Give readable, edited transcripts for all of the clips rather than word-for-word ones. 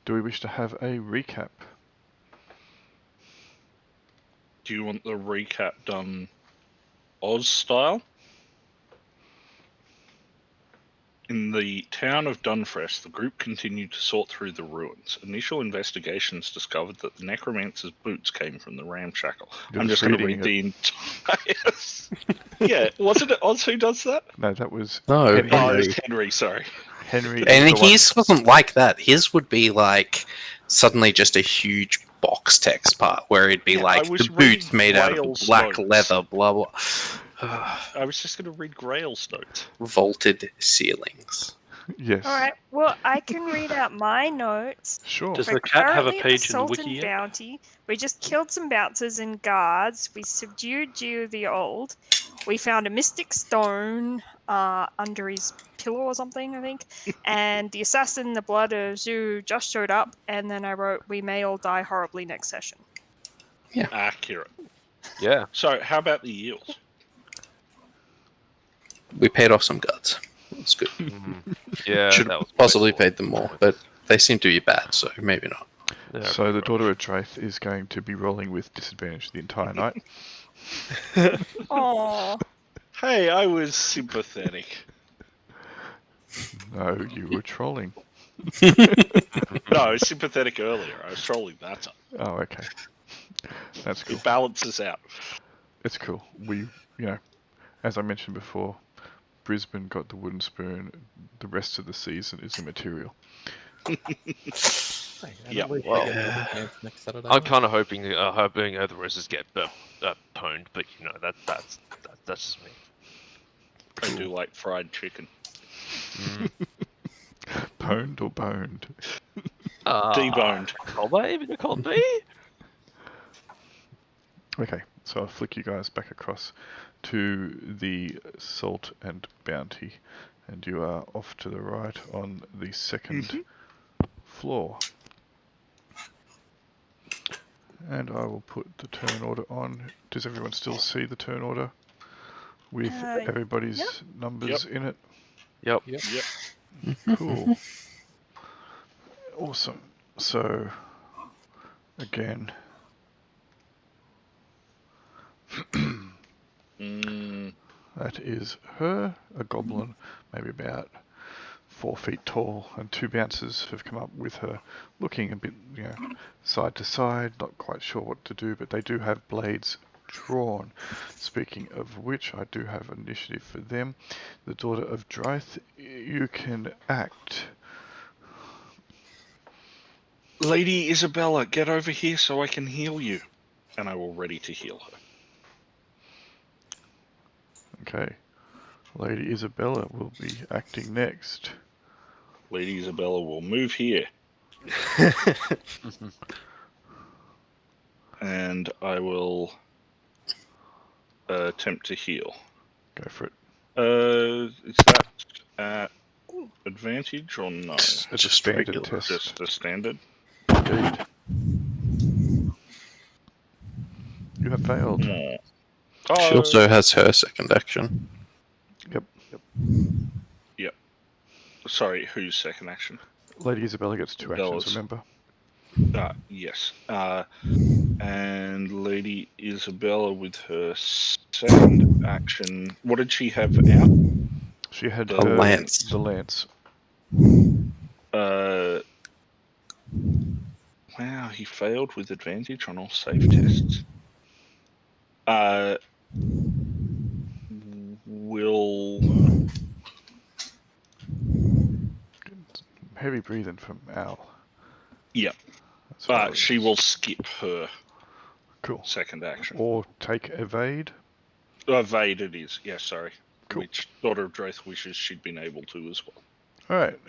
Do we wish to have a recap? Do you want the recap done Oz style? In the town of Dunfress, the group continued to sort through the ruins. Initial investigations discovered that the necromancer's boots came from the ramshackle. You're I'm just going to read the entire... Yeah, wasn't it Oz who does that? No, that was No, Henry. Oh, it's Henry, sorry. Henry And is the one. his wasn't like that. His would be like suddenly just a huge box text part where it'd be Yeah, like I was the boots reading made out of Grail's black notes. leather, blah blah. I was just going to read Grail's notes. Vaulted ceilings. Yes. All right. Well, I can read out my notes. Sure. Does We're the cat have a currently at page in the Assault wiki and yet? Bounty. We just killed some bouncers and guards. We subdued Geo the Old. We found a mystic stone under his pillow or something, I think. And the assassin, the blood of Zhu, just showed up. And then I wrote, "We may all die horribly next session." Accurate. Yeah. So, how about the yields? We paid off some guards. That's good. Yeah. Should that have was possibly wasteful. paid them more, but they seem to be bad, so maybe not. Yeah, So the right. daughter of Dræth is going to be rolling with disadvantage the entire night. Oh, Hey, I was sympathetic. No, you were trolling. No, I was sympathetic earlier. I was trolling that time. Oh, okay. That's cool. It balances out. It's cool. We, as I mentioned before, Brisbane got the wooden spoon. The rest of the season is immaterial. Yeah, well, next Saturday. I'm kind of hoping the roses get pwned, but that's just me. I do like fried chicken. Pwned or boned? Deboned. Nicole B. Okay, so I'll flick you guys back across to the Salt and Bounty, and you are off to the right on the second floor. And I will put the turn order on. Does everyone still see the turn order with everybody's yep. numbers in it? Yep. Yep. Cool. Awesome. So, again, that is her, a goblin, maybe about 4 feet tall, and 2 bouncers have come up with her, looking a bit, side to side, not quite sure what to do, but they do have blades drawn. Speaking of which, I do have initiative for them. The daughter of Dræth, you can act. Lady Isabella, get over here so I can heal you. And I will ready to heal her. Okay. Lady Isabella will be acting next. Lady Isabella will move here. And I will attempt to heal. Go for it. Is that at advantage or no? It's a standard regular. test. Just a standard? Indeed. You have failed. Oh. She also has her second action. Yep. Sorry, whose second action? Lady Isabella gets 2 actions, Bella's. remember? Yes. And Lady Isabella with her second action. What did she have out? She had The her, lance. The lance. Wow, he failed with advantage on all save tests. Will Heavy breathing from Al. Yep. That's what it She is. will skip her Cool. second action. Or take evade. Evade it is. Yeah, sorry. Cool. Which daughter of Dræth wishes she'd been able to as well. Alright.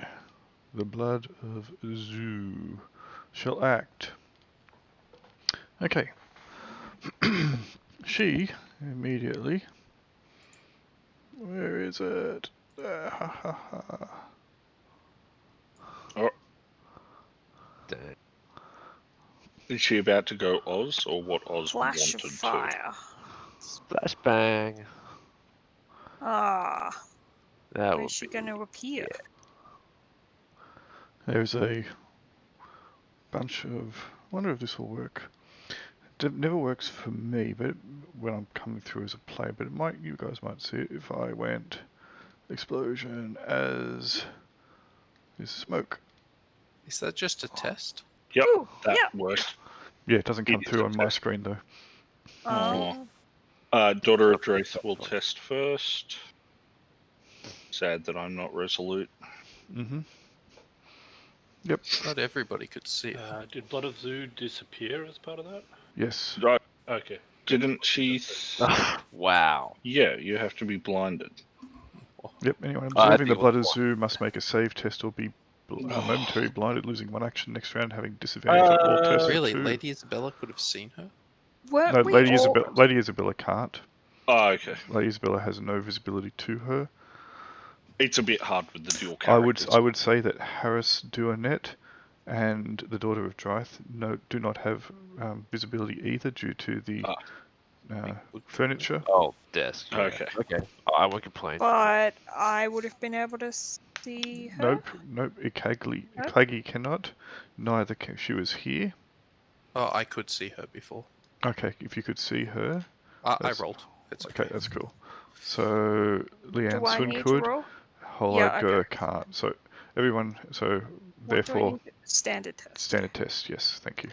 The blood of Zhu shall act. Okay. She immediately. Where is it? Is she about to go Oz or what Oz flash wanted of fire. Splash bang. Ah, That where's would she be. going to appear? There's a bunch of... I wonder if this will work. It never works for me, but when I'm coming through as a player, but it might. You guys might see it if I went explosion as is smoke. Is that just a test? Yep, Ooh, that yeah. worked. Yeah, it doesn't come It is through a on my test. screen though. Oh. Daughter of Dræth will test first. Sad that I'm not resolute. Mm-hmm. Yep. Not everybody could see it. Did Blood of Zoo disappear as part of that? Yes. Okay. Didn't she? Wow. Yeah, you have to be blinded. Yep. Anyone I observing the think blood it of was zoo must make a save test or be momentarily blinded, losing one action next round, having disadvantage on all tests. Really, for 2. Lady Isabella could have seen her? Weren't No, we Lady all... Isabella can't. Oh, okay. Lady Isabella has no visibility to her. It's a bit hard with the dual I characters. would say that Harris, duAnnet, and the daughter of Dræth do not have visibility either due to the furniture. Oh, desk. Yeah. Okay. Okay. I won't complain. But I would have been able to see her. Nope. Claggy cannot. Neither can. She was here. Oh, I could see her before. Okay, if you could see her. I rolled. It's Okay, okay. that's cool. So Do I Lian-Sun need to could. roll? Holaad Yeah, Ghur okay. can't. So everyone. So What do I therefore, need? Standard test. standard test. Yes, thank you.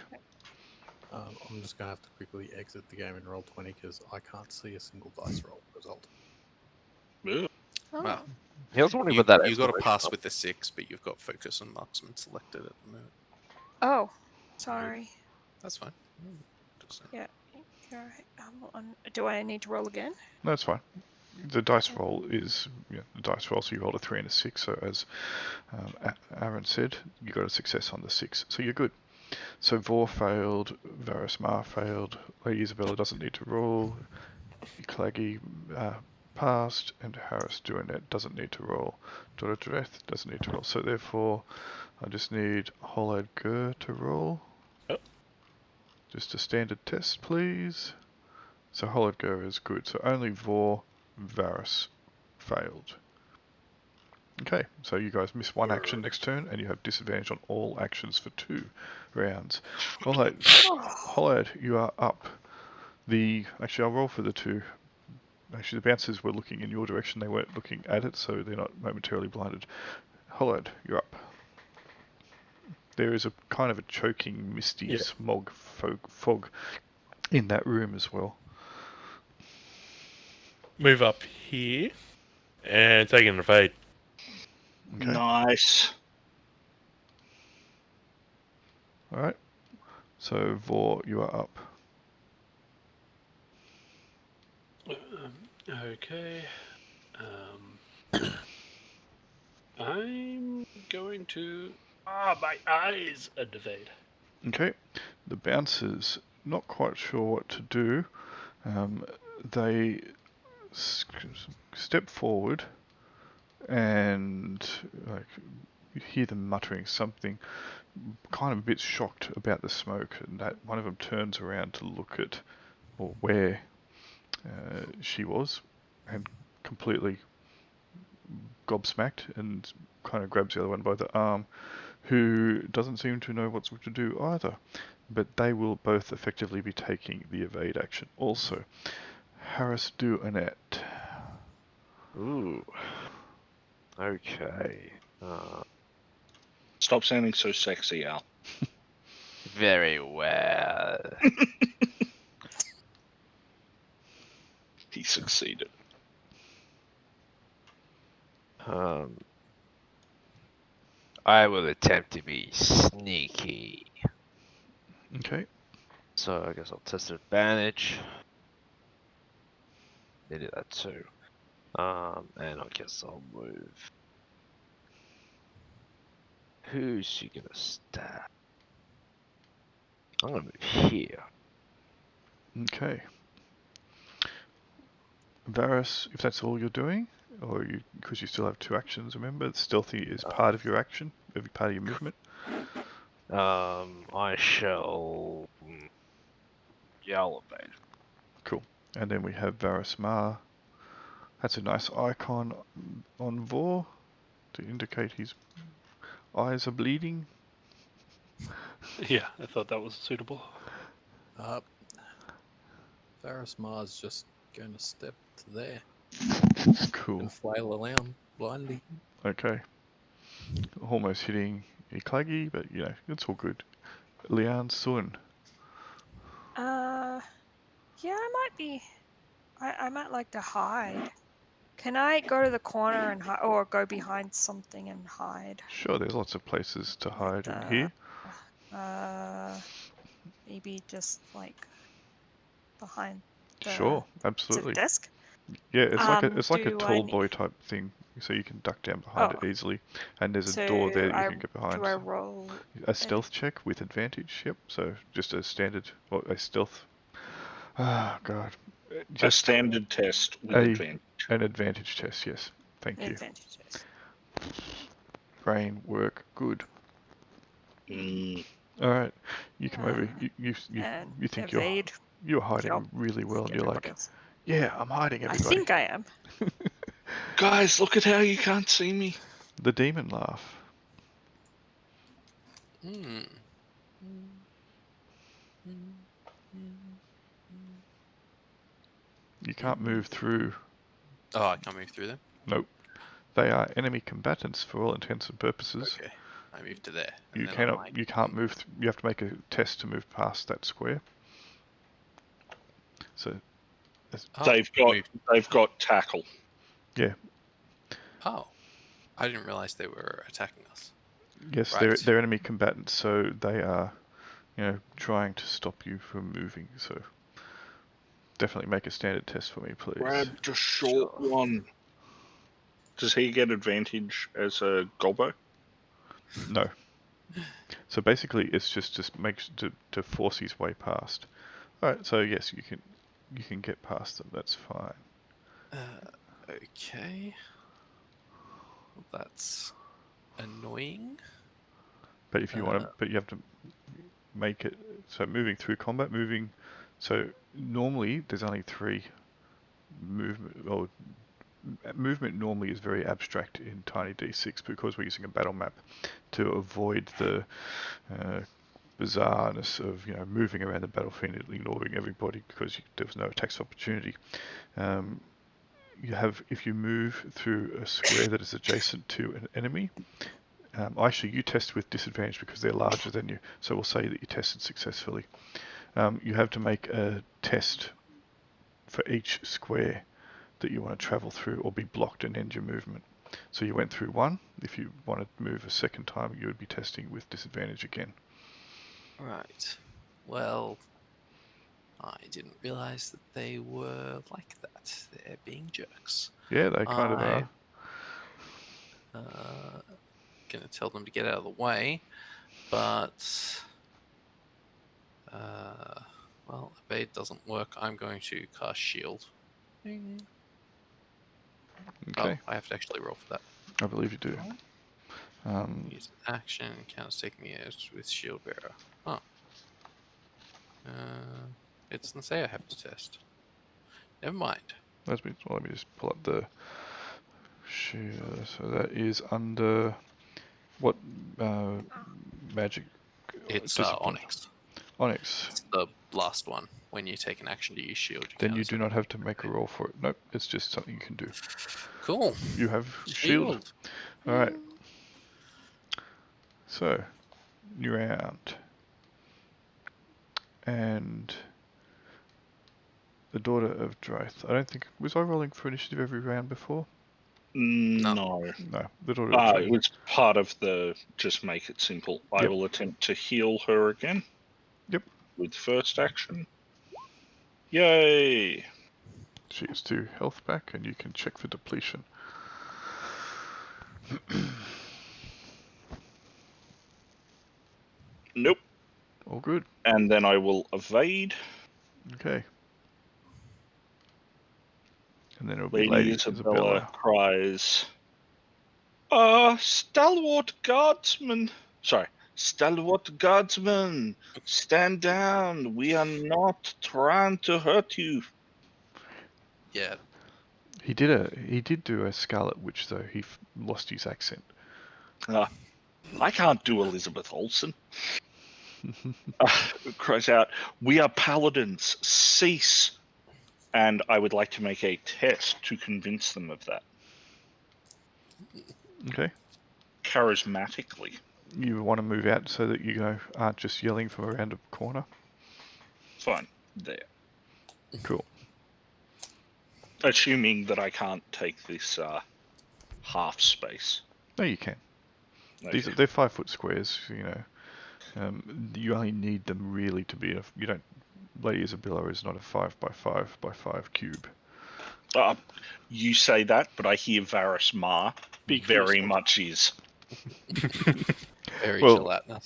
I'm just going to have to quickly exit the game in Roll20 because I can't see a single dice roll result. Ugh. Oh. Well, He was wondering about that. you got to exclamation pass mark. with the 6, but you've got focus and marksman selected at the moment. Oh, sorry. That's fine. Just, Yeah. Do I need to roll again? No, that's fine. The dice roll is the dice roll. So you rolled a 3 and a 6. So as Aaron said, you got a success on the 6. So you're good. So Vor failed. Varris failed. Lady Isabella doesn't need to roll. Claggy passed, and Harris duAnnet doesn't need to roll. Daughter of Dræth doesn't need to roll. So therefore, I just need Holaad Ghur to roll. Yep. Just a standard test, please. So Holaad Ghur is good. So only Vor, Varris failed. Okay, so you guys miss one action next turn, and you have disadvantage on all actions for 2 rounds. Holaad, you are up. Actually, I'll roll for the 2. Actually, the bouncers were looking in your direction. They weren't looking at it, so they're not momentarily blinded. Holaad, you're up. There is a kind of a choking, misty smog fog in that room as well. Move up here and take an evade. Okay. Nice. Alright. So, Vor, you are up. Okay. I'm going to... my eyes are evade. Okay. The bouncers, not quite sure what to do. They step forward and you hear them muttering something, kind of a bit shocked about the smoke, and that one of them turns around to look at or where she was, and completely gobsmacked, and kind of grabs the other one by the arm, who doesn't seem to know what to do either. But they will both effectively be taking the evade action also. Harris, duAnnet. Ooh. Okay. Stop sounding so sexy, Al. Very well. He succeeded. I will attempt to be sneaky. Okay. So I guess I'll test advantage. They did that too. And I guess I'll move. Who's she gonna stab? I'm gonna move here. Okay. Varris, if that's all you're doing, or because you still have 2 actions, remember, stealthy is part of your action, every part of your movement. I shall yell about it. Cool. And then we have Varris. That's a nice icon on Vor to indicate his eyes are bleeding. Yeah, I thought that was suitable. Varris Mars just going to step to there Cool. and flail around blindly. Okay. Almost hitting Iklagi, but it's all good. Lian-Sun. Yeah, I might like to hide. Can I go to the corner and hide, or go behind something and hide? Sure, there's lots of places to hide in here. Maybe just like behind Sure, is it absolutely. a desk? Yeah, it's like a Do I tall need, boy type thing, so you can duck down behind it easily. And there's a door there that you can get behind. do I roll A stealth check with advantage. Yep. So just a standard, or a stealth. Ah, God. A Just standard test with advantage. an advantage test. Yes. Thank you. advantage? Yes. Brain work good. Mm, All right. You come over. And You think evade. you're hiding Yep. really well, and you're Everybody like, else. yeah, I'm hiding, I everybody. think I am. guys, look at how you can't see me. The demon laugh. Hmm. You can't move through. Oh, I can't move through them. Nope. They are enemy combatants for all intents and purposes. Okay, I moved to there. And You then cannot. I'm like, You can't move. You have to make a test to move past that square. So, Oh, they've got tackle. yeah. Oh, I didn't realize they were attacking us. Yes, Right. they're enemy combatants, so they are, trying to stop you from moving. So, definitely make a standard test for me, please. Grab the short one. Does he get advantage as a gobbo? No. So basically, it's just makes to force his way past. All right. So yes, you can get past them. That's fine. Okay. Well, that's annoying. But if you want to, but you have to make it. So moving through combat, So normally there's only 3 movement. Movement normally is very abstract in Tiny D6 because we're using a battle map to avoid the bizarreness of moving around the battlefield and ignoring everybody because there was no attacks opportunity. If you move through a square that is adjacent to an enemy, actually you test with disadvantage because they're larger than you, so we'll say that you tested successfully. You have to make a test for each square that you want to travel through or be blocked and end your movement. So you went through one. If you want to move a second time, you would be testing with disadvantage again. Right. Well, I didn't realize that they were like that. They're being jerks. Yeah, they kind of are. Gonna tell them to get out of the way, but well, evade doesn't work. I'm going to cast shield. Ding. Okay. Oh, I have to actually roll for that. I believe you do. Use an action. Counts take me as with shield bearer. Oh. It doesn't say I have to test. Never mind. Let me just pull up the shield. So that is under what magic? It's discipline? Onyx. Onyx. It's the last one. When you take an action to use shield, Then you do not have to make a roll for it. Nope, it's just something you can do. Cool. You have shield. All right. So, new round. And the daughter of Dræth. I don't think... Was I rolling for initiative every round before? No. No, the daughter of Dræth. It was part of the just make it simple. I will attempt to heal her again. Yep. With first action. Yay! She gets 2 health back, and you can check for depletion. Nope. All good. And then I will evade. Okay. And then it'll be Lady Lady Isabella Isabella. cries, stalwart guardsman. Sorry, stalwart guardsman, stand down. We are not trying to hurt you. Yeah. He did do a Scarlet Witch though. He lost his accent. I can't do Elizabeth Olsen. cries out, "We are Paladins! Cease!" And I would like to make a test to convince them of that. Okay. Charismatically. You want to move out so that you aren't just yelling from around a corner? Fine. There. Cool. Assuming that I can't take this half space. No, you can. Okay. They're 5 foot squares, you only need them really to be Lady Isabella is not a 5 by 5 by 5 cube. You say that, but I hear Varris Big very fist. much is. Very Well, gelatinous.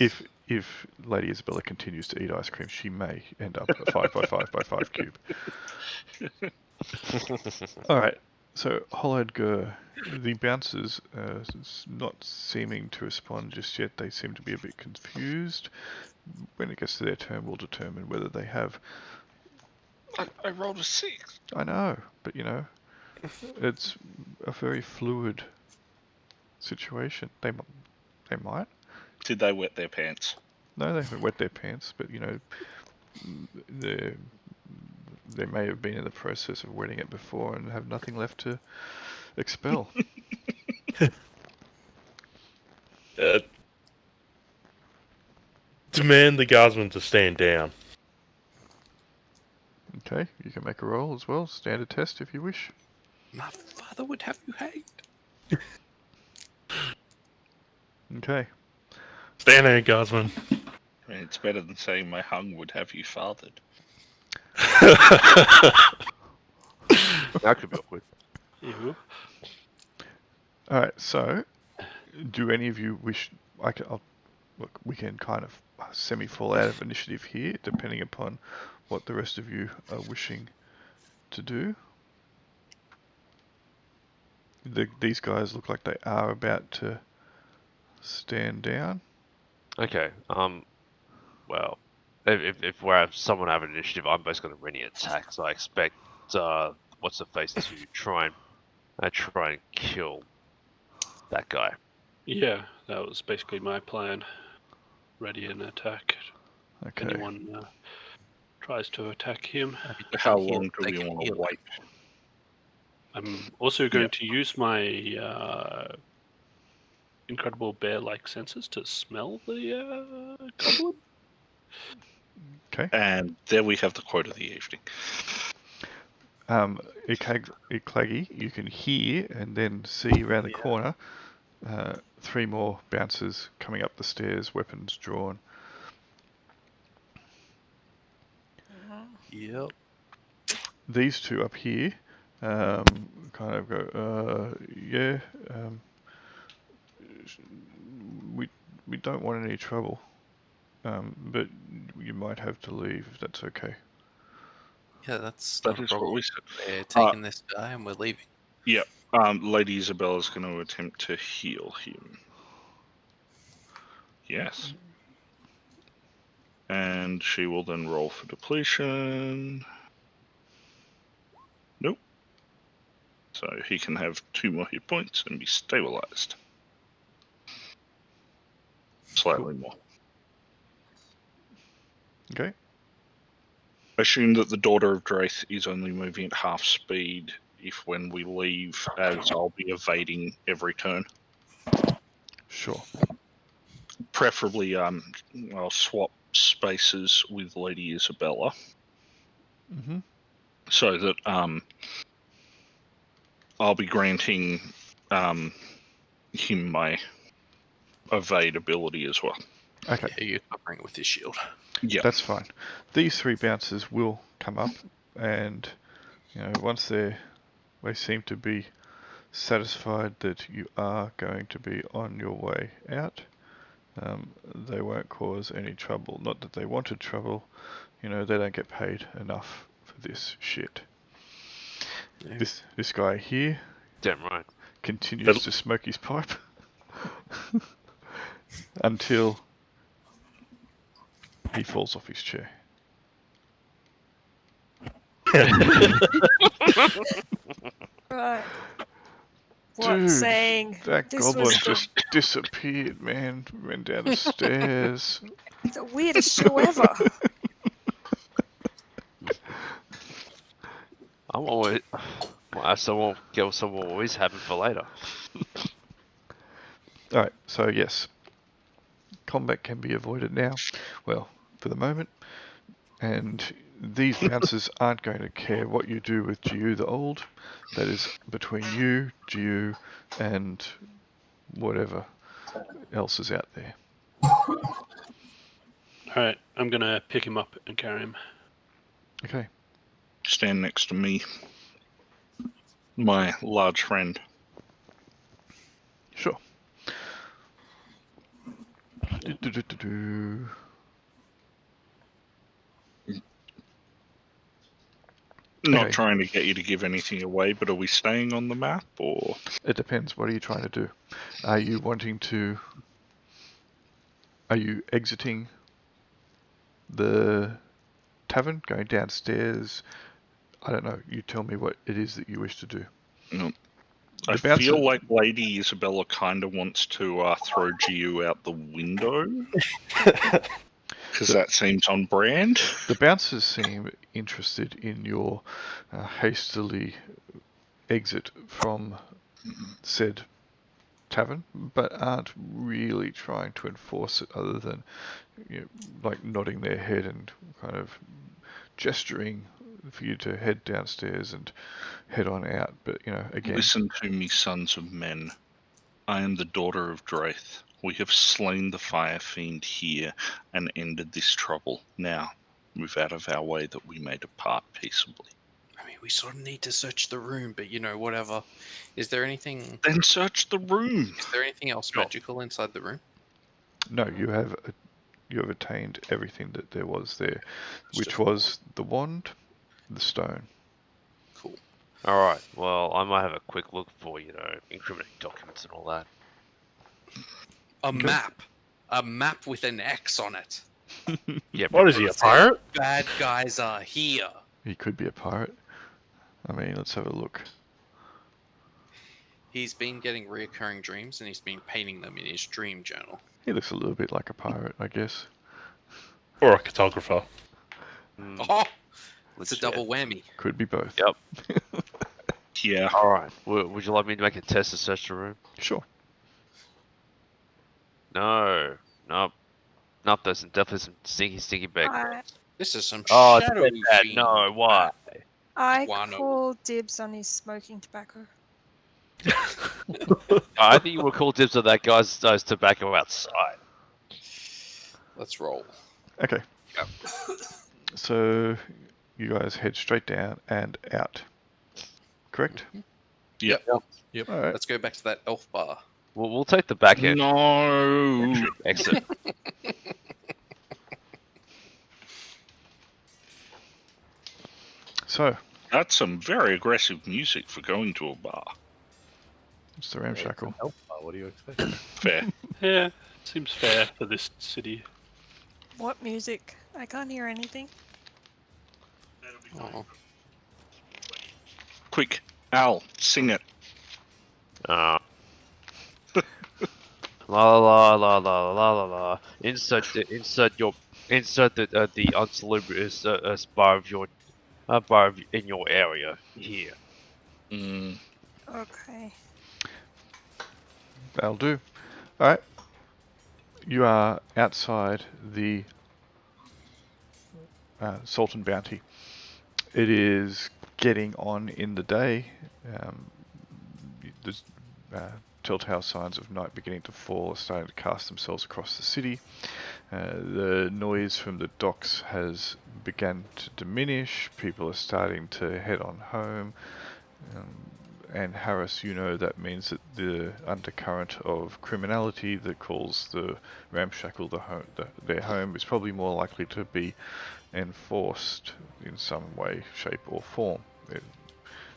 if Lady Isabella continues to eat ice cream, she may end up a 5 by 5 by 5 cube. Alright, so Holaad Ghur, the bouncers not seeming to respond just yet. They seem to be a bit confused. When it gets to their turn, we'll determine whether they have... I rolled a 6. I know, but it's a very fluid situation. They might. Did they wet their pants? No, they haven't wet their pants, but they may have been in the process of wetting it before and have nothing left to expel. Demand the guardsmen to stand down. Okay, you can make a roll as well. Standard test if you wish. My father would have you hanged. Okay. Stand there, guardsmen. I mean, it's better than saying my hung would have you fathered. That could be awkward. Ew. Alright, so do any of you wish... look, we can kind of semi-fall out of initiative here, depending upon what the rest of you are wishing to do. These guys look like they are about to stand down. Okay. Well, if we're someone having initiative, I'm basically going to ready attack. So I expect what's the face to try and kill that guy. Yeah, that was basically my plan. Ready an attack. Okay. Anyone tries to attack him. How long do we want to wait? I'm also going to use my incredible bear-like senses to smell the goblin. Okay. And there we have the quote of the evening. Iclaggy, you can hear and then see around the corner 3 more bouncers coming up the stairs, weapons drawn. Yep. These 2 up here kind of go, we don't want any trouble, but you might have to leave if that's okay. Yeah, that's That not a is what problem. we said. We're taking this guy and we're leaving. Yeah. Lady Isabella's going to attempt to heal him. Yes. And she will then roll for depletion. Nope. So he can have 2 more hit points and be stabilized. Slightly more. Okay. Assume that the daughter of Dræth is only moving at half speed if when we leave, as I'll be evading every turn. Sure. Preferably, I'll swap spaces with Lady Isabella Mm-hmm. so that I'll be granting him my evade ability as well. Okay. Yeah, you're covering it with his shield. Yeah. That's fine. These 3 bouncers will come up, and once they seem to be satisfied that you are going to be on your way out, they won't cause any trouble. Not that they wanted trouble, they don't get paid enough for this shit. Yeah. This guy here Damn right. continues to smoke his pipe until he falls off his chair. Right. What Dude, saying? that This goblin was the- just disappeared, man. Went down the stairs. The weirdest show ever. I'm always. Might have someone always happen for later. Alright, so yes. Combat can be avoided now. Well, for the moment. And these bouncers aren't going to care what you do with Jiu the Old. That is between you, Jiu, and whatever else is out there. Alright, I'm gonna pick him up and carry him. Okay. Stand next to me. My large friend. Sure. Do-do-do-do-do. Not Okay. trying to get you to give anything away, but are we staying on the map, or...? It depends. What are you trying to do? Are you wanting to... Are you exiting the tavern, going downstairs? I don't know. You tell me what it is that you wish to do. No. The I bouncer- feel like Lady Isabella kind of wants to throw Giu out the window. Because that seems on brand. The bouncers seem interested in your hastily exit from said tavern, but aren't really trying to enforce it other than like nodding their head and kind of gesturing for you to head downstairs and head on out. But again, Listen to me, sons of men. I am the daughter of Dræth. We have slain the fire fiend here and ended this trouble. Now, move out of our way that we may depart peaceably. I mean, we sort of need to search the room, but whatever. Is there anything? Then search the room. Is there anything else magical inside the room? no, you have attained everything that there was there, which Just was the wand, the stone. Cool. Alright, well, I might have a quick look for, incriminating documents and all that. A map. A map with an X on it. Yeah, What is he, a pirate? Bad guys are here. He could be a pirate. I mean, let's have a look. He's been getting reoccurring dreams, and he's been painting them in his dream journal. He looks a little bit like a pirate, I guess. Or a cartographer? Oh, it's a Legit. double whammy. Could be both. Yep. Yeah. Alright, would you like me to make a test to search the room? Sure. No. Nope. Nope, there's definitely some stinky backgrounds. This is some Oh, it's shadowy bad. fiend. No, why? I Guano. call dibs on his smoking tobacco. I think you would call dibs on that guy's tobacco outside. Let's roll. Okay. Yep. So you guys head straight down and out. Correct? Yep. Yep. All right. Let's go back to that elf bar. We'll take the back end No. exit. So That's some very aggressive music for going to a bar. it's the ramshackle. What do you expect? Fair. Yeah, seems fair for this city. What music? I can't hear anything. Oh. Quick, Al, sing it. La la la la la la la la. Insert the unsalubrious bar in your area here. Mm. Okay. That'll do. All right. You are outside the Sultan Bounty. It is getting on in the day. There's telltale signs of night beginning to fall are starting to cast themselves across the city. The noise from the docks has begun to diminish. People are starting to head on home. And Harris, that means that the undercurrent of criminality that calls the ramshackle their home is probably more likely to be enforced in some way, shape, or form.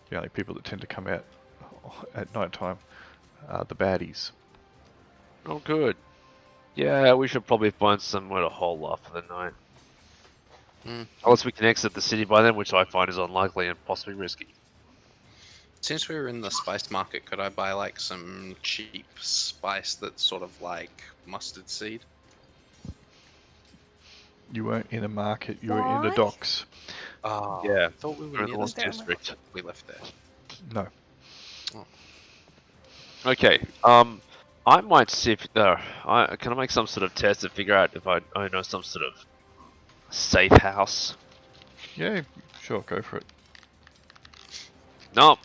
The only people that tend to come out at night time are the baddies. Oh, good. Yeah, we should probably find somewhere to hole up for the night. Unless we can exit the city by then, which I find is unlikely and possibly risky. Since we were in the spice market, could I buy like some cheap spice that's sort of like mustard seed? You weren't in a market, you were in the Why? docks. Ah, Yeah. I thought we were We're near in the the Down district. we left there. No. Okay. I might see if can I make some sort of test to figure out if I know some sort of safe house. Yeah, sure, go for it. Nope.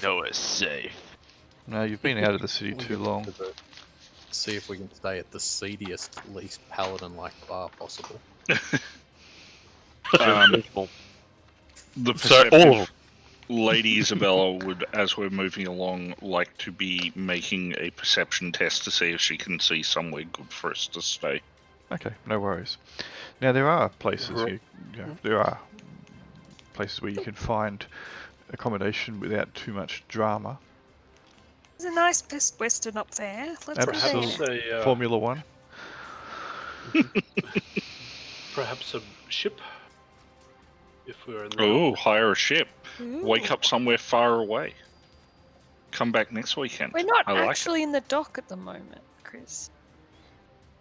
Nowhere's safe. No, you've been out of the city We too get long. to see if we can stay at the seediest, least paladin-like bar possible. Well, The So all of them. perceptive Lady Isabella would, as we're moving along, like to be making a perception test to see if she can see somewhere good for us to stay. Okay, no worries. Now there are places Right. there are places where you can find accommodation without too much drama. There's a nice Best Western up there. Let's go Absolute there. Formula One. Perhaps a ship, if we're in the Oh, hire a ship. Wake Ooh. up somewhere far away. Come back next weekend. We're not I like actually in the dock at the moment, Chris.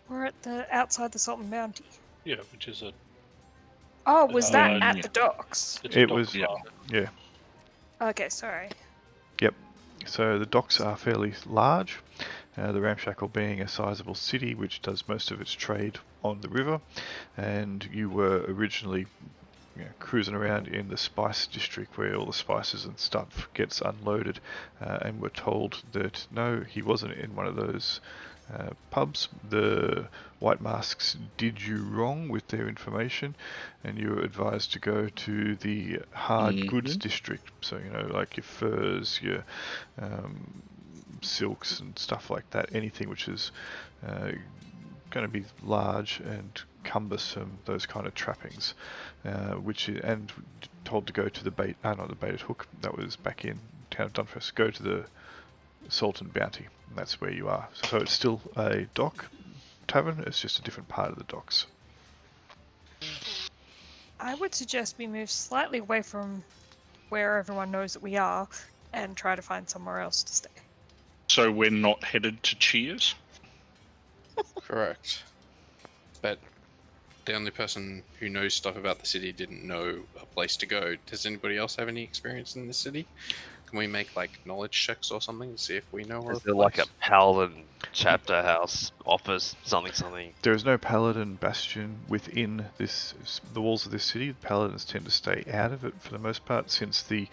We're at the outside the Sultan Bounty. Yeah, which is a Oh, was that Yeah. at the docks? it's a It dock was- bar. Yeah. Okay, sorry. So the docks are fairly large. The Ramshackle being a sizable city which does most of its trade on the river, and you were originally cruising around in the spice district where all the spices and stuff gets unloaded, and were told that no, he wasn't in one of those pubs. The White Masks did you wrong with their information, and you were advised to go to the hard goods district. So like your furs, your silks and stuff like that. Anything which is going to be large and cumbersome, those kind of trappings, and told to go to the not the baited hook, that was back in town of Dunfest. Go to the Sultan Bounty, and that's where you are. So it's still a dock tavern, it's just a different part of the docks. I would suggest we move slightly away from where everyone knows that we are and try to find somewhere else to stay. So we're not headed to Cheers? Correct. But the only person who knows stuff about the city didn't know a place to go. Does anybody else have any experience in the city? Can we make knowledge checks or something to see if we know is of there like a Paladin chapter house, office, something? There is no Paladin bastion within the walls of this city. The Paladins tend to stay out of it for the most part, since the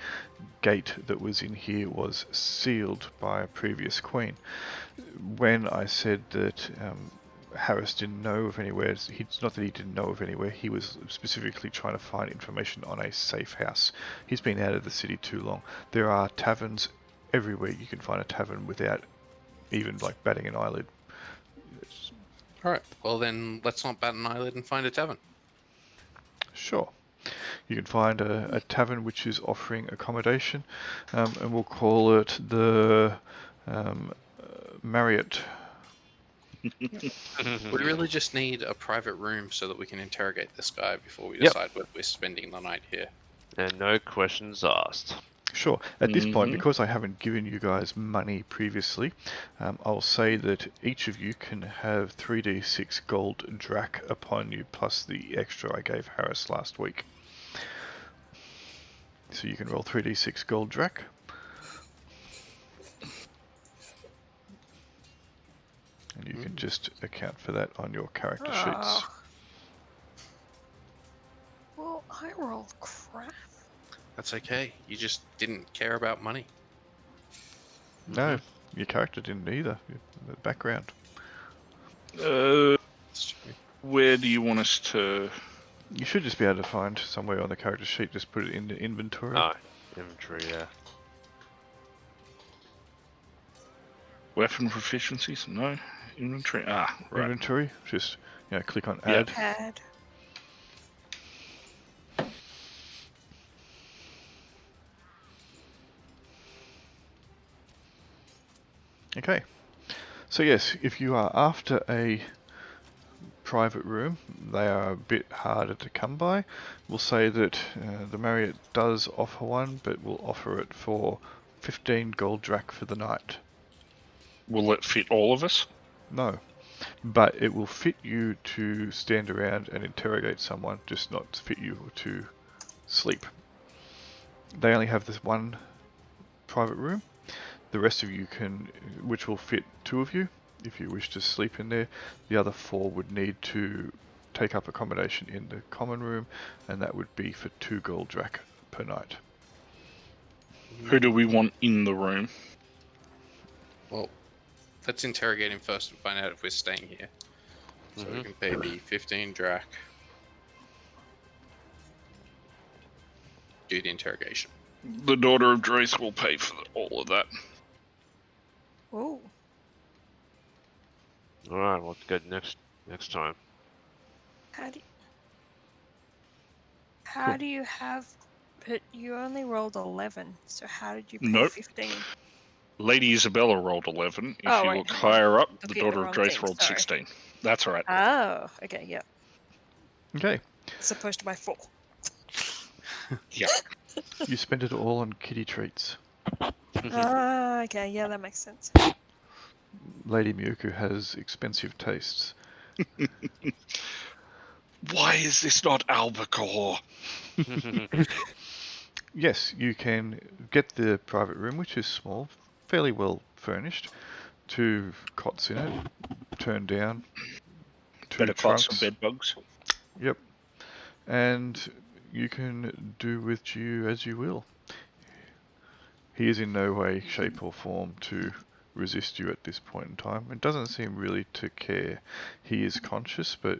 gate that was in here was sealed by a previous queen. When I said that Harris didn't know of anywhere, it's not that he didn't know of anywhere, he was specifically trying to find information on a safe house. He's been out of the city too long. There are taverns everywhere. You can find a tavern without even batting an eyelid. Alright, well then let's not bat an eyelid and find a tavern. Sure. You can find a tavern which is offering accommodation, and we'll call it the Marriott. We really just need a private room so that we can interrogate this guy before we Yep. decide whether we're spending the night here. And no questions asked. Sure. At this point, Mhm. because I haven't given you guys money previously, I'll say that each of you can have 3d6 gold Dræth upon you, plus the extra I gave Harris last week. So you can roll 3d6 gold Dræth. And you can just account for that on your character sheets. Ah. Well, I rolled crap. That's okay. You just didn't care about money. No, your character didn't either. The background. It's true. Where do you want us to... You should just be able to find somewhere on the character sheet, just put it in the inventory. Oh, inventory, yeah. Weapon proficiencies? No. Inventory? Ah, right. Inventory, just click on Yeah. add. Add. Okay, so yes, if you are after a private room, they are a bit harder to come by. We'll say that the Marriott does offer one, but we'll offer it for 15 gold Dræth for the night. Will it fit all of us? No, but it will fit you to stand around and interrogate someone, just not to fit you to sleep. They only have this one private room. The rest of you can, which will fit 2 of you, if you wish to sleep in there. The other 4 would need to take up accommodation in the common room, and that would be for 2 gold drak per night. Who do we want in the room? Well, let's interrogate him first and find out if we're staying here. So we can pay the 15 drak. Do the interrogation. The daughter of Dræth will pay for all of that. Oh. All right, we'll get next time. How do you have? But you only rolled 11. So how did you pay Nope. 15? Lady Isabella rolled 11. If Oh, you right, look hang on. higher up, the Looking at the daughter of wrong Dræth thing, rolled sorry. 16. That's right. Oh, okay, yeah. Okay, As opposed to my 4. Yeah. you spend it all on kitty treats. Ah, okay, yeah, that makes sense. Lady Miyuku has expensive tastes. Why is this not albacore? Yes, you can get the private room, which is small, fairly well furnished. 2 cots in it, turned down. 2 Better cots trunks. for bed bugs. Yep. And you can do with you as you will. He is in no way, shape or form to resist you at this point in time. It doesn't seem really to care. He is conscious, but,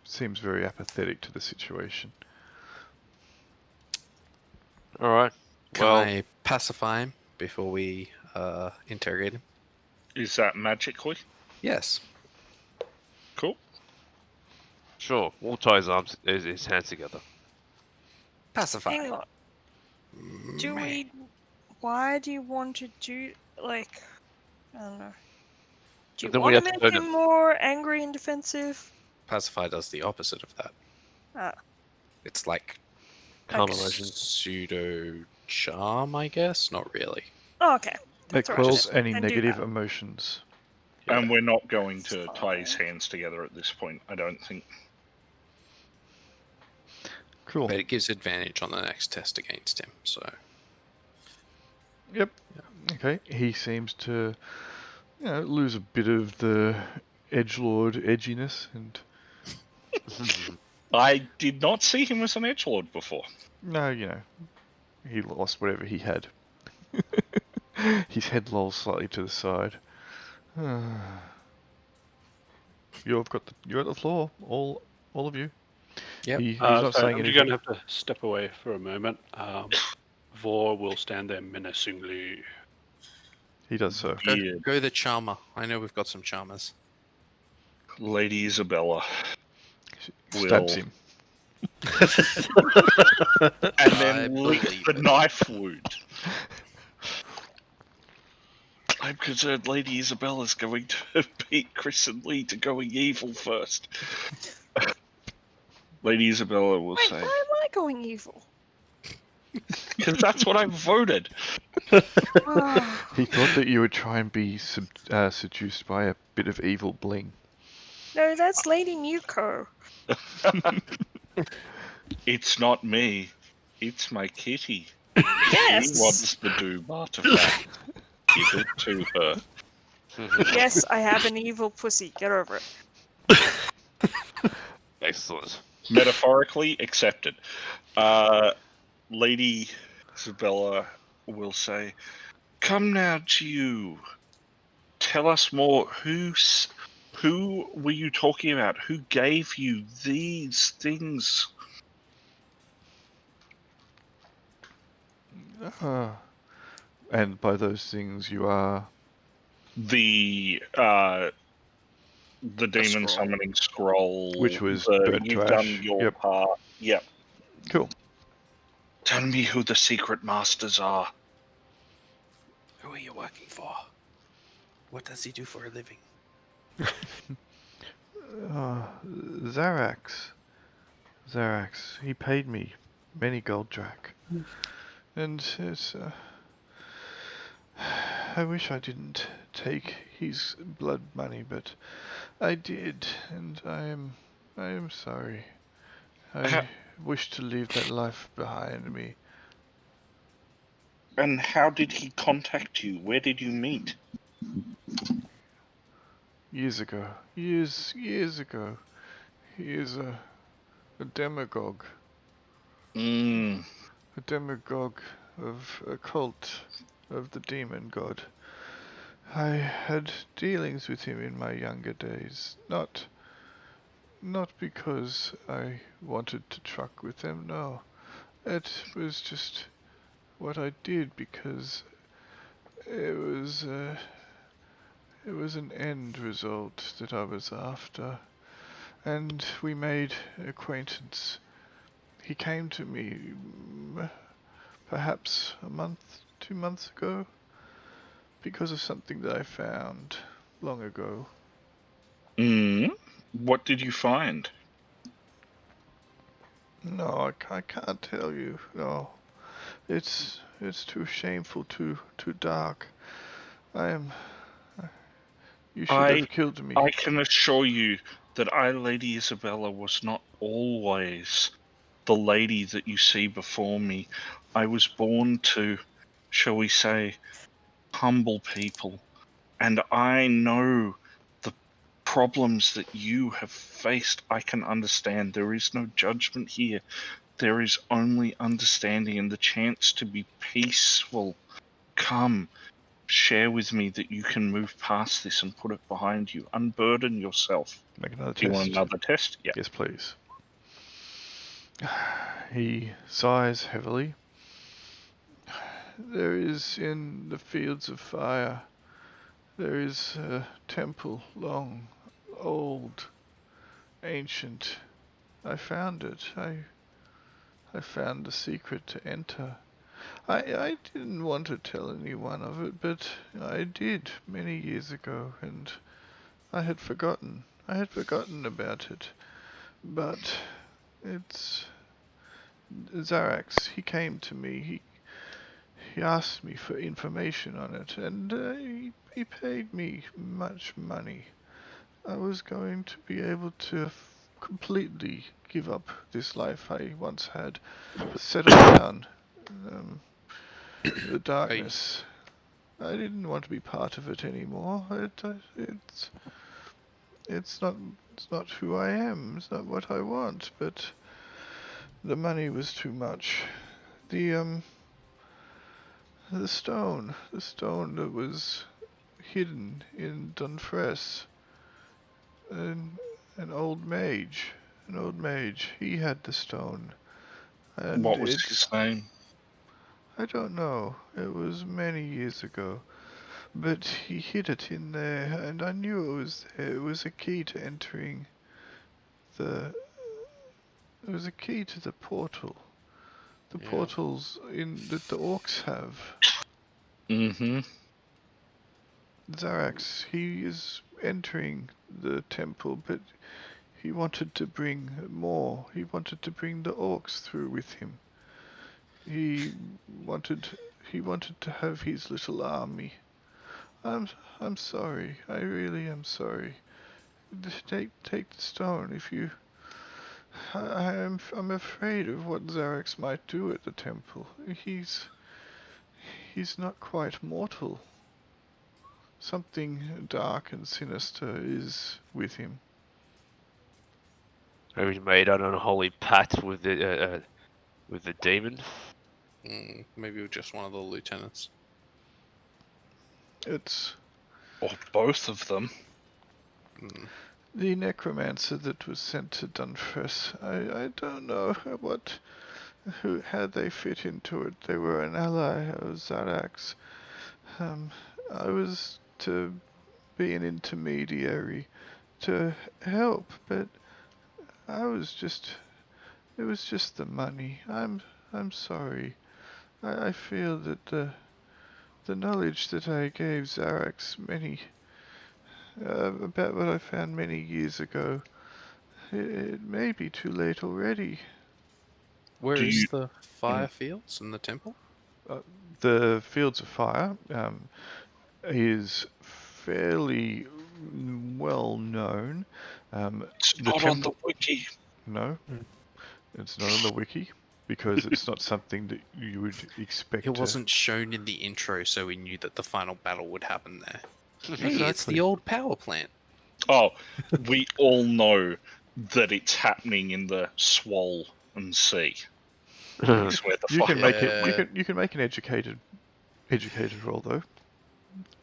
seems very apathetic to the situation. All right. Can Well, I pacify him before we interrogate him? Is that magically? Yes. Cool. sure. We'll tie his hands together. Pacify. Hang on. Why do you want to do, like, I don't know. Do you Then we want to have to make burn him him. more angry and defensive? Pacify does the opposite of that. Ah. It's like Calm Okay. emotions. pseudo charm, I guess. Not really. Oh, okay. It That's all right. quells any Then do negative that. emotions. Yeah. And we're not going to tie his hands together at this point, I don't think. Cool. But it gives advantage on the next test against him. So Yep. Okay. He seems to, lose a bit of the edgelord edginess, and I did not see him as an edgelord before. no, he lost whatever he had. His head lolls slightly to the side. You're at the floor, all of you. Yep. He's not So saying I'm anything. going to have to step away for a moment. Vor will stand there menacingly. He does so. go the charmer. I know we've got some charmers. Lady Isabella Stabs will- him. and I then lick believe the it. knife wound. I'm concerned Lady Isabella's going to beat Chris and Lee to going evil first. Lady Isabella will Wait, say, why am I going evil? because that's what I voted. Oh, He thought that you would try and be seduced by a bit of evil bling. no, that's Lady Muko. It's not me. It's my kitty. Yes. She wants the doom artifact. Give it to her. Yes, I have an evil pussy. Get over it. Excellent. Metaphorically accepted. Lady Isabella will say, "Come now, Jiu. Tell us more. Who were you talking about? Who gave you these things?" And by those things you are... The demon scroll. summoning scroll, Which was burnt you've to done ash. your Yep. part. Yep. Cool. Tell me who the secret masters are. Who are you working for? What does he do for a living? Zarax. He paid me many gold drak. And it's... I wish I didn't take his blood money, but I did, and I am sorry. Ha- I wish to leave that life behind me. And how did he contact you? Where did you meet? Years ago. Years ago. He is a demagogue. Mm. A demagogue of a cult of the demon god. I had dealings with him in my younger days. Not because I wanted to truck with them, no. It was just what I did because it was an end result that I was after. And we made acquaintance. He came to me perhaps a month, 2 months ago, because of something that I found long ago. Mm. What did you find? No, I can't tell you. No, it's too shameful, too dark. You should I have killed me. I can assure you that Lady Isabella was not always the lady that you see before me. I was born to, shall we say, humble people, and I know the problems that you have faced. I can understand. There is no judgment here. There is only understanding and the chance to be peaceful. Come, share with me that you can move past this and put it behind you. Unburden yourself. Make another Do you want test. another test? Yeah. Yes, please. He sighs heavily. There is in the fields of fire, there is a temple, long, old, ancient. I found it. I found the secret to enter. I didn't want to tell anyone of it, but I did many years ago, and I had forgotten. I had forgotten about it. But it's Zarax. He came to me. He asked me for information on it, and he paid me much money. I was going to be able to completely give up this life I once had, settle down the darkness. I didn't want to be part of it anymore. It's not who I am. It's not what I want. But the money was too much. The stone that was hidden in Dunfres, an old mage, he had the stone, and What was his name? I don't know. It was many years ago. But he hid it in there, and I knew it was there. It was a key to entering the. It was a key to the portal. The Yeah. portals that the orcs have. Mm-hmm. Zarax, he is entering the temple, but he wanted to bring more. He wanted to bring the orcs through with him. He wanted to have his little army. I'm sorry. I really am sorry. Take the stone if you. I'm afraid of what Zarax might do at the temple. He's not quite mortal. Something dark and sinister is with him. Maybe he made an unholy pact with the demon. Maybe it was just one of the lieutenants. It's Or both of them. the necromancer that was sent to Dunfres. I don't know how they fit into it. They were an ally of Zarax. I was to be an intermediary to help, but it was just the money. I'm sorry. I feel that the knowledge that I gave Zarax about what I found many years ago, it may be too late already. Where Do is you- the fire fields in the temple? The Fields of Fire is fairly well known. It's The not on the temple. wiki. No, it's not on the wiki because it's not something that you would expect. It wasn't shown in the intro, so we knew that the final battle would happen there. Hey, it's Exactly. the old power plant. Oh, we all know that it's happening in the Swollen Sea. Is where the You can fire- make it. Yeah. You can make an educated roll though.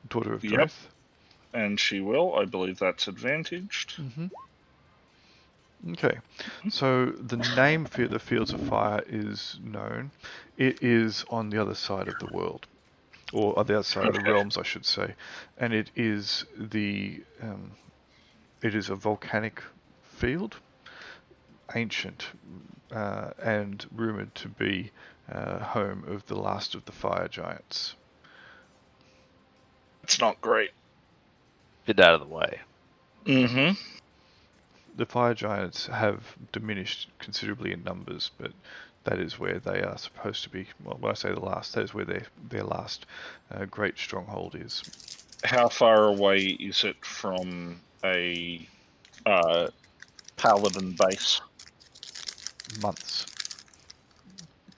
Daughter of Yep. Dræth. And she will. I believe that's advantaged. Mm-hmm. Okay, so the name for the Fields of Fire is known. It is on the other side of the world, or on the other side of the realms, I should say, and it is it is a volcanic field, ancient, and rumored to be home of the last of the fire giants. It's not great. Get out of the way. Mm-hmm. The fire giants have diminished considerably in numbers, but that is where they are supposed to be. Well, when I say the last, that is where their last great stronghold is. How far away is it from a Paladin base? Months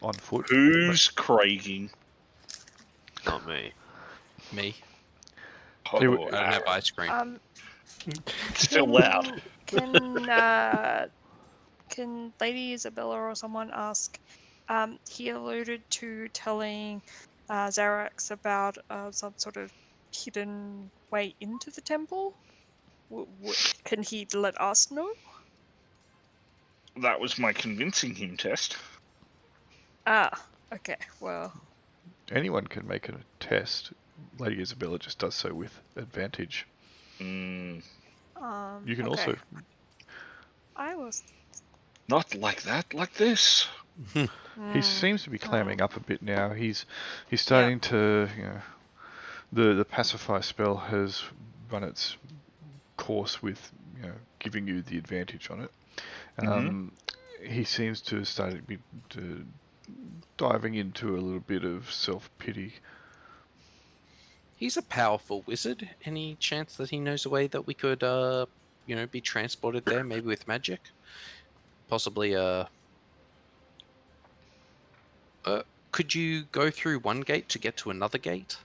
on foot. Who's Craiging? Not me. Me. It w- I don't have ice cream. Still loud. Can Lady Isabella or someone ask? He alluded to telling Zarax about some sort of hidden way into the temple. Can he let us know? That was my convincing him test. Ah, okay. Well, Anyone can make a test. Lady Isabella just does so with advantage. Mm, You can okay. also. I was. not like that, like this. He seems to be clamming up a bit now. He's starting to, the pacify spell has run its course with, giving you the advantage on it. He seems to have started diving into a little bit of self-pity. He's a powerful wizard. Any chance that he knows a way that we could, be transported there, maybe with magic? Possibly, could you go through one gate to get to another gate?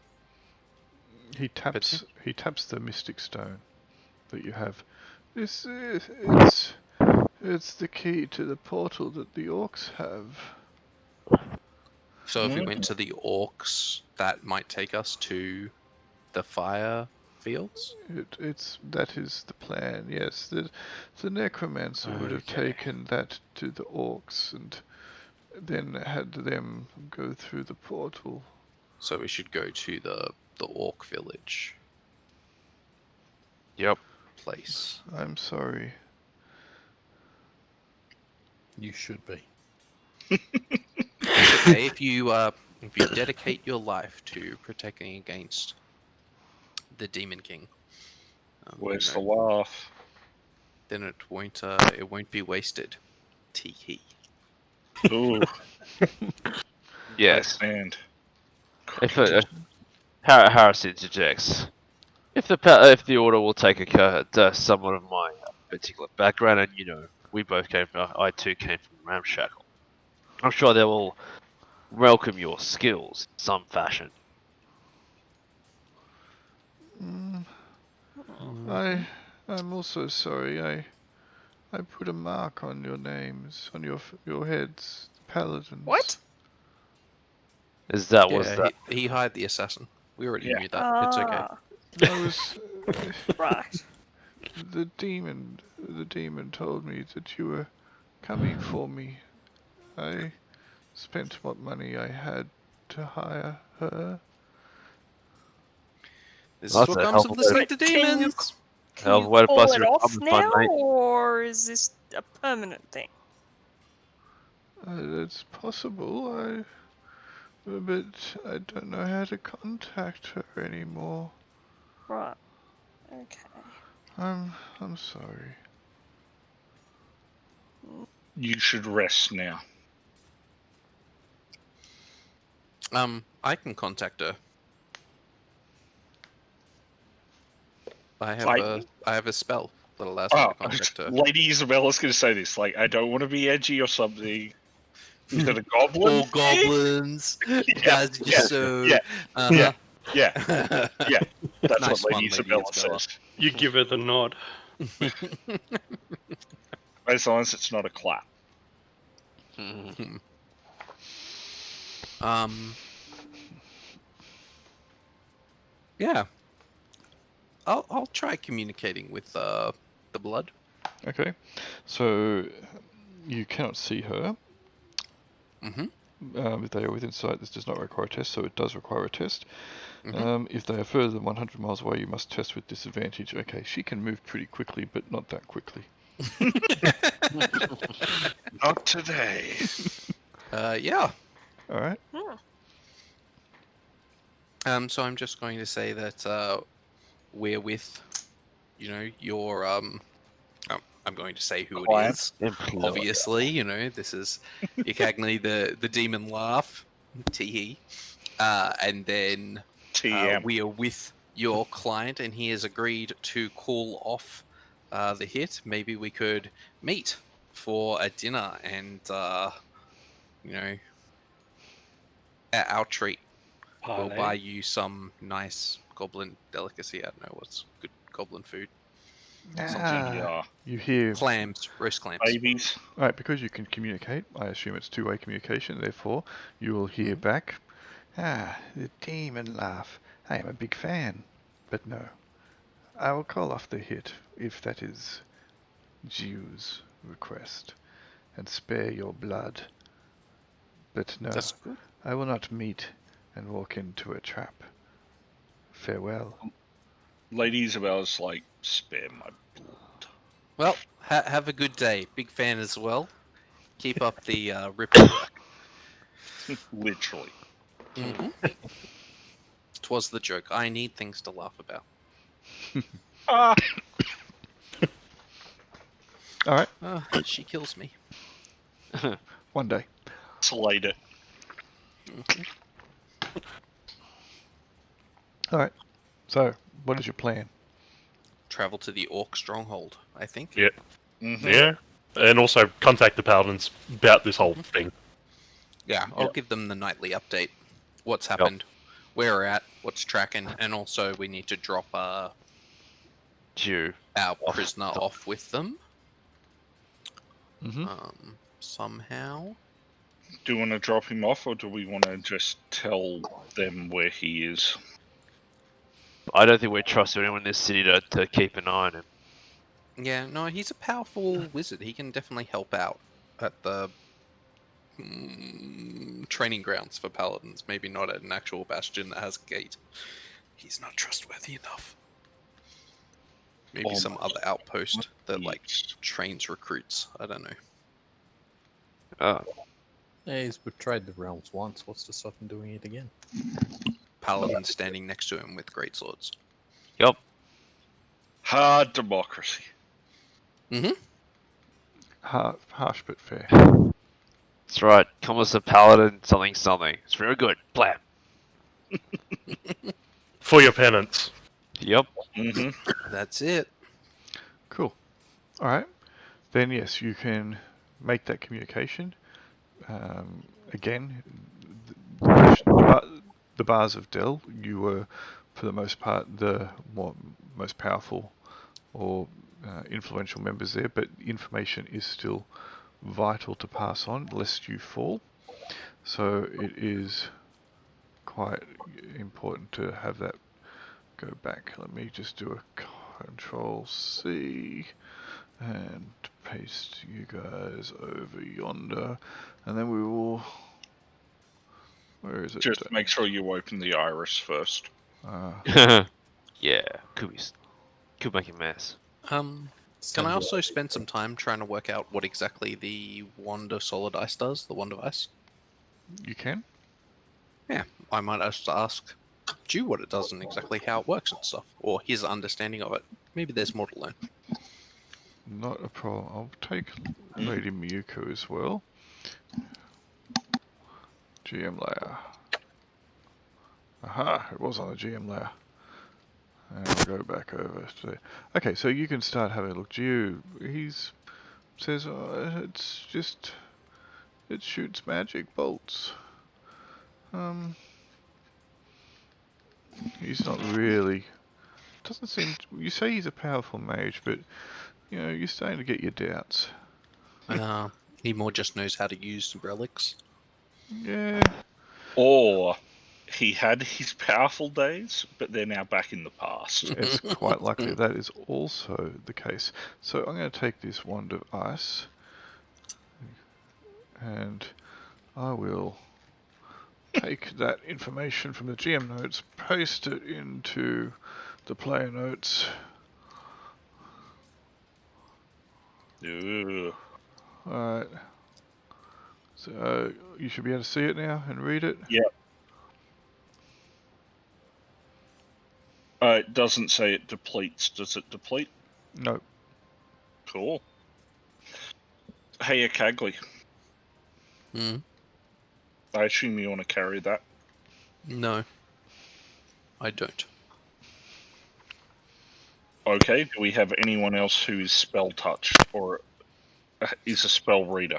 He taps the mystic stone that you have. It's the key to the portal that the orcs have. So if we went to the orcs, that might take us to the fire fields? That is the plan. Yes, the necromancer would have Okay. taken that to the orcs and then had them go through the portal. So we should go to the orc village Yep. place. I'm sorry. You should be. It's okay if you dedicate your life to protecting against the Demon King. Where's the laugh? Then it won't be wasted. Tee hee. Ooh, Yes. and If Harris interjects, if the order will take someone of my particular background, and we both I too came from Ramshackle, I'm sure they will welcome your skills in some fashion. I'm also sorry. I put a mark on your names, on your heads, Paladins. What? Is that He hired the assassin. We already Yeah. knew that. It's okay. I was. Right. The demon told me that you were coming for me. I spent what money I had to hire her. This That's is what a comes hell of of a- listening to demons. Can Hell, you what a call bus it you're off coming from, now, mate. or is this a permanent thing? It's possible. But I don't know how to contact her anymore. Right. Okay. I'm sorry. you should rest now. I can contact her. I have Like- a spell that allows me Oh, to contact her. Lady Isabella's going to say this. Like, I don't want to be edgy or something. Is it a goblin? All goblins. That's just so. yeah, Uh-huh. Yeah, yeah. That's Nice what one, Lady Lady Isabella Isabella. says. You give her the nod. As long as it's not a clap. Yeah. I'll try communicating with the blood. Okay, so you cannot see her. Mm-hmm. If they are within sight, this does not require a test, so it does require a test. Mhm. If they are further than 100 miles away, you must test with disadvantage. Okay, she can move pretty quickly, but not that quickly. Not today. Yeah. All right. So I'm just going to say that we're with, your I'm going to say who it Client. is. Employer. Obviously, this is Icagni, the demon laugh, tee. And then TM. we are with your client, and he has agreed to call off the hit. Maybe we could meet for a dinner and, at our treat. We'll buy you some nice goblin delicacy. I don't know what's good goblin food. Yeah. You hear. Clams, roast clams. Babies. Right, because you can communicate, I assume it's two-way communication, therefore you will hear back, the demon laugh. I am a big fan. But no, I will call off the hit if that is Jew's request, and spare your blood. But no, That's good. I will not meet and walk into a trap. Farewell. Lady Isabella's like, spare my blood. Well, have a good day. Big fan as well. Keep up the ripple work. Literally. Mm-hmm. Twas the joke. I need things to laugh about. All right, She kills me. one day. Slate it. All right, so what is your plan? Travel to the Orc stronghold, I think. Yeah. Mm-hmm. Yeah. And also contact the Paladins about this whole thing. Yeah, I'll give them the nightly update. What's happened, where we're at, what's tracking, and also we need to drop Jew. our prisoner off with them. Mm-hmm. Somehow. Do you want to drop him off, or do we want to just tell them where he is? I don't think we trust anyone in this city to keep an eye on him. Yeah, no, he's a powerful wizard. He can definitely help out at the training grounds for paladins. Maybe not at an actual bastion that has a gate. He's not trustworthy enough. Maybe some other outpost that trains recruits. I don't know. Yeah, he's betrayed the realms once. What's to stop him doing it again? Paladins standing next to him with great swords. Yup. Hard democracy. Mm-hmm. Harsh but fair. That's right. Come as a paladin, something, something. It's very good. Blam. For your penance. Yup. Mm-hmm. That's it. Cool. All right. Then yes, you can make that communication. Again, the bars of Dell, you were, for the most part, the most powerful or influential members there, but information is still vital to pass on lest you fall. So it is quite important to have that go back. Let me just do a Control-C and paste you guys over yonder, and then we will... Where is it? Just make sure you open the iris first. Yeah. Could make a mess. Can I also spend some time trying to work out what exactly the Wand of Solid Ice does, the Wand of Ice? You can? Yeah, I might just ask Jew what it does and exactly how it works and stuff, or his understanding of it. Maybe there's more to learn. Not a problem. I'll take Lady Miyuko as well. GM layer. Aha, it was on the GM layer. And I'll go back over to... Okay, so you can start having a look. He's says, it's just... It shoots magic bolts. He's not really... Doesn't seem... You say he's a powerful mage, but, you know, you're starting to get your doubts. He more just knows how to use relics. Yeah. Or he had his powerful days, but they're now back in the past. It's quite likely that is also the case. So I'm going to take this wand of ice, and I will take that information from the GM notes, paste it into the player notes. Ugh. Alright. So you should be able to see it now and read it. Yep. It doesn't say it depletes. Does it deplete? No. Cool. Hey, Akagli. Hmm. I assume you want to carry that. No. I don't. Okay, do we have anyone else who is spell touched or is a spell reader?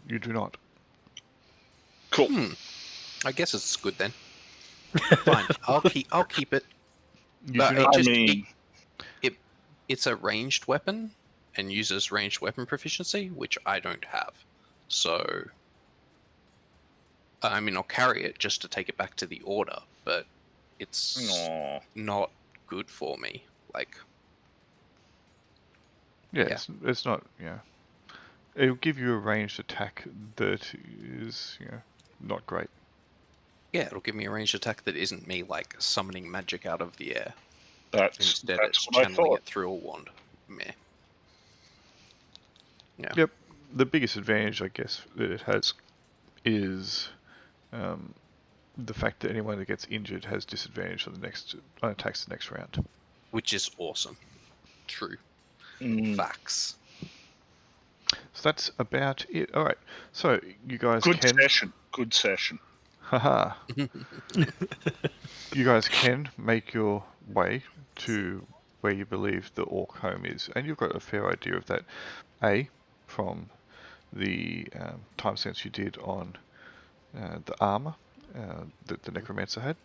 You do not. Cool. I guess it's good then. Fine. I'll keep it. You But do not. It's a ranged weapon and uses ranged weapon proficiency, which I don't have. So, I mean, I'll carry it just to take it back to the order, but it's Aw. not good for me. Like, Yeah, it's not, It'll give you a ranged attack that is, not great. yeah, it'll give me a ranged attack that isn't me, like, summoning magic out of the air. That's Instead, it's what I channeling thought. it through a wand. Meh. Yeah. Yep. The biggest advantage, I guess, that it has is the fact that anyone that gets injured has disadvantage on attacks the next round. Which is awesome. True. Facts. So that's about it. All right. So you guys Good can... session. Good session. Haha. You guys can make your way to where you believe the orc home is, and you've got a fair idea of that. From the timestamps you did on the armor that the necromancer had,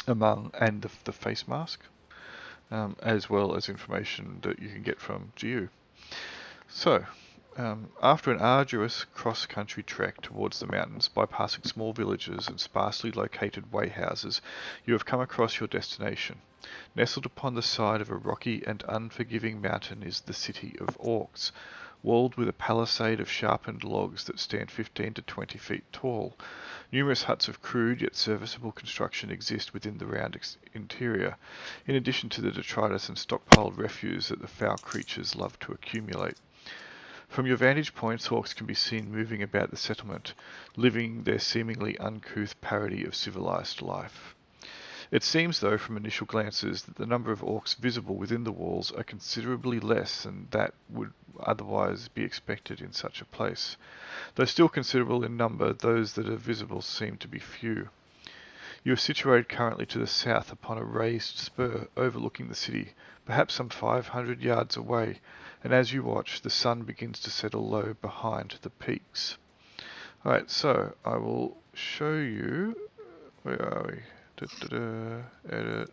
and the face mask, as well as information that you can get from Ghur. So, after an arduous cross-country trek towards the mountains, bypassing small villages and sparsely located way-houses, you have come across your destination. Nestled upon the side of a rocky and unforgiving mountain is the city of orcs, walled with a palisade of sharpened logs that stand 15 to 20 feet tall. Numerous huts of crude yet serviceable construction exist within the round interior, in addition to the detritus and stockpiled refuse that the foul creatures love to accumulate. From your vantage point, orcs can be seen moving about the settlement, living their seemingly uncouth parody of civilized life. It seems, though, from initial glances, that the number of orcs visible within the walls are considerably less than that would otherwise be expected in such a place. Though still considerable in number, those that are visible seem to be few. You are situated currently to the south upon a raised spur overlooking the city, perhaps some 500 yards away, and as you watch, the sun begins to settle low behind the peaks. Alright, so I will show you... Where are we? Edit,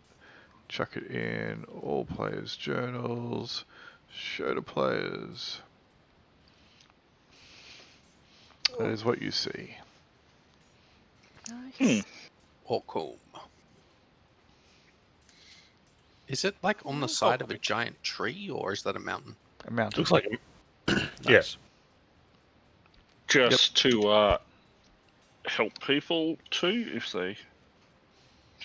chuck it in, all players' journals, show to players. That is what you see. Nice. Orcombe. Is it like on the side of a giant tree, or is that a mountain? A mountain. Looks like Nice. Yes. Just to help people too, if they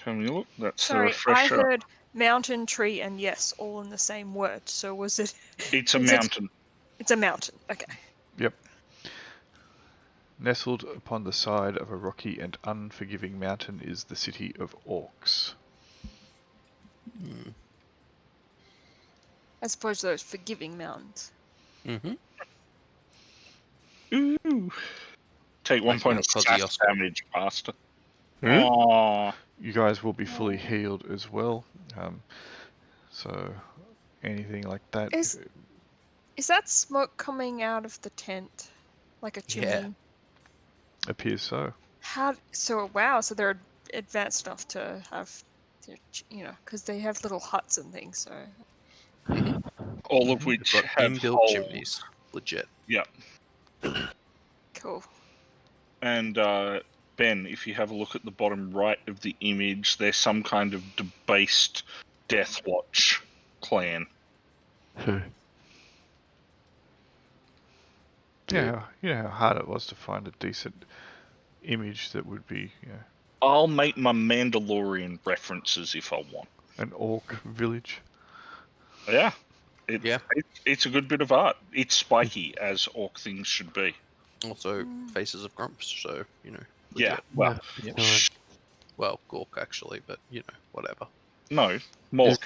come look. That's the Sorry, I refresher. heard mountain, tree, and yes, all in the same word. So was it? It's a is it- mountain. It's a mountain. Okay. Yep. Nestled upon the side of a rocky and unforgiving mountain is the city of orcs. As opposed to those forgiving mountains. Mm-hmm. Ooh. Take 1 Like point Mount of Kosciuszko. sass damage, bastard. Aww. You guys will be fully healed as well. So anything like that. Is that smoke coming out of the tent, like a chimney? Appears so. Wow, so they're advanced enough to have, because they have little huts and things. So All of They've which got have inbuilt holes. chimneys. Legit. Yeah. cool. And Ben, if you have a look at the bottom right of the image, there's some kind of debased Death Watch clan. Yeah, you know how hard it was to find a decent image that would be, I'll make my Mandalorian references if I want. an orc village. Yeah. Yeah. It's a good bit of art. It's spiky, as orc things should be. Also, faces of grumps, so, Yeah, legit. well, Well, Gork, actually, but, whatever. no, Mork.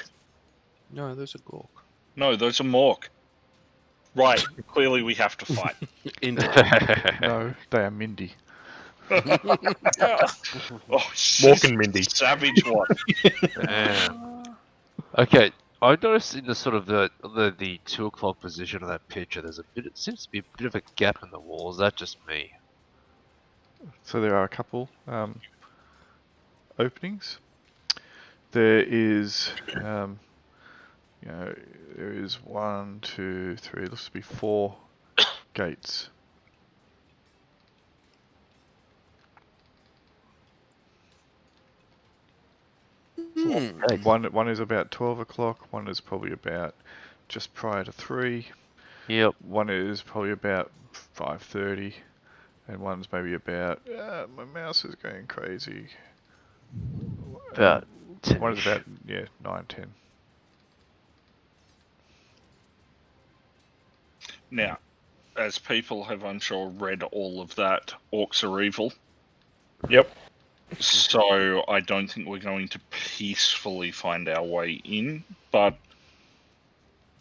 No, those are Gork. No, those are Mork. Right, clearly we have to fight. No, they are Mindy. Oh, Mork and Mindy. Savage one. Okay, I noticed in the sort of the 2 o'clock position of that picture, it seems to be a bit of a gap in the wall. Is that just me? So there are a couple openings. There is, there is 1, 2, 3. Looks to be 4 gates. One is about 12 o'clock. One is probably about just prior to 3. Yep. One is probably about 5:30, and one's maybe about. My mouse is going crazy. About 10. One is about 9, 10. Now, as people have, I'm sure, read all of that, orcs are evil. Yep. So I don't think we're going to peacefully find our way in, but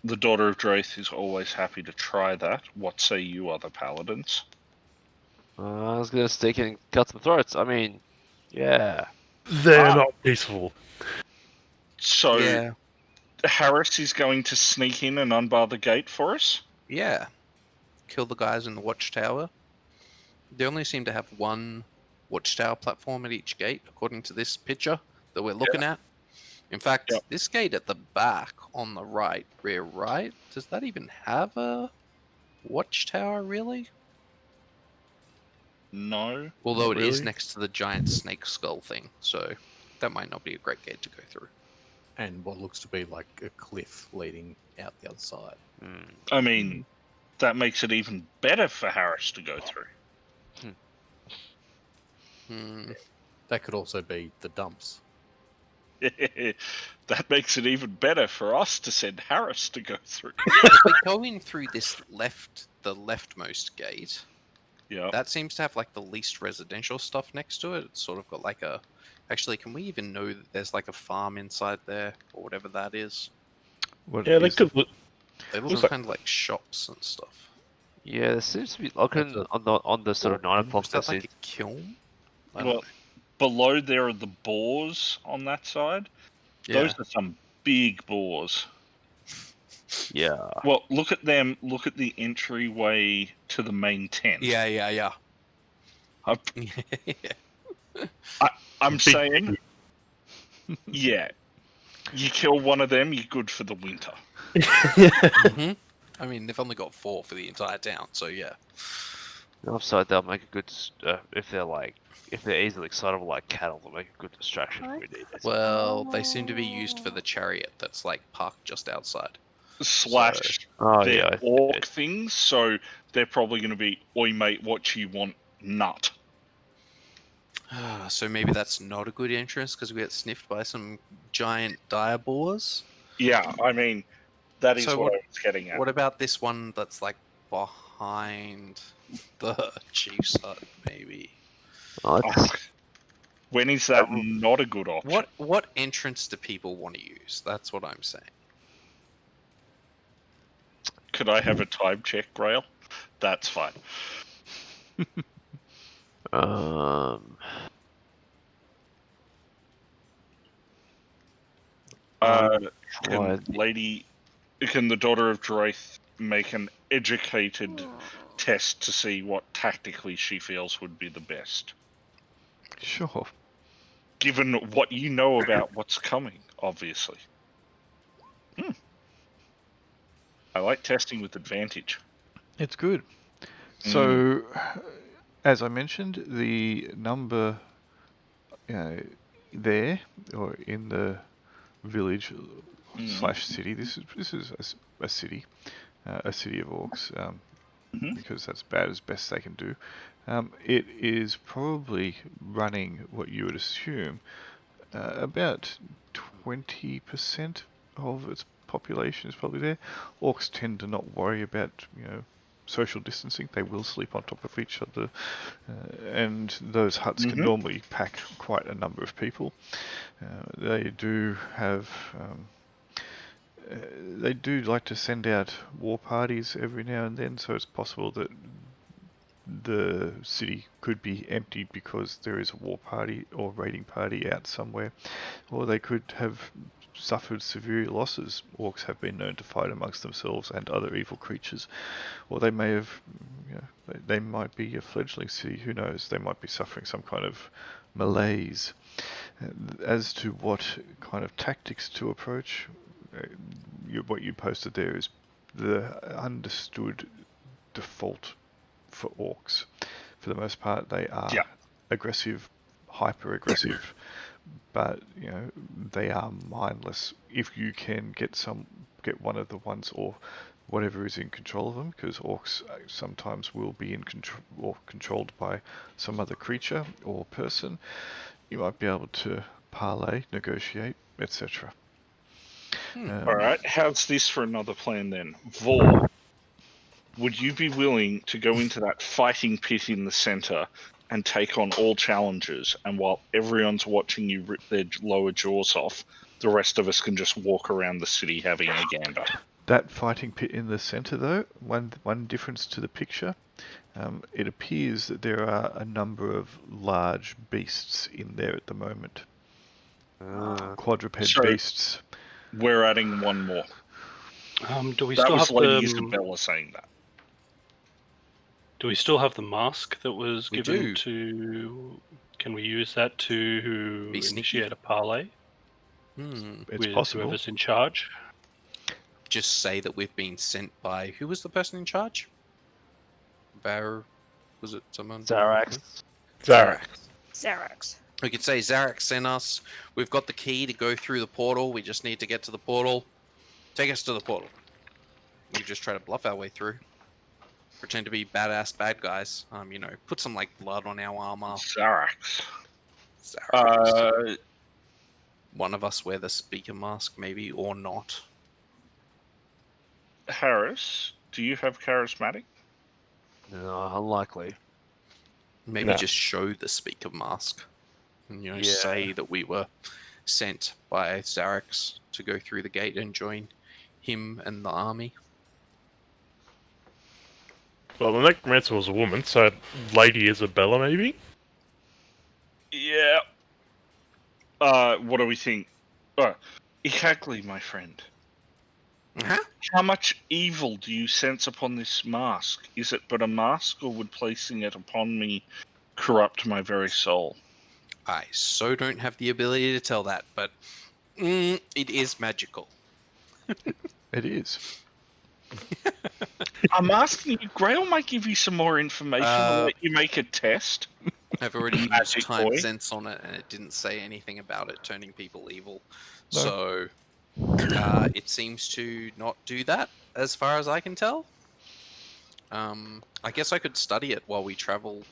the daughter of Dræth is always happy to try that. What say you, other paladins? I was gonna stick and cut some throats. I mean, yeah. They're not peaceful. So Yeah. Harris is going to sneak in and unbar the gate for us? Yeah. Kill the guys in the watchtower. They only seem to have one watchtower platform at each gate, according to this picture that we're looking at. In fact, this gate at the back on the right, rear right, does that even have a watchtower, really? No. Although it is really. next to the giant snake skull thing, so that might not be a great gate to go through. And what looks to be like a cliff leading out the other side. I mean, that makes it even better for Harris to go through. That could also be the dumps. That makes it even better for us to send Harris to go through. If we go in through this the leftmost gate, that seems to have like the least residential stuff next to it. It's sort of got like a... Actually, can we even know that there's like a farm inside there, or whatever that is? Yeah, they could look. They look kind of like shops and stuff. Yeah, there seems to be on the sort of 9 o'clock. Is that like a kiln? Well, below there are the boars on that side. Yeah. Those are some big boars. Yeah. Well, look at them. Look at the entryway to the main tent. Yeah. I'm saying, yeah, you kill one of them, you're good for the winter. I mean, they've only got 4 for the entire town, so yeah. The upside, they'll make a good if they're easily excitable like cattle, they'll make a good distraction if we need it. Well, they seem to be used for the chariot that's like parked just outside. Slash they're orc things, so they're probably going to be, oi mate, what you want, nut. So maybe that's not a good entrance because we get sniffed by some giant dire boars? Yeah, I mean, that is what I was getting at. What about this one that's like behind the chief's hut, maybe? When is that not a good option? What entrance do people want to use? That's what I'm saying. Could I have a time check, Grail? That's fine. Can the daughter of Dræth make an educated test to see what tactically she feels would be the best? Sure. Given what you know about what's coming, obviously. I like testing with advantage. It's good. So, as I mentioned, the number there, or in the village slash city, this is a city of orcs, because that's about as best they can do. It is probably running what you would assume about 20% of its population is probably there. Orcs tend to not worry about social distancing. They will sleep on top of each other, and those huts can normally pack quite a number of people. They do have they do like to send out war parties every now and then, so it's possible that the city could be emptied because there is a war party or raiding party out somewhere, or they could have suffered severe losses. Orcs have been known to fight amongst themselves and other evil creatures, or they may have, they might be a fledgling city. Who knows? They might be suffering some kind of malaise. As to what kind of tactics to approach, what you posted there is the understood default for orcs. For the most part, they are aggressive, hyper-aggressive, but they are mindless. If you can get one of the ones or whatever is in control of them, because orcs sometimes will be in control or controlled by some other creature or person, you might be able to parlay, negotiate, etc. Alright, how's this for another plan then? Vor, would you be willing to go into that fighting pit in the center and take on all challenges, and while everyone's watching you rip their lower jaws off, the rest of us can just walk around the city having a gander? That fighting pit in the center, though, one difference to the picture, it appears that there are a number of large beasts in there at the moment. Quadruped beasts. We're adding one more. Do we That still was have Lady the Isabella saying that. Do we still have the mask that was We given do. to? Can we use that to Be sneaky. initiate a parlay It's with possible. whoever's in charge? Just say that we've been sent by who was the person in charge? Was it someone? Zarax. Xerax. We could say Zarax sent us. We've got the key to go through the portal. We just need to get to the portal. Take us to the portal. We just try to bluff our way through. Pretend to be badass bad guys. Put some blood on our armor. Zarax. One of us wear the speaker mask, maybe, or not. Harris, do you have charismatic? No, unlikely. Maybe just show the speaker mask. And, say that we were sent by Zarax to go through the gate and join him and the army. Well, the necromancer was a woman, so Lady Isabella, maybe? Yeah. What do we think? Exactly, my friend. Uh-huh. How much evil do you sense upon this mask? Is it but a mask, or would placing it upon me corrupt my very soul? I so don't have the ability to tell that, but it is magical. It is. I'm asking you, Grail might give you some more information and let you make a test. I've already used Magic time boy. sense on it, and it didn't say anything about it turning people evil. No. So it seems to not do that, as far as I can tell. I guess I could study it while we travel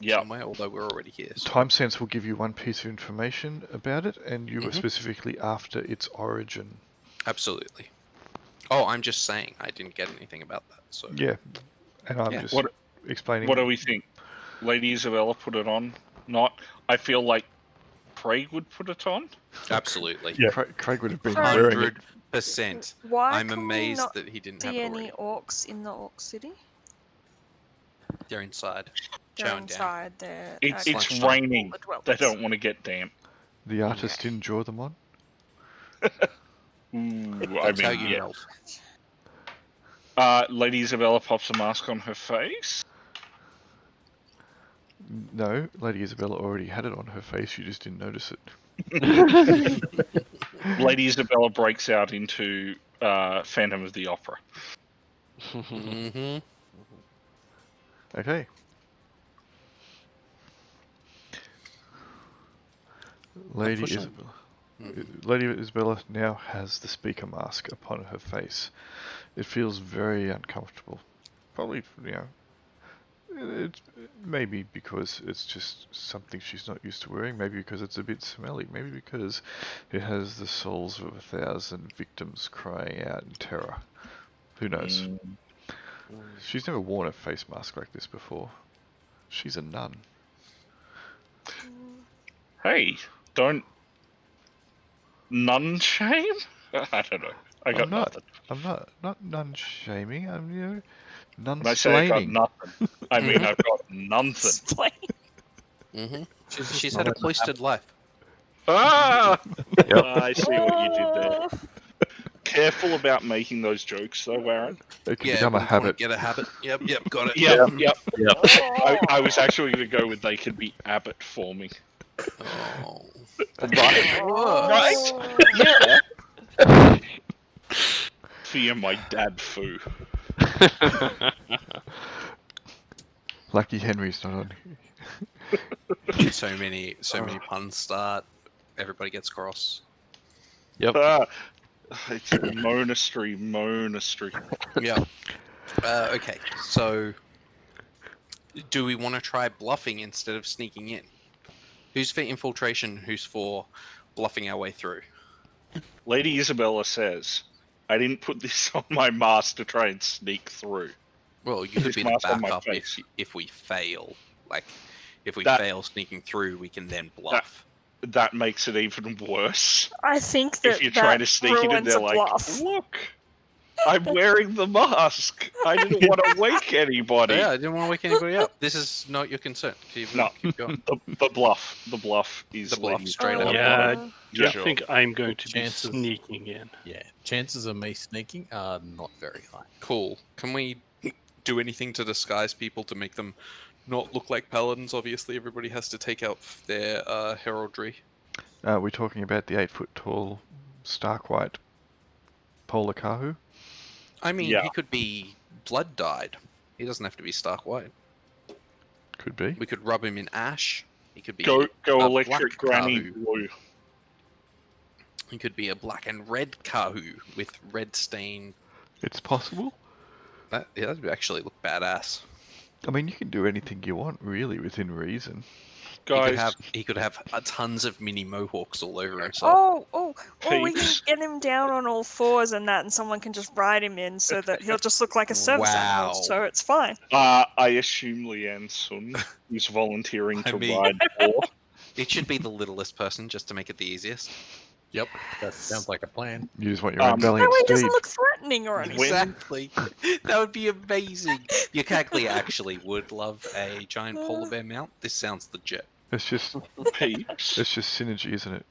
somewhere, although we're already here. So. Time sense will give you one piece of information about it, and you were specifically after its origin. Absolutely. Oh, I'm just saying I didn't get anything about that. So Yeah, and I'm just explaining. What do we think? Lady Isabella put it on? Not. I feel like Craig would put it on. Absolutely. Yeah. Craig would have been wearing it. 100%. Why I'm can we amazed not that he didn't have see it any already. orcs in the Orc City? They're inside. They're Chowing down. inside. They're It's lunchtime. raining. the dwellings. They don't want to get damp. The artist didn't draw them on. Ooh, That's how you melt. Lady Isabella pops a mask on her face. No, Lady Isabella already had it on her face. You just didn't notice it. Lady Isabella breaks out into Phantom of the Opera. Mm-hmm. Okay. Lady Unfortunately- Isabella. Lady Isabella now has the speaker mask upon her face. It feels very uncomfortable. Probably, it's maybe because it's just something she's not used to wearing. Maybe because it's a bit smelly. Maybe because it has the souls of 1,000 victims crying out in terror. Who knows? She's never worn a face mask like this before. She's a nun. Hey, don't nun shame? I don't know. I got nothing. I'm not nun shaming. I'm nun When I say I got splaining. nothing, I mean I've got nothing. Explain. Mm-hmm. She's She's not had a letting it cloistered life. Ah! Yep. I see what you did there. Oh. Careful about making those jokes, though, Warren. It can Yeah, become a wouldn't wanna habit. get a habit. Yep, got it. Yep. Yep. I was actually going to go with they can be Abbott forming. Oh. Right? Oh. Yeah. Fear my dad foo. Lucky Henry's not on. So many puns start. Everybody gets cross. Yep. It's monastery. Yeah. Okay, so do we want to try bluffing instead of sneaking in? Who's for infiltration? Who's for bluffing our way through? Lady Isabella says, I didn't put this on my mask to try and sneak through. Well, you could This be the mask on my backup face. if we fail. Like, if we That- fail sneaking through, we can then bluff. That makes it even worse. I think that If you're trying to that sneak in and ruins they're a like, bluff. look, I'm wearing the mask. I didn't want to wake anybody. Yeah, I didn't want to wake anybody up. This is not your concern. Keep going. The bluff. The bluff is The bluff, Lady straight Isabella. up. Yeah, Uh, I Sure. think I'm going to be Chances- sneaking in. Yeah, chances of me sneaking are not very high. Cool. Can we do anything to disguise people to make them not look like paladins? Obviously, everybody has to take out their heraldry. We're talking about the 8-foot-tall, stark white polar kahu. I mean, Yeah. he could be blood dyed. He doesn't have to be stark white. Could be. We could rub him in ash. He could be Go a electric black granny kahu. blue. He could be a black and red kahu with red stain. It's possible. That'd actually look badass. I mean, you can do anything you want, really, within reason. Guys, He could have tons of mini mohawks all over himself. or we can Peeps. get him down on all fours and that, and someone can just ride him in so that he'll just look like a service animal, Wow. so it's fine. I assume Lian-Sun is volunteering I to mean- ride War. It should be the littlest person just to make it the easiest. Yep, that sounds like a plan. You just want your own Um, That valiant way he steed. doesn't look threatening or anything. Exactly. That would be amazing. Yakagli actually would love a giant polar bear mount. This sounds legit. It's just Peeps. synergy, isn't it?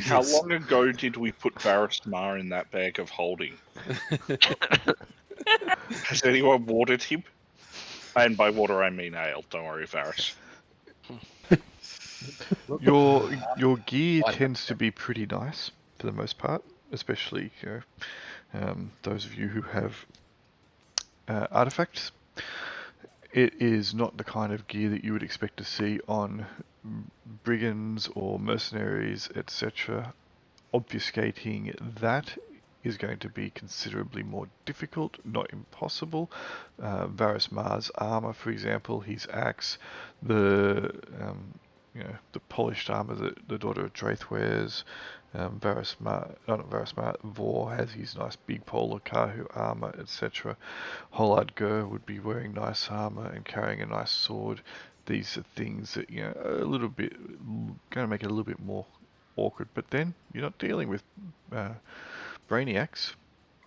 How Yes. long ago did we put Varris in that bag of holding? Has anyone watered him? And by water I mean ale. Don't worry, Varris. Your gear tends to be pretty nice for the most part, especially those of you who have artifacts. It is not the kind of gear that you would expect to see on brigands or mercenaries, etc. Obfuscating that is going to be considerably more difficult, not impossible. Varris Mar's armor, for example, his axe, the polished armor that the daughter of Dræth wears. Vor has his nice big polar kahu armor, etc. Holaad Ghur would be wearing nice armor and carrying a nice sword. These are things that are a little bit going to make it a little bit more awkward. But then you're not dealing with brainiacs.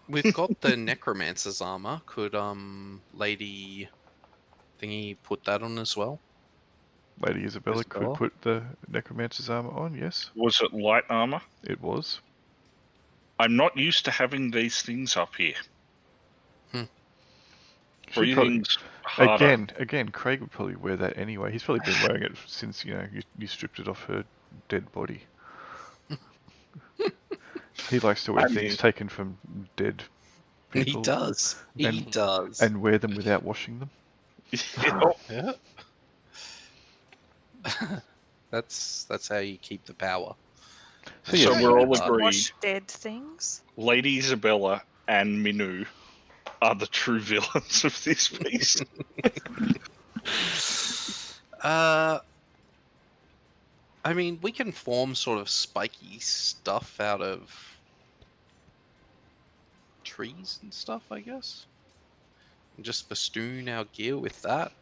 We've got the necromancer's armor. Could Lady Thingy put that on as well? Lady Isabella could Isabella? put the necromancer's armor on. Yes, Was it light armor? it was. I'm not used to having these things up here. Should probably, Breathing's harder. again, Craig would probably wear that anyway. He's probably been wearing it since you stripped it off her dead body. He likes to wear I things mean- taken from dead people. He does. He And- does. And wear them without washing them. Yeah. That's how you keep the power. So, So yes, we're all You can agreed. wash dead things. Lady Isabella and Minu are the true villains of this piece. I mean, we can form sort of spiky stuff out of trees and stuff, I guess. And just festoon our gear with that,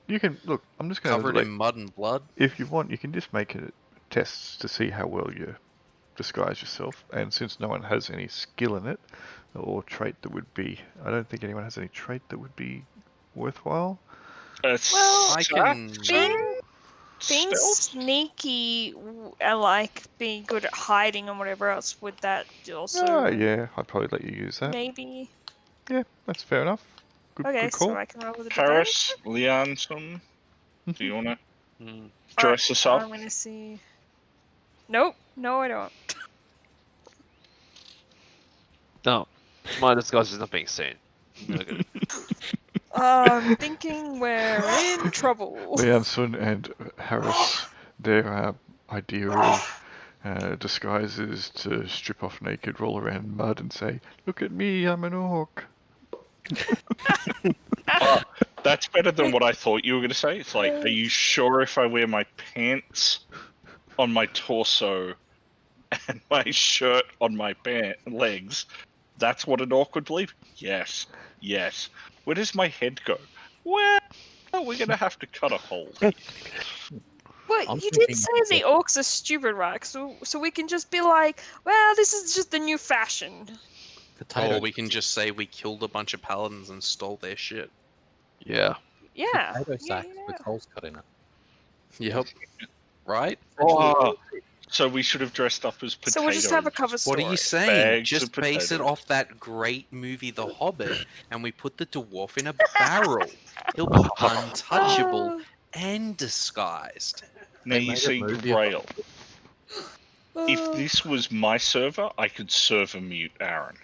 you can look. I'm just going covered to. in mud and blood. If you want, you can just make a test to see how well you disguise yourself. And since no one has any skill in it or trait that would be, I don't think anyone has any trait that would be worthwhile. Well, I can. Being Stealth? sneaky and like being good at hiding and whatever else, would that also Oh yeah, I'd probably let you use that. maybe? Yeah, that's fair enough. Good, Okay, good call. so I can roll with a disadvantage. Paris, Lian-Sun, do you want to Mm. dress us up? I'm gonna see. Nope, no, I don't. No, my disguise is not being seen. No good. I'm thinking we're in trouble. Lian-Sun and Harris, their idea of disguises to strip off naked, roll around in mud, and say, "Look at me, I'm an orc." That's better than what I thought you were going to say. It's like, are you sure if I wear my pants on my torso and my shirt on my legs, that's what an orc would believe? Yes, yes. Where does my head go? Well, we're going to have to cut a hole. Well, I'm you thinking did say the orcs are stupid, right? So we can just be like, well, this is just the new fashion. Potato Or we can just say we killed a bunch of paladins and stole their shit. Yeah. Yeah. potato yeah, sack yeah. with holes cut in it. Yep. Right? Oh, so we should have dressed up as potatoes. So we'll just have a cover story. What are you saying? Bags Just of base it potatoes. off that great movie, The Hobbit, and we put the dwarf in a barrel. He'll be untouchable Oh, and disguised. Now They you made a see, movie Grail. If oh. this was my server, I could server mute Aaron.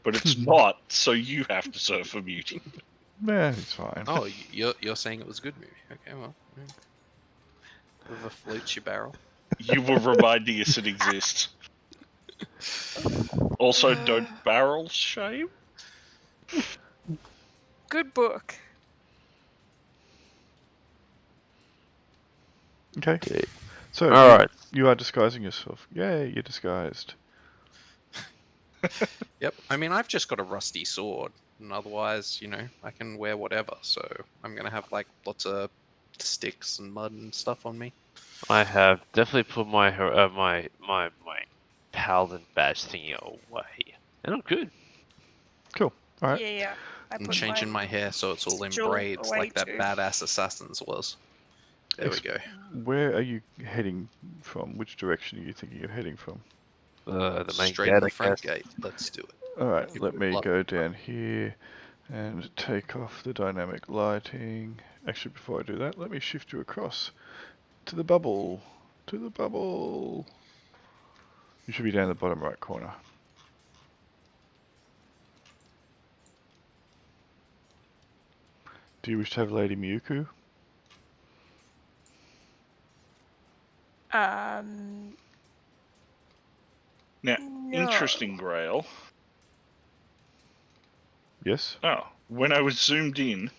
But it's not, so you have to server mute him. Nah, it's fine. Oh, you're saying it was a good movie? Okay, well, River floats your barrel. You were reminding us it exists. Also, don't barrel shame. Good book. Okay. So All right. you are disguising yourself. Yay, you're disguised. Yep. I mean, I've just got a rusty sword, and otherwise, I can wear whatever. So I'm gonna have like lots of sticks and mud and stuff on me. I have definitely put my my paladin badge thingy away, and I'm good. Cool. All right. Yeah. I I'm put changing my hair so it's all in sigil braids away like that too. badass assassin's was. There we go. Where are you heading from? Which direction are you thinking of heading from? The main Straight gate, in the I front guess. gate. Let's do it. All right. Give Let it a me lot. go down here and take off the dynamic lighting. Actually, before I do that, let me shift you across to the bubble. To the bubble. You should be down the bottom right corner. Do you wish to have Lady Miyuku? Now, No. interesting, Grail. Yes. Oh, when I was zoomed in,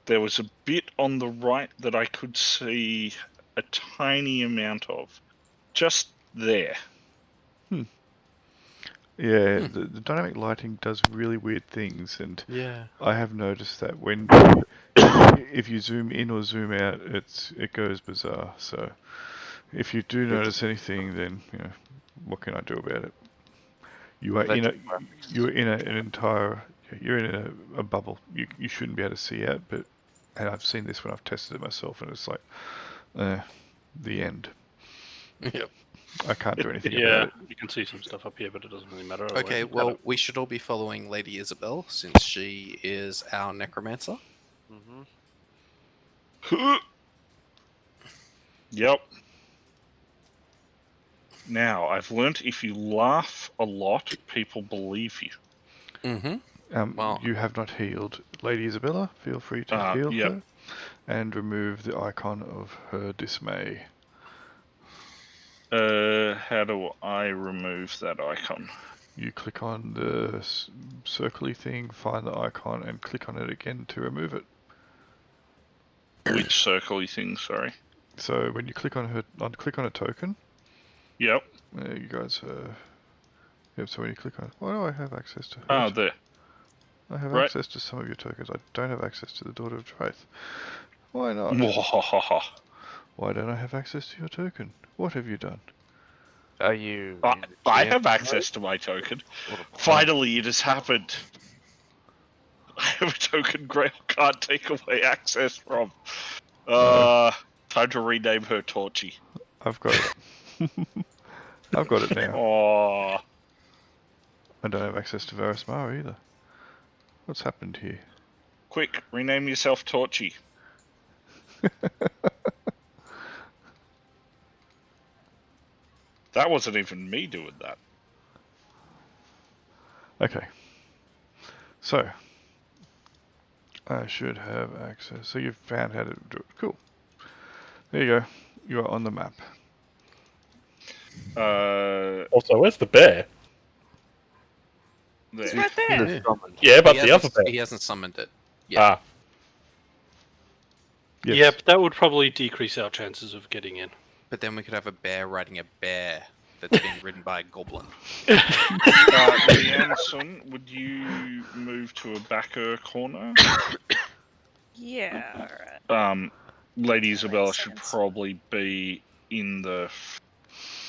there was a bit on the right that I could see a tiny amount of. Just there. Yeah, the dynamic lighting does really weird things, and Yeah. I have noticed that when if you zoom in or zoom out, it goes bizarre. So if you do notice anything, then what can I do about it? You are in an entire you're in a bubble. You shouldn't be able to see out, but and I've seen this when I've tested it myself, and it's like the end. Yep. I can't do anything about Yeah, it. you can see some stuff up here, but it doesn't really matter. Okay, well, we should all be following Lady Isabel since she is our necromancer. Mm-hmm. Yep. Now, I've learnt if you laugh a lot, people believe you. Mm-hmm. Well- You have not healed. Lady Isabella, feel free to heal yep. her and remove the icon of her dismay. How do I remove that icon? You click on the circly thing, find the icon, and click on it again to remove it. Which circle-y thing, sorry? So when you click on click on a token. Yep. You guys. Yep. So when you click on, why do I have access to her? Oh, there. I have Right. access to some of your tokens. I don't have access to the Daughter of Dræth. Why not? Why don't I have access to your token? What have you done? Are you? I have access to my token. Finally, it has happened. I have a token Grail can't take away access from. Time to rename her Torchy. I've got it. I've got it now. Oh. I don't have access to Varris either. What's happened here? Quick, rename yourself Torchy. That wasn't even me doing that. Okay. So, I should have access. So you've found how to do it. Cool. There you go. You are on the map. Also, where's the bear? There. It's right there. Yeah, but the other bear. He hasn't summoned it. Yeah. Yes. Yeah, but that would probably decrease our chances of getting in. But then we could have a bear riding a bear that's being ridden by a goblin. Lian-Sun, would you move to a backer corner? Yeah, alright. Lady Isabella should sense. probably be in the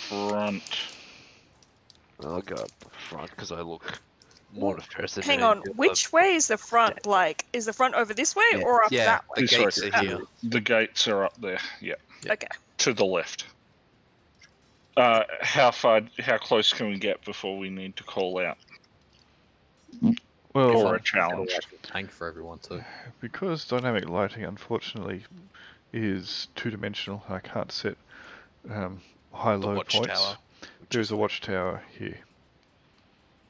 front. I'll go up the front because I look more depressed. Hang on, which way is the front? Like, is the front over this way or up that way? The gates are here. The gates are up there, yeah. Okay. To the left. How close can we get before we need to call out? Well, Or a challenge? Tank for everyone too. because dynamic lighting, unfortunately, is two-dimensional, I can't set high-low points. watchtower. There's a watchtower here.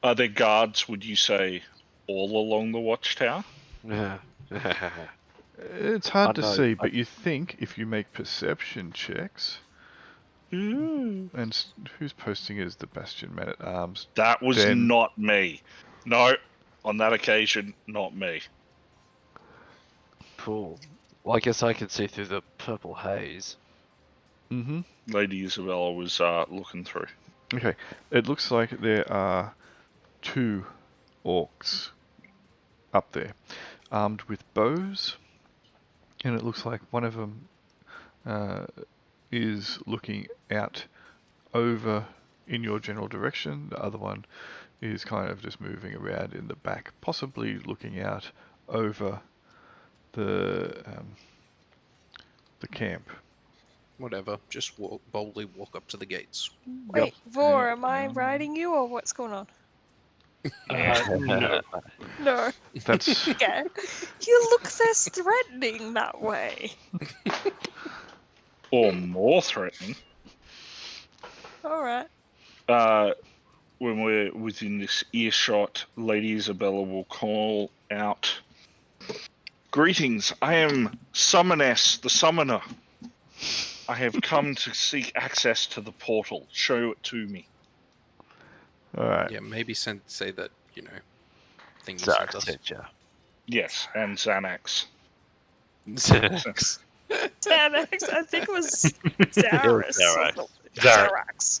Are there guards, would you say, all along the watchtower? Yeah. It's hard to know, see, but you think if you make perception checks, and who's posting as the Bastion Man-at-Arms? That was Den. not me. No, on that occasion, not me. Cool. Well, I guess I can see through the purple haze. Mm-hmm. Lady Isabella was looking through. Okay, it looks like there are 2 orcs up there, armed with bows, and it looks like one of them is looking out over in your general direction. The other one is kind of just moving around in the back, possibly looking out over the camp. Whatever. Just boldly walk up to the gates. Wait, Vor, am I riding you or what's going on? No. No. That's Okay. You look less threatening that way. Or more threatening. Alright. When we're within this earshot, Lady Isabella will call out, "Greetings, I am Summoness, the Summoner. I have come to seek access to the portal. Show it to me." alright. Yeah, maybe say that, thing you Zarek sent us. sent ya. Yes, and Xanax. Xanax. Xanax, I think it was Zaris. Zarex. Zarax.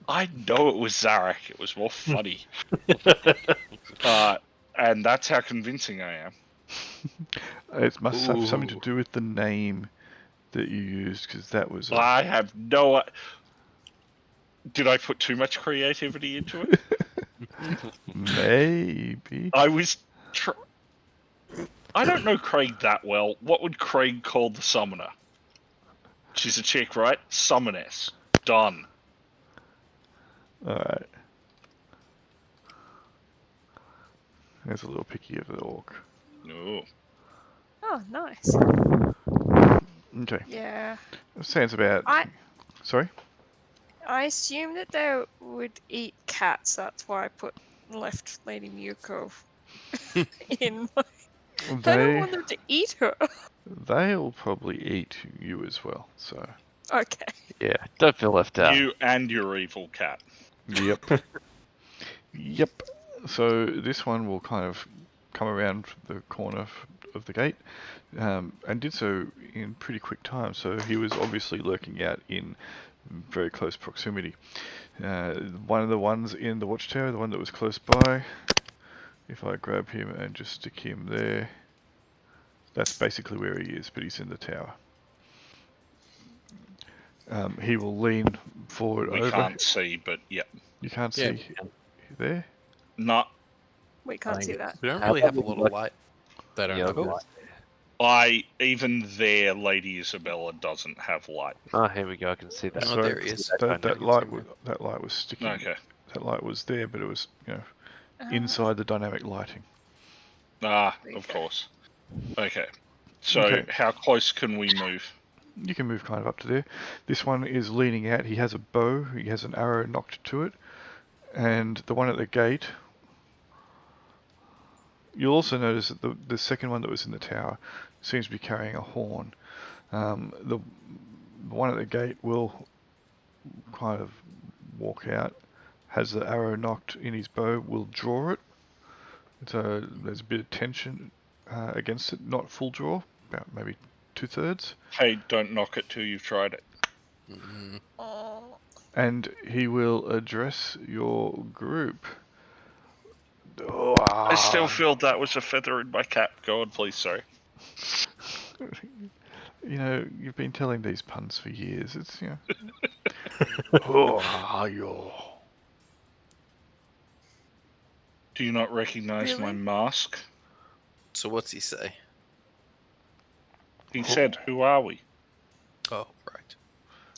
I know it was Zarek. It was more funny. And that's how convincing I am. It must have something to Ooh. do with the name that you used, because that was a... I have no... Did I put too much creativity into it? Maybe. I was... I don't know Craig that well. What would Craig call the Summoner? She's a chick, right? Summoness. Done. Alright. There's a little picky of the orc. No. Oh, nice. Okay. Yeah. Sounds about... I Sorry? I assume that they would eat cats. That's why I left Lady Muko in. I don't want them to eat her. They'll probably eat you as well, so... Okay. Yeah, don't feel left out. You and your evil cat. Yep. Yep. So this one will kind of come around the corner of the gate, and did so in pretty quick time. So he was obviously lurking out in very close proximity. One of the ones in the watchtower, the one that was close by, if I grab him and just stick him there, that's basically where he is, but he's in the tower. He will lean forward We over. can't see, but yep. You can't Yeah, see there? No, We can't see that. We don't How really have a about we lot of look- light. they don't Yeah, have okay. light. even there, Lady Isabella doesn't have light. Oh, here we go. I can see that. Oh, there he is. That light was sticking. Okay. That light was there, but it was Uh, inside the dynamic lighting. Ah, There you of go. course. Okay. So, Okay. how close can we move? You can move kind of up to there. This one is leaning out. He has a bow. He has an arrow knocked to it, and the one at the gate. You'll also notice that the second one that was in the tower seems to be carrying a horn. The one at the gate will kind of walk out, has the arrow knocked in his bow, will draw it. So there's a bit of tension against it, not full draw, about maybe 2/3. Hey, don't knock it till you've tried it. Mm, Oh, And he will address your group. I still feel that was a feather in my cap. Go on, please, sorry. You've been telling these puns for years. It's, Who are you? Do you not recognize my Really? mask? so what's he say? He said, "Who are we?" Oh, right.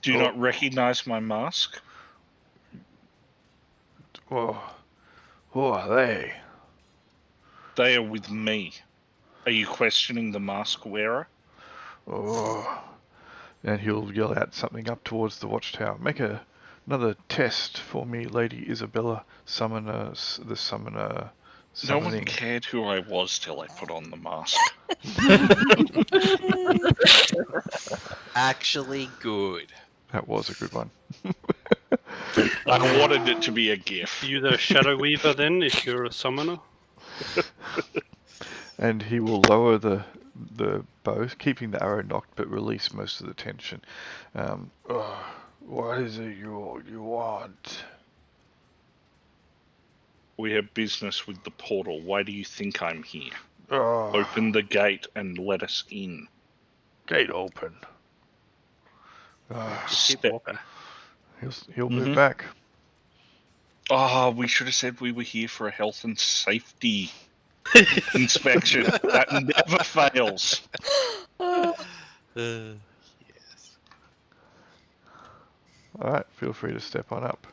Do you not recognize my mask? Who are they? They are with me. Are you questioning the mask wearer? And he'll yell out something up towards the watchtower. Make another test for me, Lady Isabella, the summoner. No one Summoning. cared who I was till I put on the mask. Actually, good. That was a good one. I wanted it to be a gif. You the Shadow Weaver then, if you're a summoner? And he will lower the bow, keeping the arrow knocked, but release most of the tension. What is it you want? We have business with the portal. Why do you think I'm here? Oh, Open the gate and let us in. gate open. Just keep Step- walking. He'll move back. Oh, we should have said we were here for a health and safety inspection. That never fails. Yes. All right, feel free to step on up.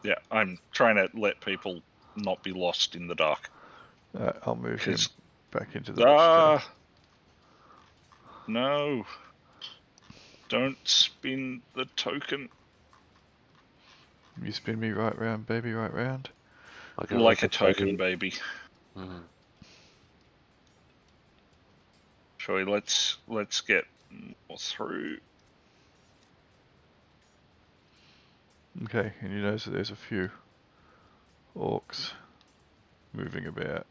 Yeah, I'm trying to let people not be lost in the dark. I'll move him 'Cause- back into the watchtower. No. Don't spin the token You spin me right round, baby, right round. like a token, baby. Mm. Shall we? Let's get through. Okay, and you notice that there's a few orcs moving about.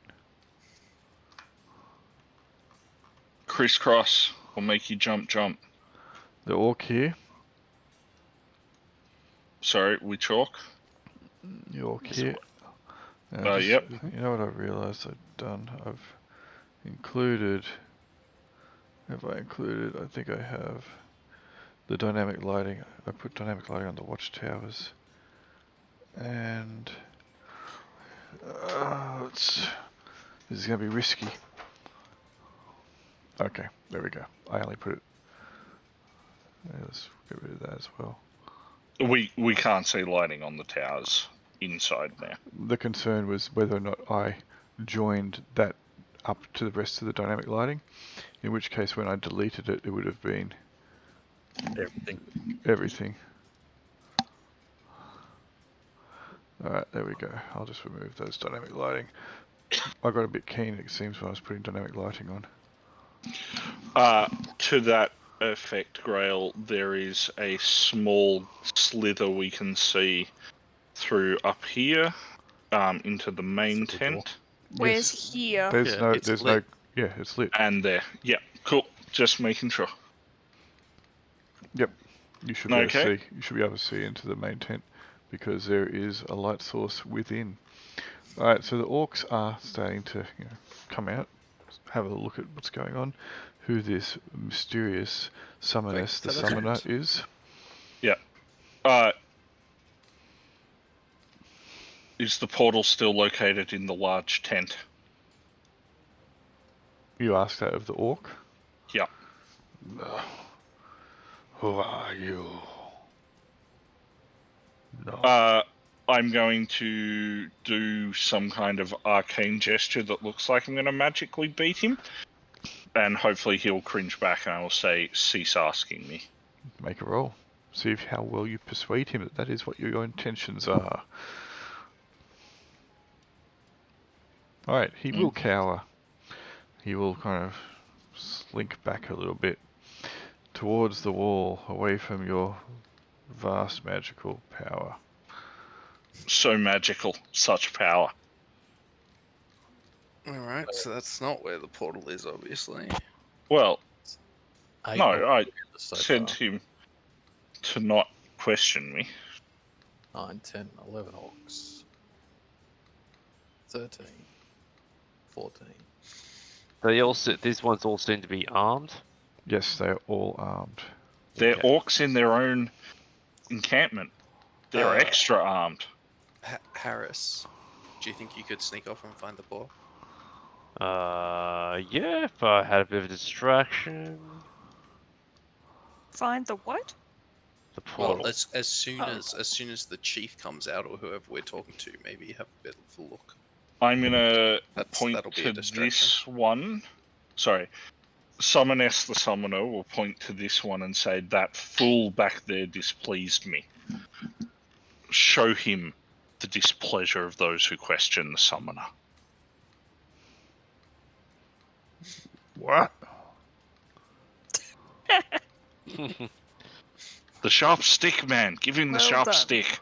Crisscross will make you jump. The orc here, Sorry, we chalk. the orc This here. Yep. You know what I've realised I've done? I've included. Have I included? I think I have. The dynamic lighting. I put dynamic lighting on the watchtowers. And this is going to be risky. Okay, there we go. I only put it. Let's get rid of that as well. We can't see lighting on the towers inside now. The concern was whether or not I joined that up to the rest of the dynamic lighting, in which case when I deleted it, it would have been everything. Alright, there we go. I'll just remove those dynamic lighting. I got a bit keen, it seems, when I was putting dynamic lighting on. To that effect, Grail, there is a small slither we can see through up here, into the main Through the door. tent. Where's Yes. here? It's lit. Yeah, it's lit. And there. Yeah, cool. Just making sure. Yep. You should be able to Okay. see. You should be able to see into the main tent because there is a light source within. All right, so the orcs are starting to come out, have a look at what's going on, who this mysterious summoness, the summoner, is. Yeah. Is the portal still located in the large tent? You ask that of the orc. Yeah. Who are you? No. I'm going to do some kind of arcane gesture that looks like I'm going to magically beat him. And hopefully he'll cringe back and I will say, cease asking me. Make a roll. See how well you persuade him that is what your intentions are. Alright, he will cower. He will kind of slink back a little bit towards the wall, away from your vast magical power. So magical, such power. Alright, so that's not where the portal is, obviously. Well, 8 no, orcs I so said far. to him to not question me. 9, 10, 11 orcs. 13, 14. They all these ones all seem to be armed. Yes, they are all armed. They're Okay. orcs in their own encampment. They're extra armed. Harris, do you think you could sneak off and find the boar? Yeah, if I had a bit of a distraction. Find the what? The portal. Well, as soon as the chief comes out or whoever we're talking to, maybe have a bit of a look. I'm gonna point that'll be to a distraction. this one. Sorry. Summoness the summoner will point to this one and say, that fool back there displeased me. Show him the displeasure of those who question the summoner. What? The sharp stick, man. Give him the Well sharp done. stick.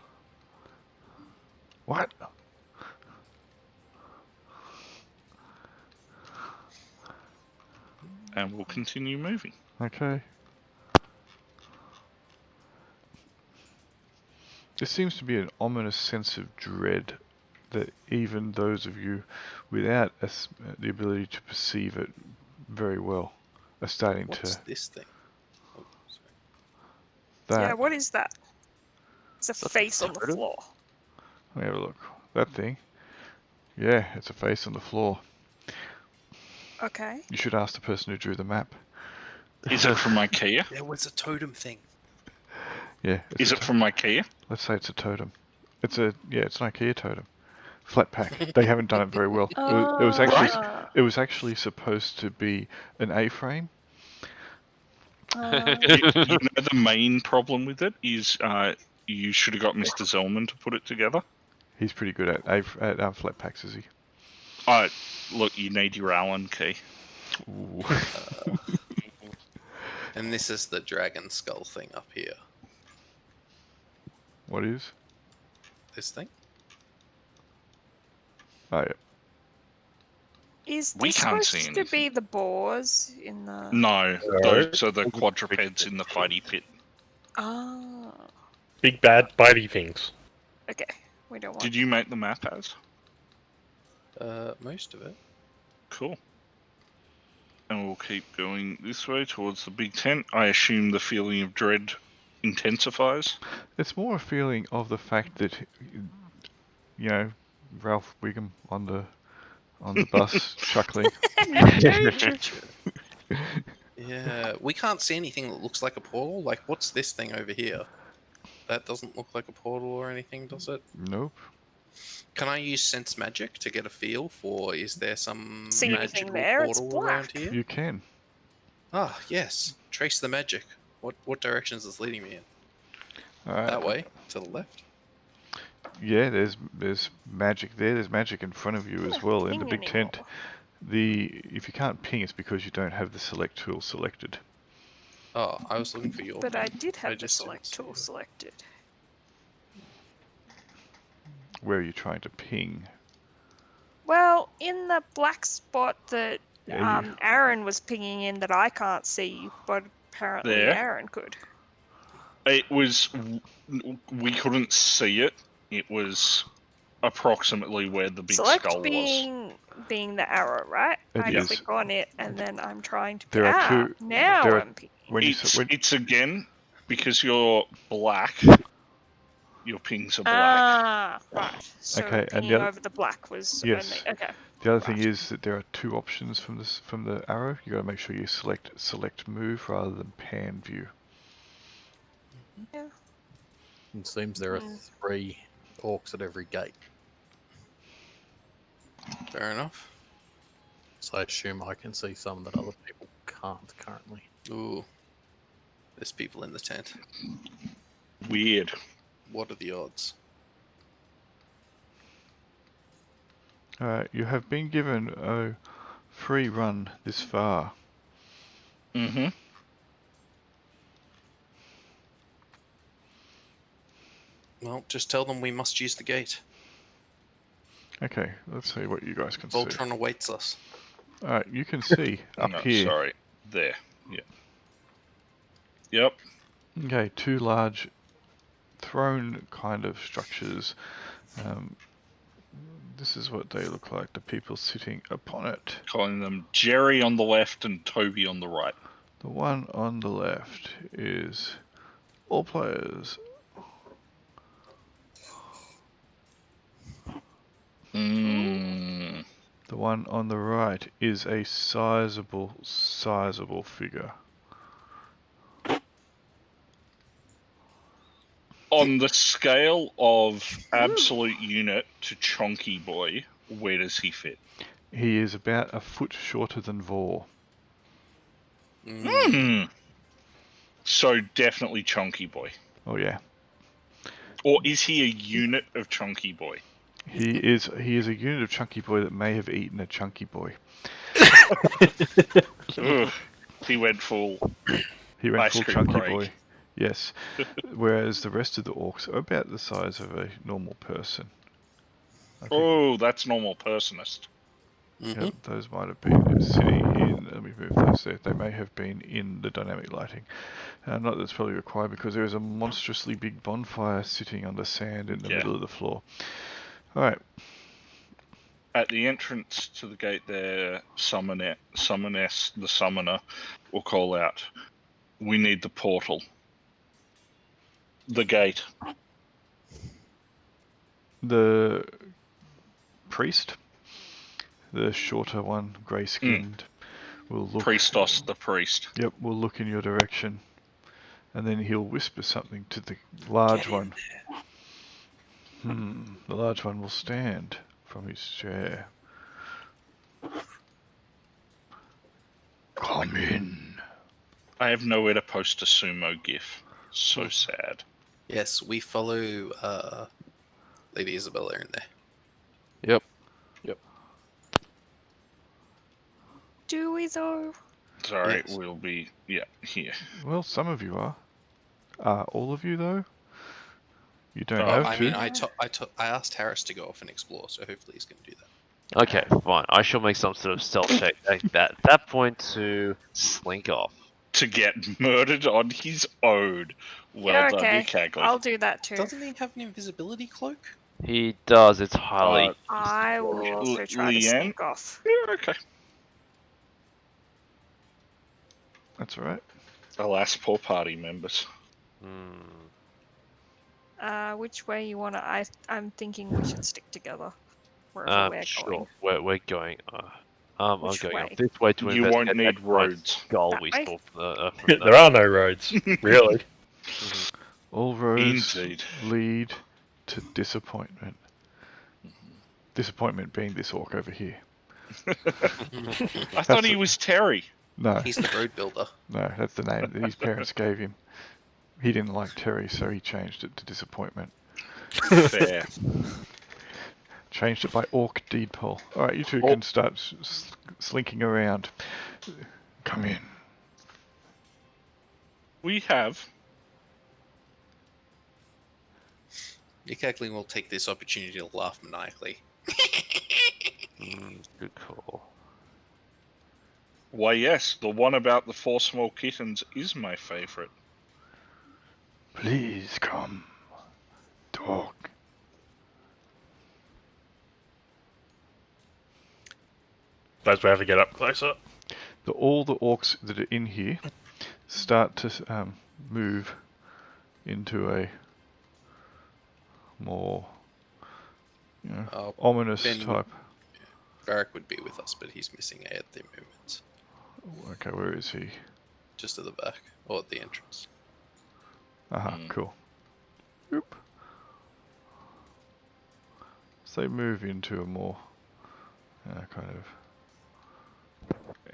What? And we'll continue moving. Okay. There seems to be an ominous sense of dread that even those of you without the ability to perceive it very well are starting What's to. this thing? Oh, sorry. That. Yeah, what is that? It's a That's face on the totem? floor. Let me have a look. That thing. Yeah, it's a face on the floor. Okay. You should ask the person who drew the map. Is it from IKEA? There was a totem thing. Yeah. Is it from IKEA? Let's say it's a totem. It's an IKEA totem. Flat pack. They haven't done it very well. It was actually supposed to be an A-frame. You know the main problem with it is you should have got Mr. Zelman to put it together. He's pretty good at flat packs, is he? Look, you need your Allen key. Ooh. And this is the dragon skull thing up here. What is? This thing? Oh yeah. Is We this can't see supposed to be anything. the boars in the... No, those are the quadrupeds in the fighty pit. Ah. Big bad bitey things. Okay. We don't want... Did you make the map as? Most of it. Cool. And we'll keep going this way towards the big tent. I assume the feeling of dread intensifies. It's more a feeling of the fact that, Ralph Wiggum on the bus chuckling. Yeah, we can't see anything that looks like a portal. Like, what's this thing over here? That doesn't look like a portal or anything, does it? Nope. Can I use sense magic to get a feel for? Is there some See anything magical there? It's portal around black. here? You can. Ah, yes. Trace the magic. What direction is this leading me in? Alright. That way, to the left. Yeah, there's magic there. There's magic in front of you as well in the Ping big tent. If you can't ping, it's because you don't have the select tool selected. Oh, I was looking for your. But I ping. did have the just didn't select see tool it. selected. Where are you trying to ping? Well, in the black spot that Yeah, Aaron was pinging in that I can't see, but apparently There. Aaron could. It was. We couldn't see it. It was approximately where the big Select skull was. being the arrow, right? It I is. click on it and then I'm trying to. There are two- Now there are- I'm pinging. When you s- when, It's again because you're black. Your pings are black. Ah, right. So Okay, and the pinging other- over the black was Yes. only okay. the other thing Right. is that there are two options from the arrow. You got to make sure you select move rather than pan view. It seems there are 3 orcs at every gate, Fair enough. so I assume I can see some that other people can't currently. Ooh. There's people in the tent. Weird. What are the odds? Alright, you have been given a free run this far. Mm-hmm. Well, just tell them we must use the gate. Okay, let's see what you guys can see. Voltron awaits us. Alright, you can see up No, here. sorry. There. Yeah. Yep. Okay, 2 large throne kind of structures. This is what they look like, the people sitting upon it. Calling them Jerry on the left and Toby on the right. The one on the left is all players. Mm. The one on the right is a sizable figure. On the scale of absolute unit to chonky boy, where does he fit? He is about a foot shorter than Vor. Hmm. So definitely chonky boy. Oh yeah. Or is he a unit of chonky boy? He is a unit of Chunky Boy that may have eaten a Chunky Boy. Ugh. He went full. He went Ice full cream Chunky break. Boy. Yes. Whereas the rest of the orcs are about the size of a normal person. I think, Oh, that's normal personist. Mm-hmm. yeah, those might have been sitting in. Let me move those there. They may have been in the dynamic lighting. Not that's probably required because there is a monstrously big bonfire sitting under sand in the Yeah. middle of the floor. Alright. At the entrance to the gate there, the summoner will call out, "We need the portal." The gate. The priest, the shorter one, grey-skinned, will look. Priestos, the priest. Yep, will look in your direction, and then he'll whisper something to the large one. The large one will stand from his chair. Come in. I have nowhere to post a sumo gif. So sad. Yes, we follow Lady Isabella in there. Yep. Do we though? Sorry, Yes. we'll be here. Well, some of you are. All of you though? You don't Oh, have I to. mean, I asked Harris to go off and explore, so hopefully he's going to do that. Okay, fine. I shall make some sort of stealth check at that point to slink off. To get murdered on his own. Well Yeah, done, okay. you cackling. I'll do that too. Doesn't he have an invisibility cloak? He does. It's highly. I will also try to Lian? sneak off. Yeah, okay. That's alright. Alas, poor party members. Which way you wanna? I'm thinking we should stick together. Wherever we're Sure. going. We're going. I'm Which going way? up this way to You investigate won't need that giant roads. skull That we way? saw from the. There are no roads, really. All roads Indeed. lead to disappointment. Disappointment being this orc over here. I thought he was Terry. No, He's the road builder. no, that's the name that his parents gave him. He didn't like Terry, so he changed it to disappointment. Fair. Changed it by Orc Deedpoll. Alright, you two can start slinking around. Come in. We have. Your cackling will take this opportunity to laugh maniacally. Good call. Why, yes, the one about the 4 small kittens is my favourite. Please come. Talk. That's where I have to get up closer. All the orcs that are in here start to move into a more, ominous Ben type. Varric would be with us, but he's missing A at the moment. Okay, where is he? Just at the back, or at the entrance. Aha, cool. Oop. So they move into a more kind of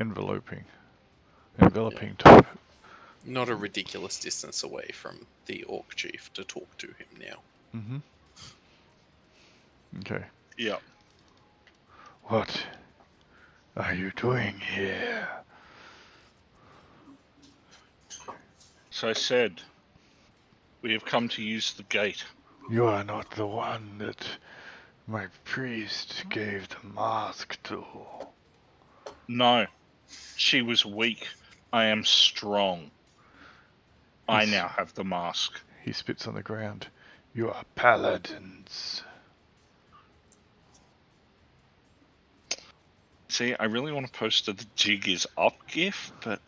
enveloping type. Not a ridiculous distance away from the Orc Chief to talk to him now. Mm-hmm. Okay. Yep. What are you doing here? So I said, we have come to use the gate. You are not the one that my priest gave the mask to. No, she was weak. I am strong. I He's- now have the mask. He spits on the ground. You are paladins. See, I really want to post a the jig is up gif, but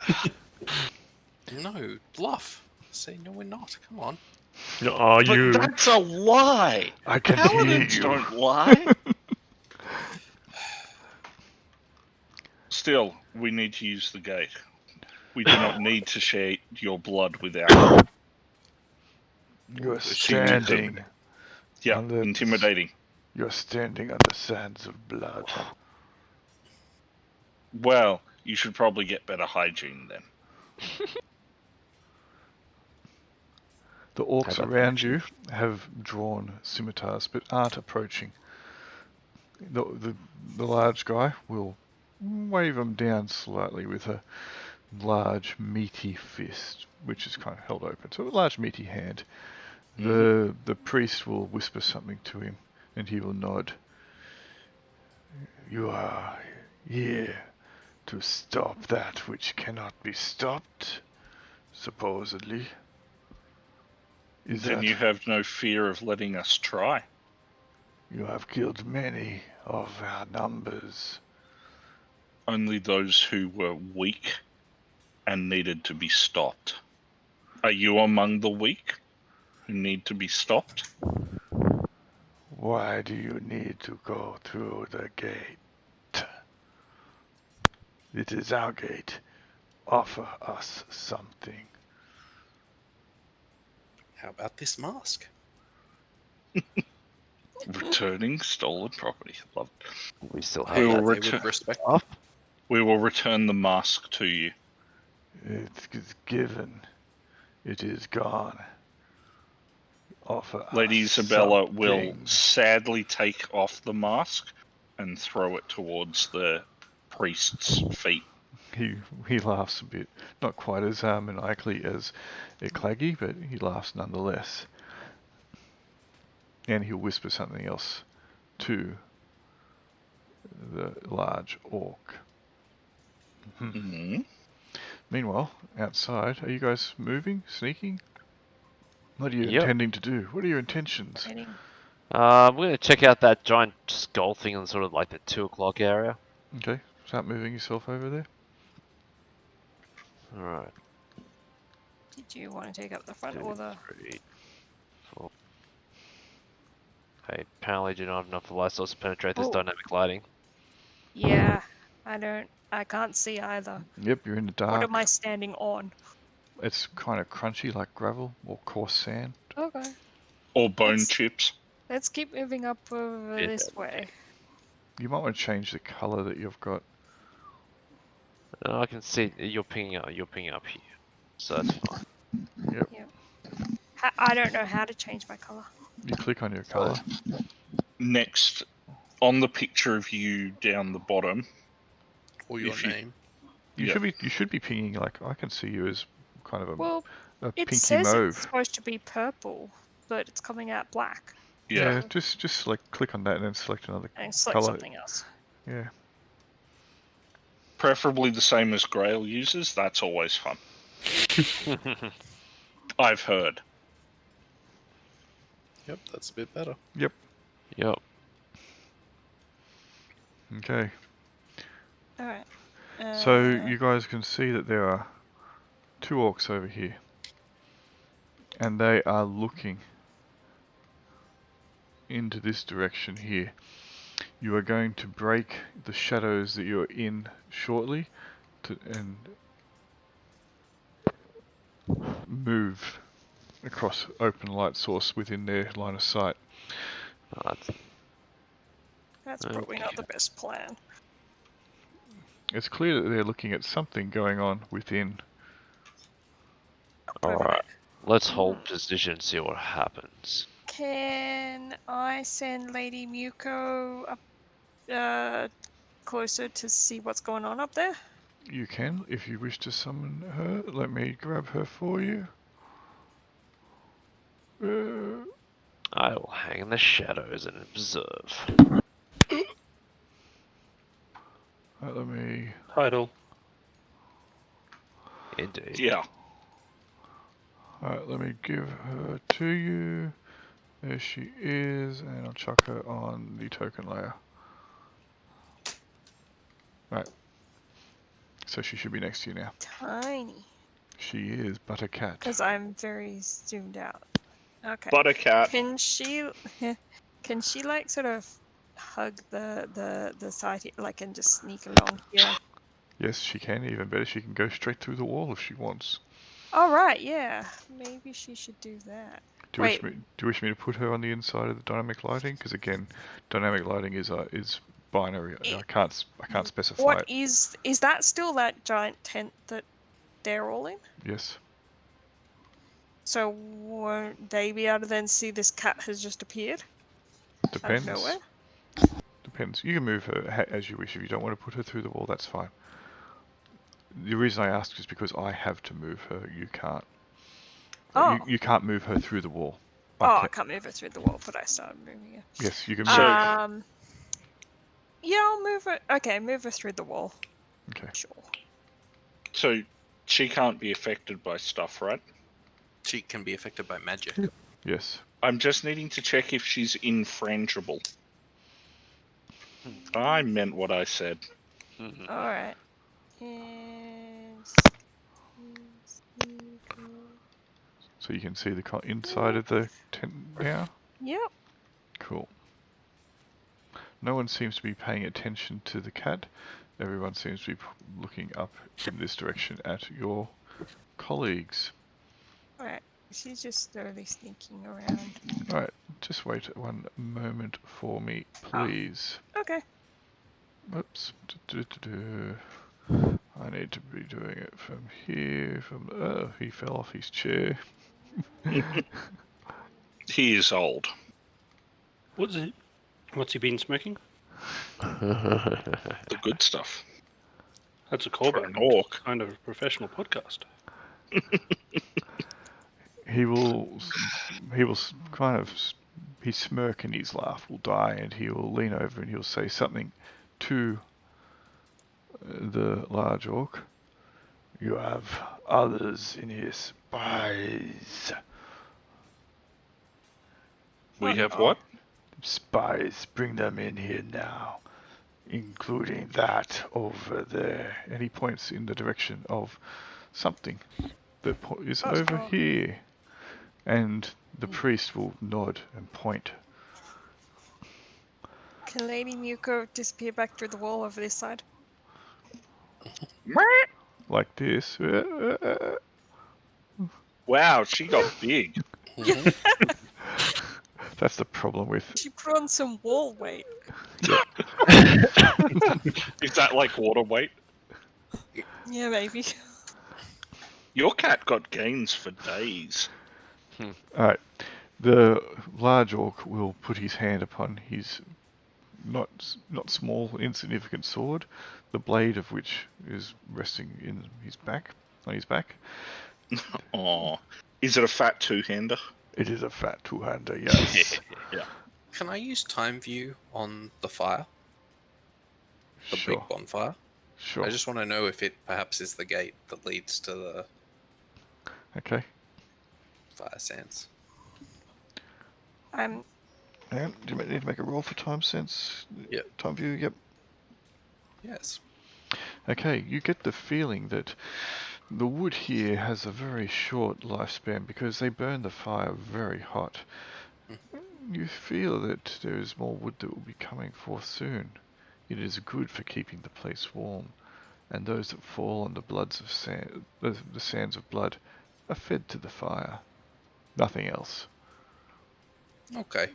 No, bluff. Say no, we're not. Come on. Are but you? that's a lie. I can hear Paladins you. don't lie. Still, we need to use the gate. We do not need to share your blood with our. You're She needs standing. Yeah, on the- intimidating. You're standing on the sands of blood. Well, you should probably get better hygiene then. The orcs Have around you have drawn scimitars, but aren't approaching. The large guy will wave them down slightly with a large meaty fist, which is kind of held open. So a large meaty hand. The priest will whisper something to him, and he will nod. You are here to stop that which cannot be stopped, supposedly. Is Then that you have no fear of letting us try. you have killed many of our numbers. Only those who were weak and needed to be stopped. Are you among the weak who need to be stopped? Why do you need to go through the gate? It is our gate. Offer us something. How about this mask? Returning stolen property. Love it. We still We have will that. They return. would respect. We will return the mask to you. It is given. It is gone. Offer Lady us Isabella something. will sadly take off the mask and throw it towards the priest's feet. He laughs a bit. Not quite as maniacally as Claggy, but he laughs nonetheless. And he'll whisper something else to the large orc. Mhm. Meanwhile, outside, are you guys moving, sneaking? What are you Yep. intending to do? What are your intentions? Waiting. I'm gonna check out that giant skull thing in sort of like the 2 o'clock area. Okay, start moving yourself over there. Alright. Did you want to take up the front or the? 3, 4. I apparently do not have enough light source to penetrate this Oh. dynamic lighting. Yeah, I can't see either. Yep, you're in the dark. What am I standing on? It's kind of crunchy like gravel or coarse sand. Okay. Or bone Let's- chips. Let's keep moving up over Yeah, this way. You might want to change the color that you've got. I can see you're pinging up. You're pinging up here, so that's fine. I don't know how to change my color. You click on your color. Next, on the picture of you down the bottom, Or your If you- name. You Yeah. should be pinging like I can see you as kind of Well, a it pinky says mauve. it's supposed to be purple, but it's coming out black. yeah. Just like click on that and then select another And select color. something else. Yeah. Preferably the same as Grail uses. That's always fun. I've heard. Yep, that's a bit better. Yep. Okay. All right. So you guys can see that there are 2 orcs over here, and they are looking into this direction here. You are going to break the shadows that you're in shortly, and move across open light source within their line of sight. That's probably not the best plan. It's clear that they're looking at something going on within. All right. Let's hold position and see what happens. Can I send Lady Muko up closer to see what's going on up there? You can, if you wish to summon her. Let me grab her for you. I will hang in the shadows and observe. Let me. Title. Indeed. Yeah. Alright, let me give her to you. There she is, and I'll chuck her on the token layer. Right. So she should be next to you now. Tiny. She is, but a cat. Because I'm very zoomed out. Okay. Buttercat. Can she like sort of hug the side here, like, and just sneak along here? Yes, she can. Even better, she can go straight through the wall if she wants. All right, yeah. Maybe she should do that. Do you wish me to put her on the inside of the dynamic lighting? Because again, dynamic lighting is binary. I can't specify What it. is that still that giant tent that they're all in? Yes. So won't they be able to then see this cat has just appeared out of Depends. nowhere? Depends. You can move her as you wish. If you don't want to put her through the wall, that's fine. The reason I asked is because I have to move her. You can't. Oh. You can't move her through the wall. I can't move her through the wall, but I started moving her. Yes, you can move. Yeah, I'll move her. Okay, move her through the wall. Okay. Sure. So she can't be affected by stuff, right? She can be affected by magic. Yes. I'm just needing to check if she's infrangible. I meant what I said. All right. And So you can see the inside of the tent now? Yep. Cool. No one seems to be paying attention to the cat. Everyone seems to be looking up in this direction at your colleagues. Alright. She's just slowly sneaking around. Alright, just wait one moment for me, please. Okay. Oops. I need to be doing it from here. He fell off his chair. He is old. What's he been smoking? The good stuff. That's a For callback. an orc. Kind of a professional podcast. He will kind of, his smirk and his laugh will die, and he will lean over and he'll say something to the large orc. You have others in here, spies. We have what? Spies, bring them in here now, including that over there. And he points in the direction of something that is over here. And the priest will nod and point. Can Lady Muko disappear back through the wall over this side? Like this. Wow, she got big. Mhm. That's the problem with. She put on some wall weight. Is that like water weight? Yeah, maybe. Your cat got gains for days. Alright. The large orc will put his hand upon his not small, insignificant sword, the blade of which is resting in his back, on his back. Oh, is it a fat two-hander? It is a fat two-hander, yes. Yeah. Can I use time view on the fire? The Sure, big bonfire? sure. I just want to know if it perhaps is the gate that leads to the Okay. fire sands. I'm And do you need to make a roll for time sense? Yep. Time view, yep. Yes. Okay, you get the feeling that the wood here has a very short lifespan because they burn the fire very hot. You feel that there is more wood that will be coming forth soon. It is good for keeping the place warm, and those that fall on the bloods of sand, the sands of blood, are fed to the fire. Nothing else. Okay.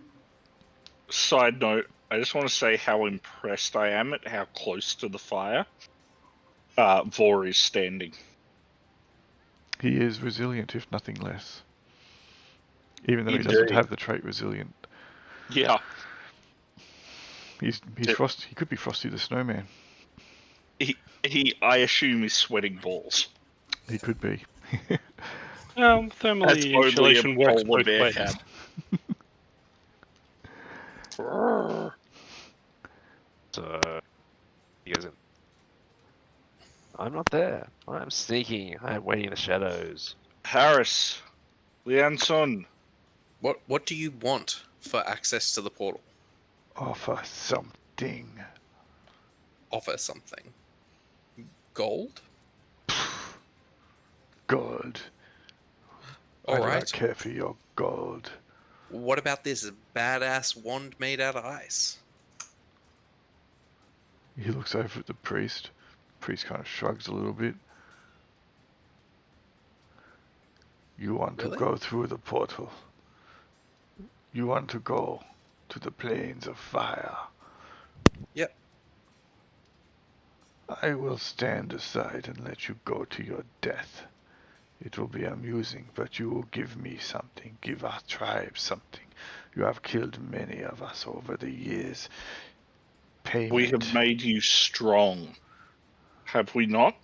Side note, I just want to say how impressed I am at how close to the fire Vor is standing. He is resilient, if nothing less. Even though he Indeed. doesn't have the trait resilient. Yeah. He's Yep. Frost. He could be Frosty the Snowman. I assume is sweating balls. He could be. That's Thermally only a insulation works polar both bear ways. can. So, he goes in. I'm not there. I'm sneaking. I'm waiting in the shadows. Harris, Lian-Sun, What do you want for access to the portal? Offer something. Offer something. Gold? Gold. I All do not right. care for your gold. What about this badass wand made out of ice? He looks over at the priest. Priest kind of shrugs a little bit. You want Really? to go through the portal. You want to go to the plains of fire. Yep. I will stand aside and let you go to your death. It will be amusing, but you will give me something. Give our tribe something. You have killed many of us over the years. Payment. we have made you strong. Have we not?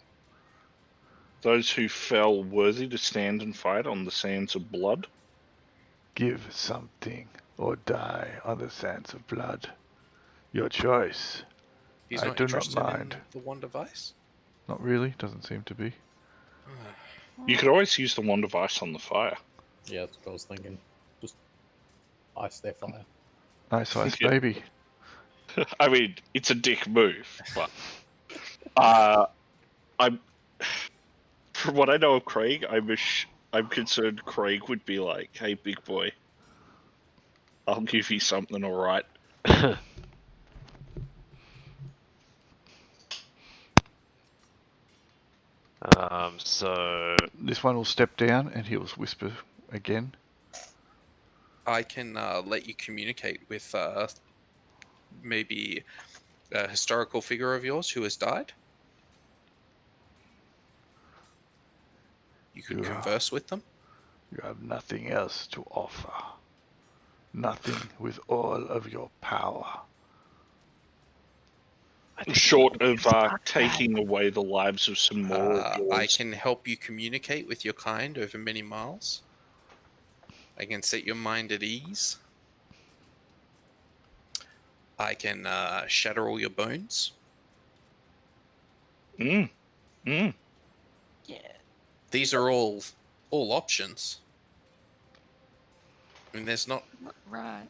Those who fell worthy to stand and fight on the sands of blood? Give something or die on the sands of blood. Your choice. He's I not do not interested mind. in the wand of ice? Not really, doesn't seem to be. You could always use the wand of ice on the fire. Yeah, that's what I was thinking. Just ice their fire. Nice ice Yeah. baby. I mean, it's a dick move, but I'm from what I know of Craig, I'm concerned Craig would be like, "Hey, big boy, I'll give you something, all right." So This one will step down and he'll whisper again. I can let you communicate with maybe a historical figure of yours who has died. You could Yeah. converse with them. You have nothing else to offer. Nothing with all of your power. Short of taking away the lives of some more of yours. I can help you communicate with your kind over many miles. I can set your mind at ease. I can shatter all your bones. Mm. Yeah. These are all options. I mean, there's not. Right.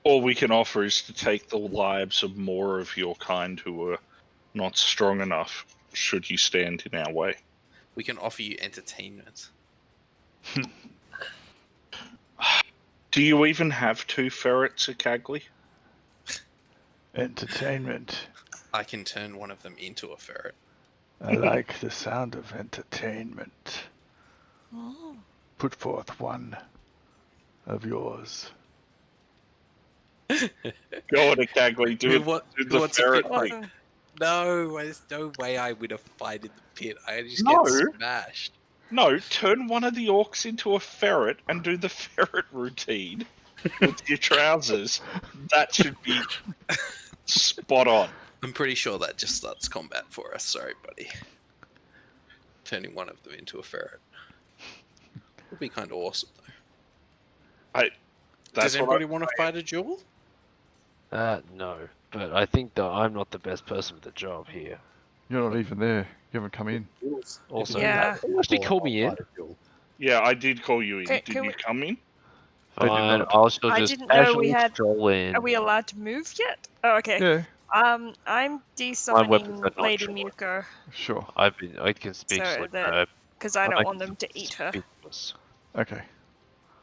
All we can offer is to take the lives of more of your kind who are not strong enough, should you stand in our way. We can offer you entertainment. Do you even have 2 ferrets at Cagley? Entertainment. I can turn one of them into a ferret. I like the sound of entertainment. Oh. Put forth one of yours. Go on, Cagley. Do Who the wants a ferret pit fight? thing. No, there's no way I win a fight in the pit. I just No. get smashed. No, turn one of the orcs into a ferret and do the ferret routine with your trousers. That should be spot on. I'm pretty sure that just starts combat for us. Sorry, buddy. Turning one of them into a ferret would be kind of awesome, though. Does anybody want to fight a duel? No, but I think that I'm not the best person for the job here. You're not even there. You haven't come in. Also, Yeah. actually call me in. Yeah, I did call you in. Can Did you we- come in? I did Fine, not. I'll still I just didn't know we casually had- stroll in. Are we allowed to move yet? Oh, okay. Yeah, I'm weapons de-summoning are not Lady short. Muko sure. I can speak So like that- because I I don't want can them to eat her. speechless. Okay.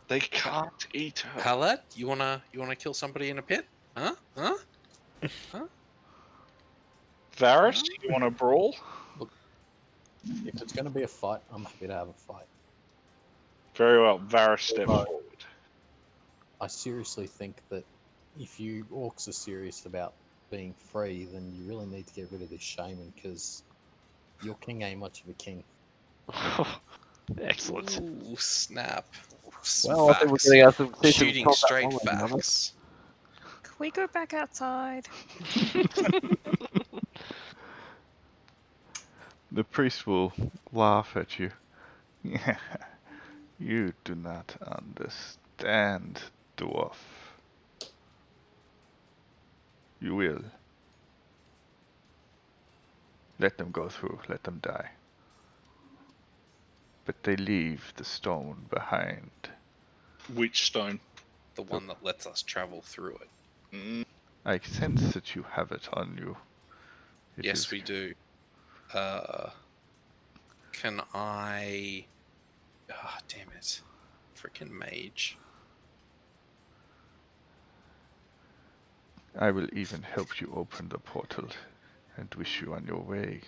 They can't eat her. Holaad, you wanna kill somebody in a pit? Huh? Varris, you want to brawl? If it's going to be a fight, I'm happy to have a fight. Very well. Varris, step Right. forward. I seriously think that if you orcs are serious about being free, then you really need to get rid of this shaman, because your king ain't much of a king. Excellent. Ooh, snap. Well, I think we're Facts. going to have some decent Shooting combat straight following, to be honest. facts. Can we go back outside? The priest will laugh at you. You do not understand, dwarf. You will. Let them go through, let them die. But they leave the stone behind. Which stone? The one that lets us travel through it. Mm, I sense that you have it on you. It Yes, is- we do. Can I... Ah, damn it. Freaking mage. I will even help you open the portal and wish you on your way.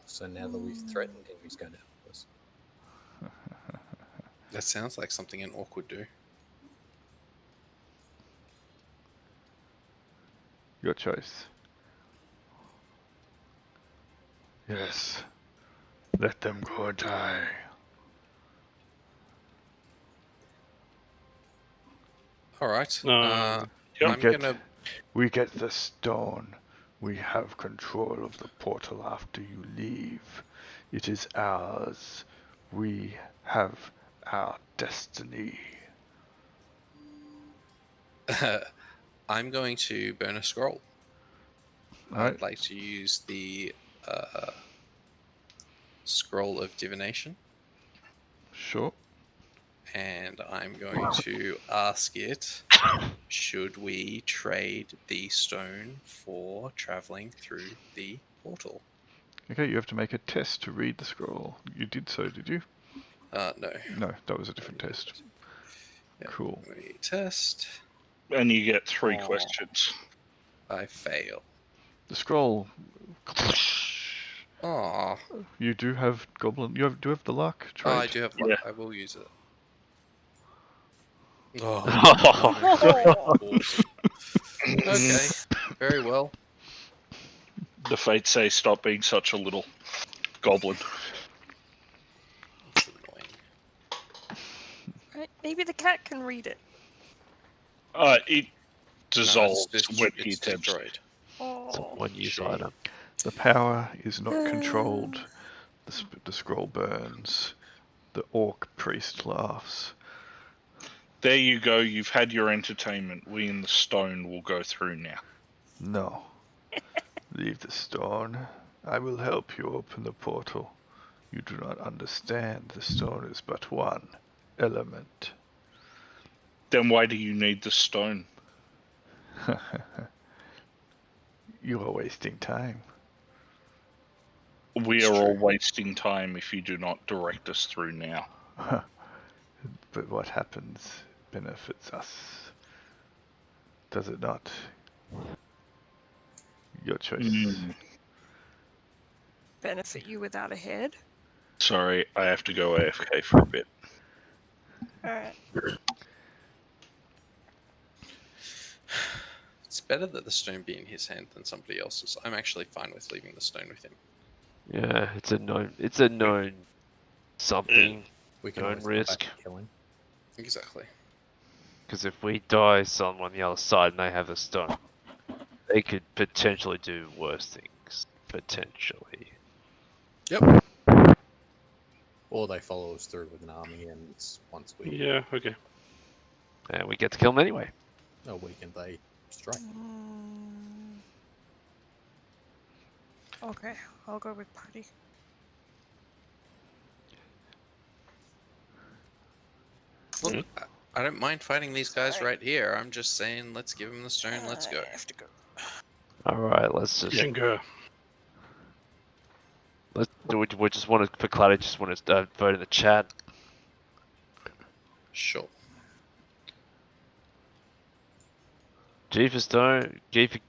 So now that we've threatened him, he's going to help us. That sounds like something an orc would do. Your choice. Yes. Let them go die. Alright. Yep. I'm gonna... We get the stone. We have control of the portal after you leave. It is ours. We have our destiny. I'm going to burn a scroll. Alright. I'd like to use the scroll of divination, Sure. and I'm going to ask it, should we trade the stone for traveling through the portal? Okay, you have to make a test to read the scroll. You did so, did you? No. No, that was a different test. Yeah, Cool. we test. and you get 3 Oh. questions. I fail. The scroll. Aw. You do have goblin. You do have the luck Oh, trait. I do have luck. Yeah. I will use it. Oh. Okay. Very well. The fates say stop being such a little goblin. It's annoying. Right, maybe the cat can read it. It dissolves when he it's attempts. destroyed. It's a Oh, one-use Shame. item. The power is not controlled. The scroll burns. The orc priest laughs. There you go, you've had your entertainment. We in the stone will go through now. No. Leave the stone. I will help you open the portal. You do not understand. The stone is but one element. Then why do you need the stone? You are wasting time. We It's are all true. wasting time if you do not direct us through now. But what happens benefits us. Does it not? Your choice. Benefit you without a head. Sorry, I have to go AFK for a bit. Alright. It's better that the stone be in his hand than somebody else's. I'm actually fine with leaving the stone with him. Yeah, it's a known. It's a known something. We can Known always come back risk. and kill him. Exactly. Because if we die, someone on the other side and they have the stone, they could potentially do worse things. Potentially. Yep. Or they follow us through with an army, and once we Yeah, okay. And we get to kill them anyway. a weekend they strike. Okay, I'll go with party. Look, I don't mind fighting these guys Sorry. right here. I'm just saying, let's give him the stone. Let's go. I have to go. Alright, let's just. Ghur. Let's do it. We just want to. For clarity, just want to vote in the chat. Sure. G for stone. G for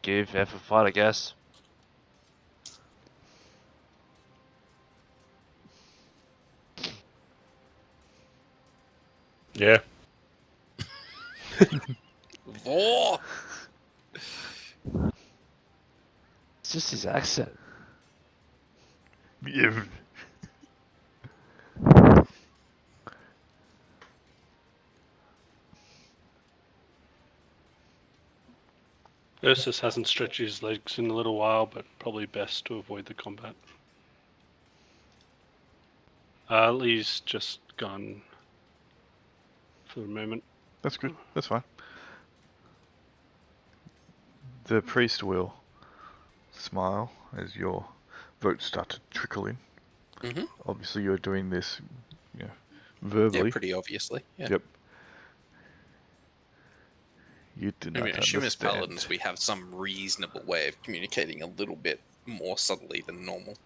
give. F for fight, I guess. Yeah. Vor! It's just his accent. Yeah. Ursus hasn't stretched his legs in a little while, but probably best to avoid the combat. Lee's just gone for the moment. That's good. That's fine. The priest will smile as your votes start to trickle in. Mhm. Obviously, you're doing this, verbally. Yeah, pretty obviously. Yeah. Yep. You do I not mean, assume as understand. paladins we have some reasonable way of communicating a little bit more subtly than normal.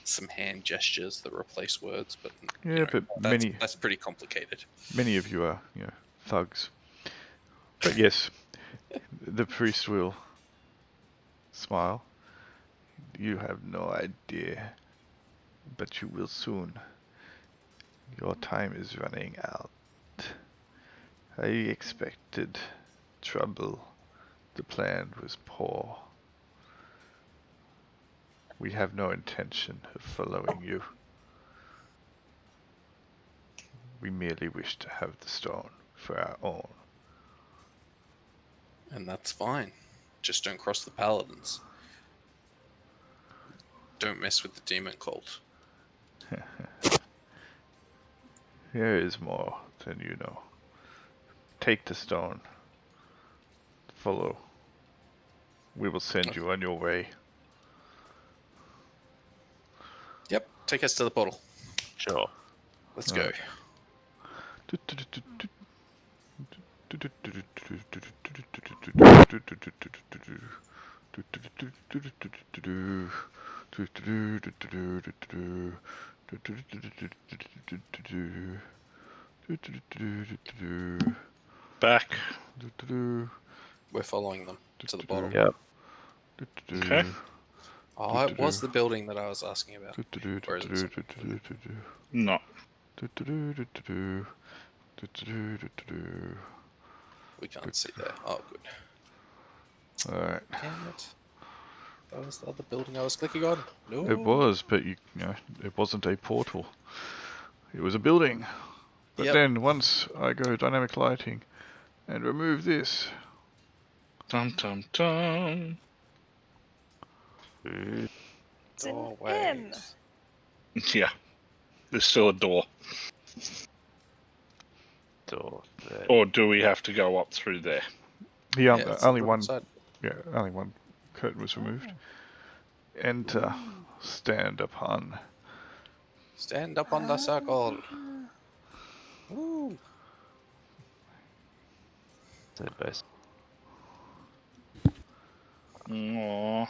Some hand gestures that replace words, but Yeah, but that's pretty complicated. many of you are, thugs. But yes, the priest will smile. You have no idea, but you will soon. Your time is running out. I expected trouble. The plan was poor. We have no intention of following you. We merely wish to have the stone for our own. And that's fine. Just don't cross the paladins. Don't mess with the demon cult. There is more than you know. Take the stone. Follow. We will send you on your way. Yep, take us to the portal. Sure. Let's go. Back. We're following them to the bottom. Yep. Okay. Oh, it was the building that I was asking about. Or is it something? No. We can't see there. Oh, good. Alright. Damn it. That was the other building I was clicking on. No. It was, but it wasn't a portal. It was a building. But Yep. then once I go dynamic lighting and remove this, Dum dum dum. It's an Oh, M. wait. Yeah. There's still a door. Door there. Or do we have to go up through there? yeah, it's only on the one. side. Yeah, only one curtain was removed. Enter. Stand upon. Stand up on the circle. Woo. Same base. Aww.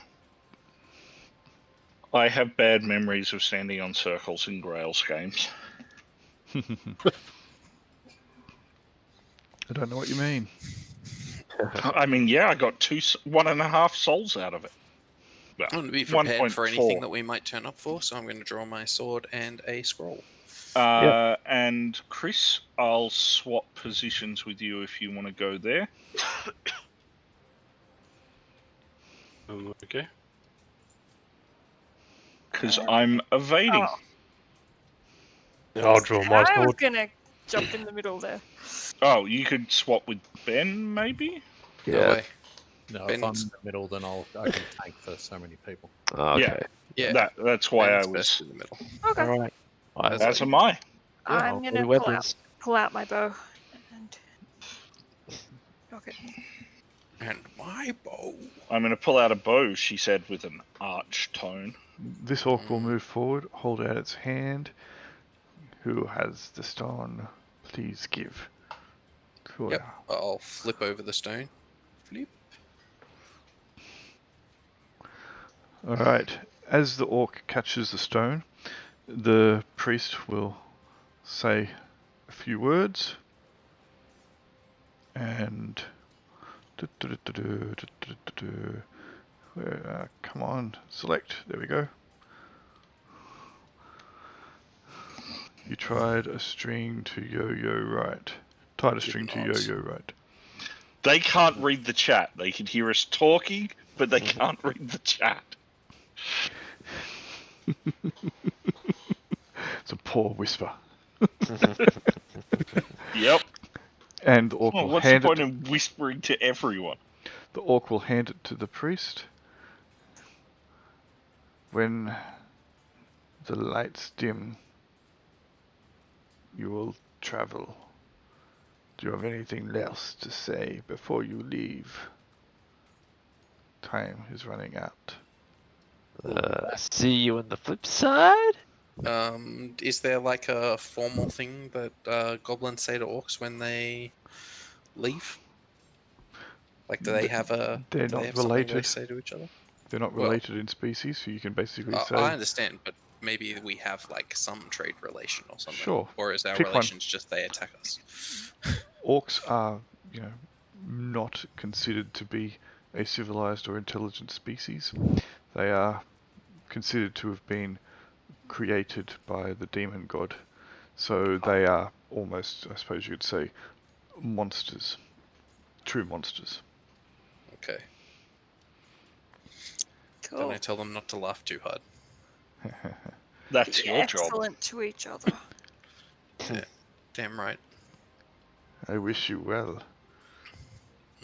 I have bad memories of standing on circles in Grails games. I don't know what you mean. I mean, yeah, I got 1.5 souls out of it. Well, I want to be prepared for 1.4. anything that we might turn up for, so I'm going to draw my sword and a scroll. And Chris, I'll swap positions with you if you want to go there. Okay. Because I'm evading. I'll draw my I was sword. gonna jump in the middle there. Oh, you could swap with Ben, maybe? No Yeah. way. No, if I'm Ben's- in the middle, then I can tank for so many people. Okay. Yeah, That's why Ben's I best was. in the middle. Okay. All right. As am I. I'm I'll gonna do weapons. pull out my bow and knock it. And my bow. I'm going to pull out a bow, she said with an arch tone. This orc will move forward, hold out its hand. Who has the stone? Please give. Yep, I'll flip over the stone. Flip. Alright, as the orc catches the stone, the priest will say a few words and come on, select, there we go. You tried a string to yo-yo right. Tied a string to yo-yo right. They can't read the chat. They can hear us talking, but they can't read the chat. It's a poor whisper. Yep. And the orc Oh, will what's the hand point it. in whispering to everyone? The orc will hand it to the priest. When the lights dim, you will travel. Do you have anything else to say before you leave? Time is running out. See you on the flip side. Is there like a formal thing that goblins say to orcs when they leave? Like, do they have a? They're do they not have something they related. say to each other? They're not Well- related in species, so you can basically say. I understand, but maybe we have like some trade relation or something. Sure. Or is our Pick one. relations just they attack us? Orcs are, not considered to be a civilized or intelligent species. They are considered to have been created by the demon god. So they are almost, I suppose you'd say, monsters. True monsters. Okay. Cool. Then I tell them not to laugh too hard. That's Be your job. excellent to each other. Damn right. I wish you well.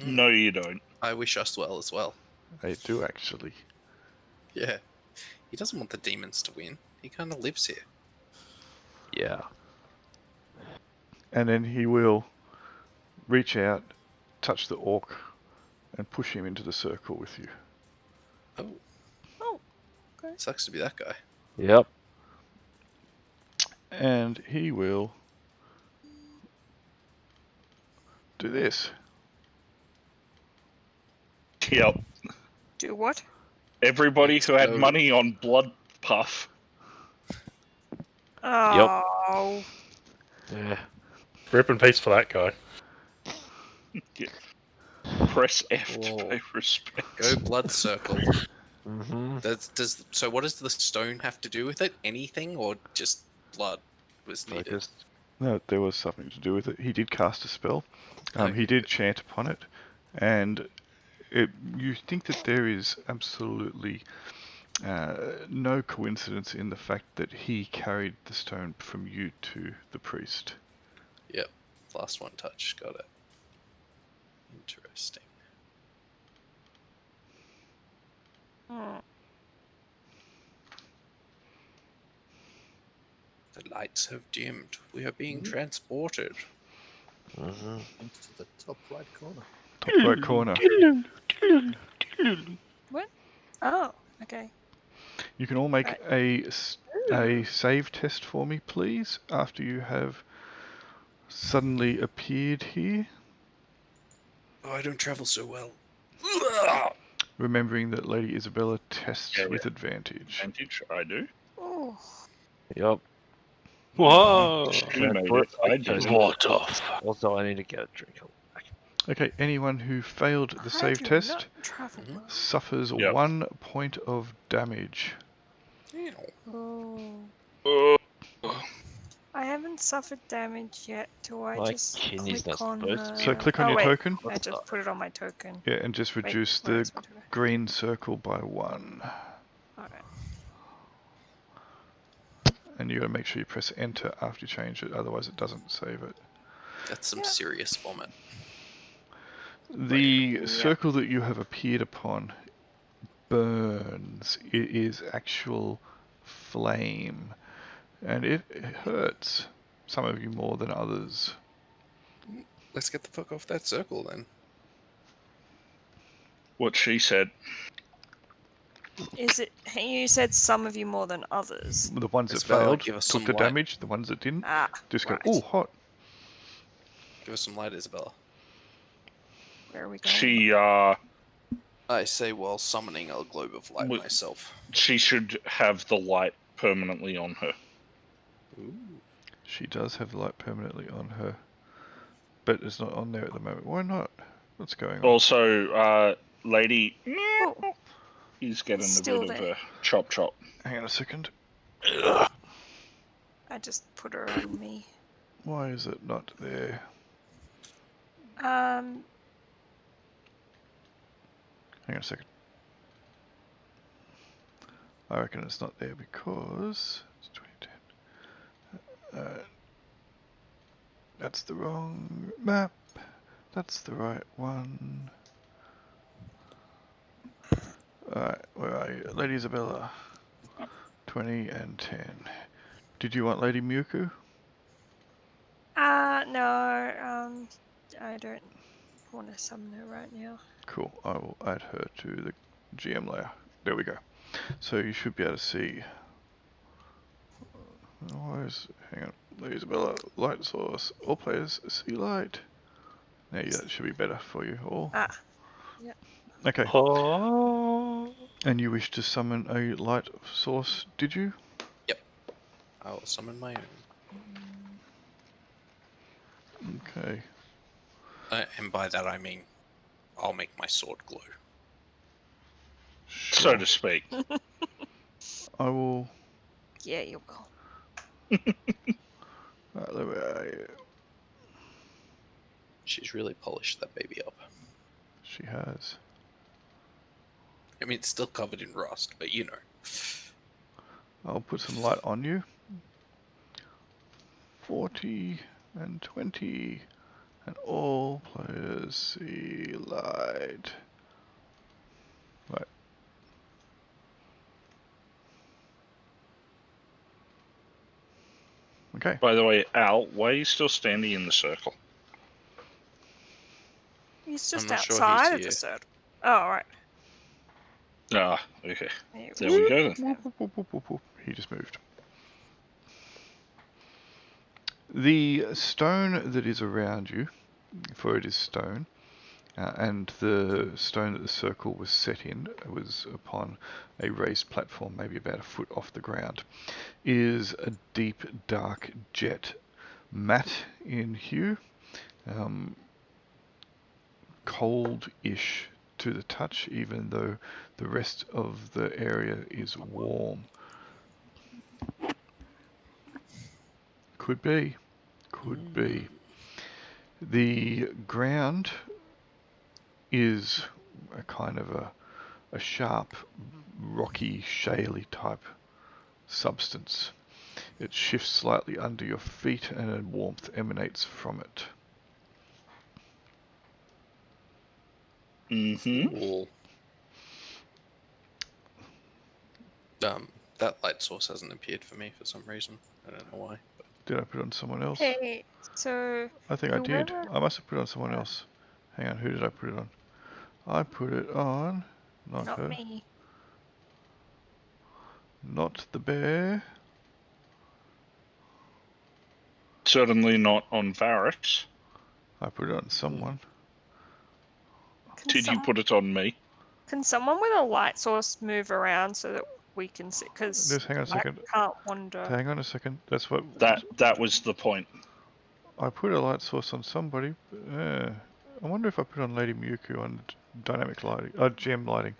No, you don't. I wish us well as well. I do actually. Yeah. He doesn't want the demons to win. He kind of lives here. Yeah. And then he will reach out, touch the orc, and push him into the circle with you. Oh. Oh, okay. Sucks to be that guy. Yep. And he will do this. Yep. Do what? Everybody who had Explode. money on Blood Puff. Oh. Yeah. Rip and peace for that guy. Press F to Whoa. pay respect. Go blood circle. Mm-hmm. So what does the stone have to do with it? Anything, or just blood was needed? Focused. No, there was something to do with it. He did cast a spell. Okay, He did good. chant upon it, and you think that there is absolutely no coincidence in the fact that he carried the stone from you to the priest. Yep. Last one touch. Got it. Interesting. Hmm. The lights have dimmed. We are being transported. Mm-hmm. Into the top right corner. Top right corner. Oh, okay. You can all make Right. a save test for me, please, after you have suddenly appeared here. Oh, I don't travel so well. Remembering that Lady Isabella tests Yeah, with advantage. Advantage, I do. Oh. Yep. Whoa! Who made What? it? I did. What off? Also, I need to get a drink. Okay, anyone who failed the I save do test not travel Mhm. well. suffers Yep. 1 point of damage. Ew. Oh, Uh, I haven't suffered damage yet. Do I My just kidney's click not on supposed to be So in click on oh, your wait. token. I just put it on my token. Yeah, and just Wait, reduce where the is my token? green circle by 1. Alright. And you gotta make sure you press enter after you change it, otherwise it doesn't save it. That's some Yeah. serious vomit. The Yep. circle that you have appeared upon burns. It is actual flame. And it hurts some of you more than others. Let's get the fuck off that circle then. what she said. Is it? You said some of you more than others. The ones that Isabella, failed give us took some the light. damage, the ones that didn't Ah, just right. go, ooh, hot. Give us some light, Isabella. Where are we going? She I say while summoning a globe of light Wait. myself. she should have the light permanently on her. Ooh. She does have light permanently on her, but it's not on there at the moment. Why not? What's going on? Also, lady Oh, is getting It's a still bit of there. a chop. Hang on a second. I just put her on me. Why is it not there? Um, Hang on a second. I reckon it's not there because it's 2010. That's the wrong map. That's the right one. Alright, where are you? Lady Isabella. 20 and 10. Did you want Lady Muku? no, I don't want to summon her right now. Cool, I will add her to the GM layer. There we go. So you should be able to see. Hang on. Lady Isabella, light source. All players see light. Now yeah, that should be better for you all. Ah, Okay. Oh. And you wish to summon a light source, did you? I will summon my own. Okay. And by that I mean, I'll make my sword glow. Sure. So to speak. I will. yeah, you will. Where are you? She's really polished that baby up. She has. I mean, it's still covered in rust, but you know. I'll put some light on you. 40 and 20. And all players see light. Right. Okay. By the way, Al, why are you still standing in the circle? He's just not sure he's outside of here. the circle. Oh, right. Ah, okay. There There we go then. He just moved. The stone that is around you, for it is stone, and the stone that the circle was set in was upon a raised platform, maybe about a foot off the ground, is a deep, dark jet, matte in hue, cold-ish to the touch, even though the rest of the area is warm. Could be. Could be. The ground is a kind of a sharp, rocky, shaly type substance. It shifts slightly under your feet and a warmth emanates from it. Mm-hmm. Cool. That light source hasn't appeared for me for some reason. I don't know why. But Did I put it on someone else? Hey, so I think I did. whoever- I must have put it on someone else. Hang on, who did I put it on? I put it on... Not not her. me. Not the bear. Certainly not on Varris. I put it on someone. Can Did you some- put it on me? Can someone with a light source move around so that we can see? Because Just hang on a I second. can't wander. Hang on a second. That's what... That was the point. I put a light source on somebody. I wonder if I put on Lady Miyuku on dynamic lighting, gem lighting.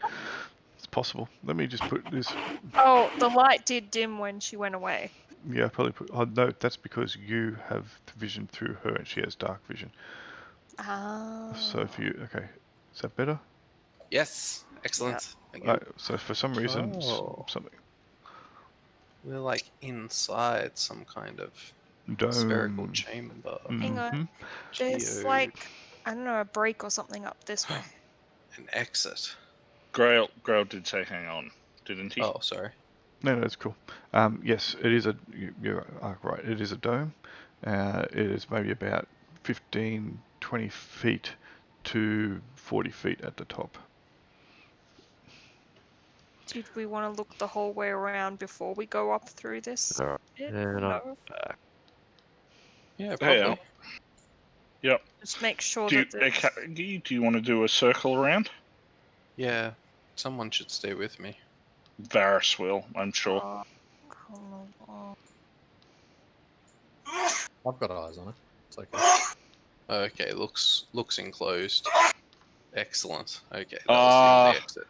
It's possible. Let me just put this. Oh, the light did dim when she went away. Yeah, I probably put. Oh no, that's because you have vision through her and she has dark vision. Ah. So if you, okay, is that better? Yes, excellent. Thank you. Right, so for some reason, Oh. something We're like inside some kind of spherical dome. chamber. Hang on. Mhm. There's like, I don't know, a break or something up this way. An exit. Grail did say hang on, didn't he? Oh, sorry. No, that's cool. Yes, it is a. You're right. It is a dome. It is maybe about 15, 20 feet to 40 feet at the top. Did we want to look the whole way around before we go up through this? Alright. bit? And I'm No. back. Yeah, Hey, probably. Yep. Just make sure Do you, that there's... do you want to do a circle around? Yeah, someone should stay with me. Varris will, I'm sure. Oh, I've got eyes on it. It's okay. Okay, looks enclosed. Excellent. Okay, that was the only exit.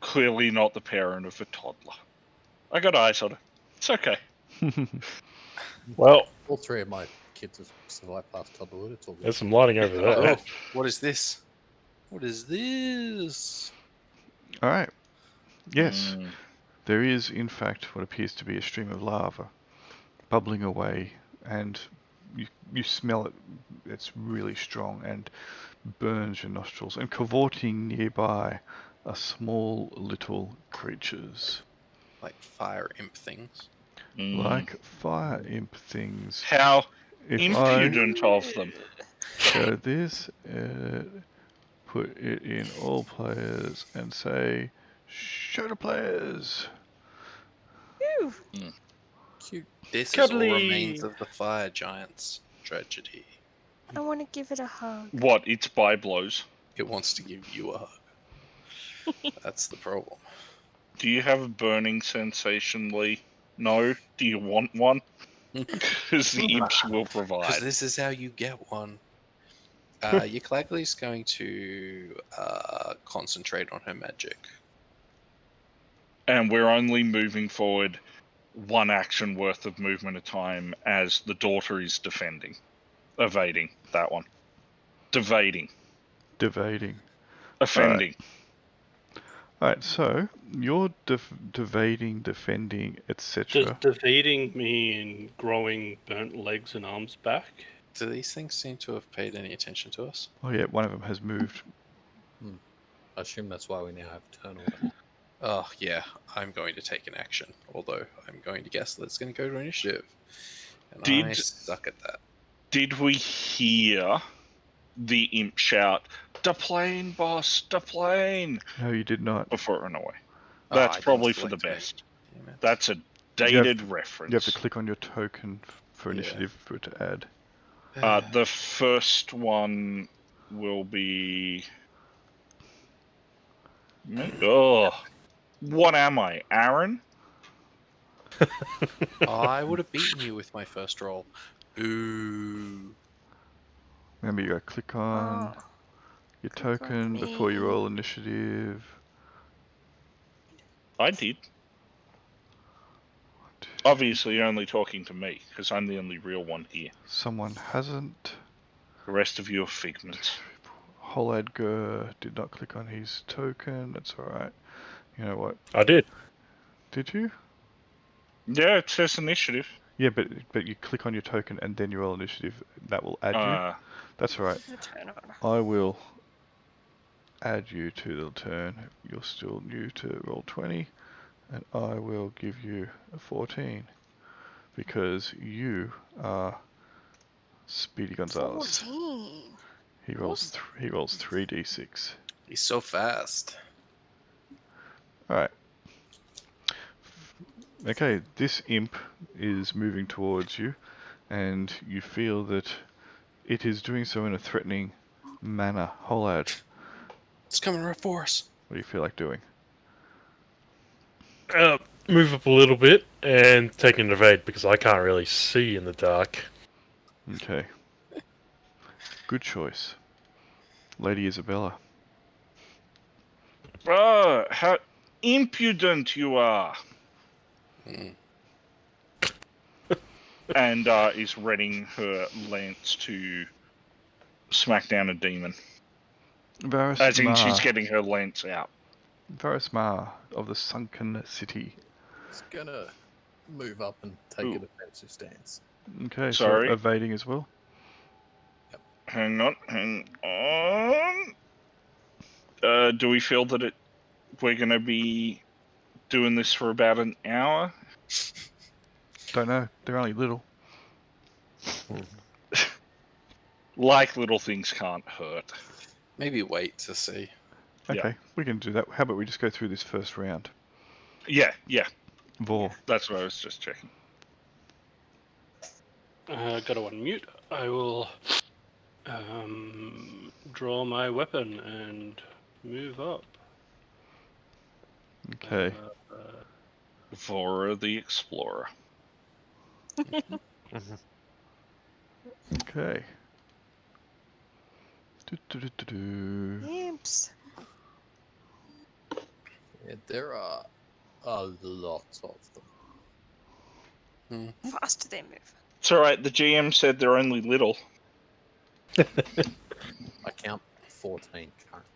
Clearly not the parent of a toddler. I got eyes on it. It's okay. Well, All three of my kids have survived past toddlerhood. It's all good. there's some lighting over there. Oh, what is this? What is this? All right. Yes, Mm. there is in fact what appears to be a stream of lava bubbling away, and you smell it. It's really strong and burns your nostrils. And cavorting nearby are small little creatures, Like fire imp things. Mm. like fire imp things. How If impudent of them. I go this, put it in all players, and say, "Show the players." Phew. Cute. This Cuddly. is all remains of the fire giant's tragedy. I want to give it a hug. What? It's by blows. It wants to give you a hug. That's the problem. Do you have a burning sensation, Lee? No? Do you want one? Because the imps will Because provide. this is how you get one. Euclagly's going to concentrate on her magic. And we're only moving forward one action worth of movement at a time as the daughter is defending. Evading, that one. Devading. Offending. Alright, so you're devading, defending, Does etc. defeating mean growing burnt legs and arms back? Do these things seem to have paid any attention to us? Oh yeah, one of them has moved. I assume that's why we now have turn order. Oh, yeah, I'm going to take an action. Although, I'm going to guess that it's going to go to initiative. And I suck at that. Did we hear the imp shout, "The plane, boss, the plane," No, you did not. before it ran away? Oh, That's I didn't probably for the select me. best. Damn it. That's a dated reference. You have to click on your token for Yeah. initiative for it to add. The first one will be... Oh, what am I, Aaron? I would have beaten you with my first roll. Boo. Remember, you gotta click on Oh, your click on token before you me. roll initiative. I did. Obviously, only talking to me, because I'm the only real one here. Someone hasn't. The rest of you are figments. Holaad Ghur did not click on his token. That's alright. You know what? I did. Did you? Yeah, it says initiative. Yeah, but you click on your token and then you roll initiative. That will add you. That's alright. The turn order. I will add you to the turn. You're still new to Roll20, and I will give you a 14 because you are Speedy Gonzalez. 14. He rolls 3d6. He's so fast. Alright. Okay, this imp is moving towards you, and you feel that it is doing so in a threatening manner. Holaad, It's coming right for us. what do you feel like doing? Move up a little bit and take an evade because I can't really see in the dark. Okay. Good choice. Lady Isabella. Oh, how impudent you are! Mm. And is readying her lance to smack down a demon. Varris As in, she's Ma. getting her lance out. Varris Ma of the Sunken City. It's gonna move up and take Ooh. a defensive stance. Okay, Sorry. so evading as well. Hang on. Do we feel that we're going to be doing this for about an hour? Don't know. They're only little. Like little things can't hurt. Maybe wait to see. Okay, we can do that. How about we just go through this first round? Yeah. Vor. That's what I was just checking. Gotta unmute. I will draw my weapon and move up. Okay. Vora the Explorer. Okay. Do. Imps. Yeah, there are a lot of them. Faster they move. It's alright, the GM said they're only little. I count 14 currently.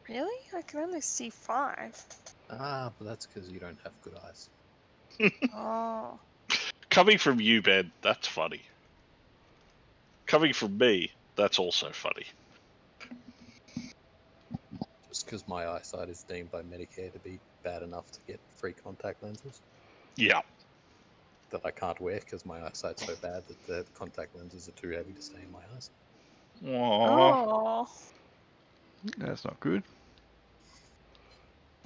Really? I can only see 5. Ah, but that's because you don't have good eyes. Oh. Coming from you, Ben, that's funny. Coming from me, that's also funny. Just because my eyesight is deemed by Medicare to be bad enough to get free contact lenses Yeah. that I can't wear because my eyesight's so bad that the contact lenses are too heavy to stay in my eyes. Aww. Oh. That's not good.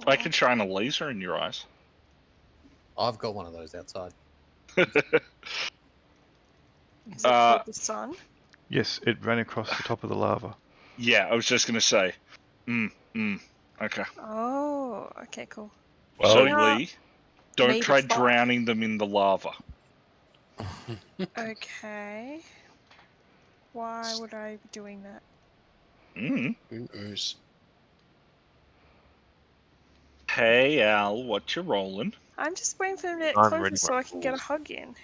I can shine a laser in your eyes. I've got one of those outside. Is it toward the sun? Yes, it ran across the top of the lava. Yeah, I was just gonna say. Okay. Oh, okay, cool. Well, So, Yeah. Lee, don't Made try of fire. drowning them in the lava. Okay. Why would I be doing that? Mm. Who knows? Hey, Al, what you rolling? I'm just waiting for them to get I'm closer ready so my I can get a balls. hug in.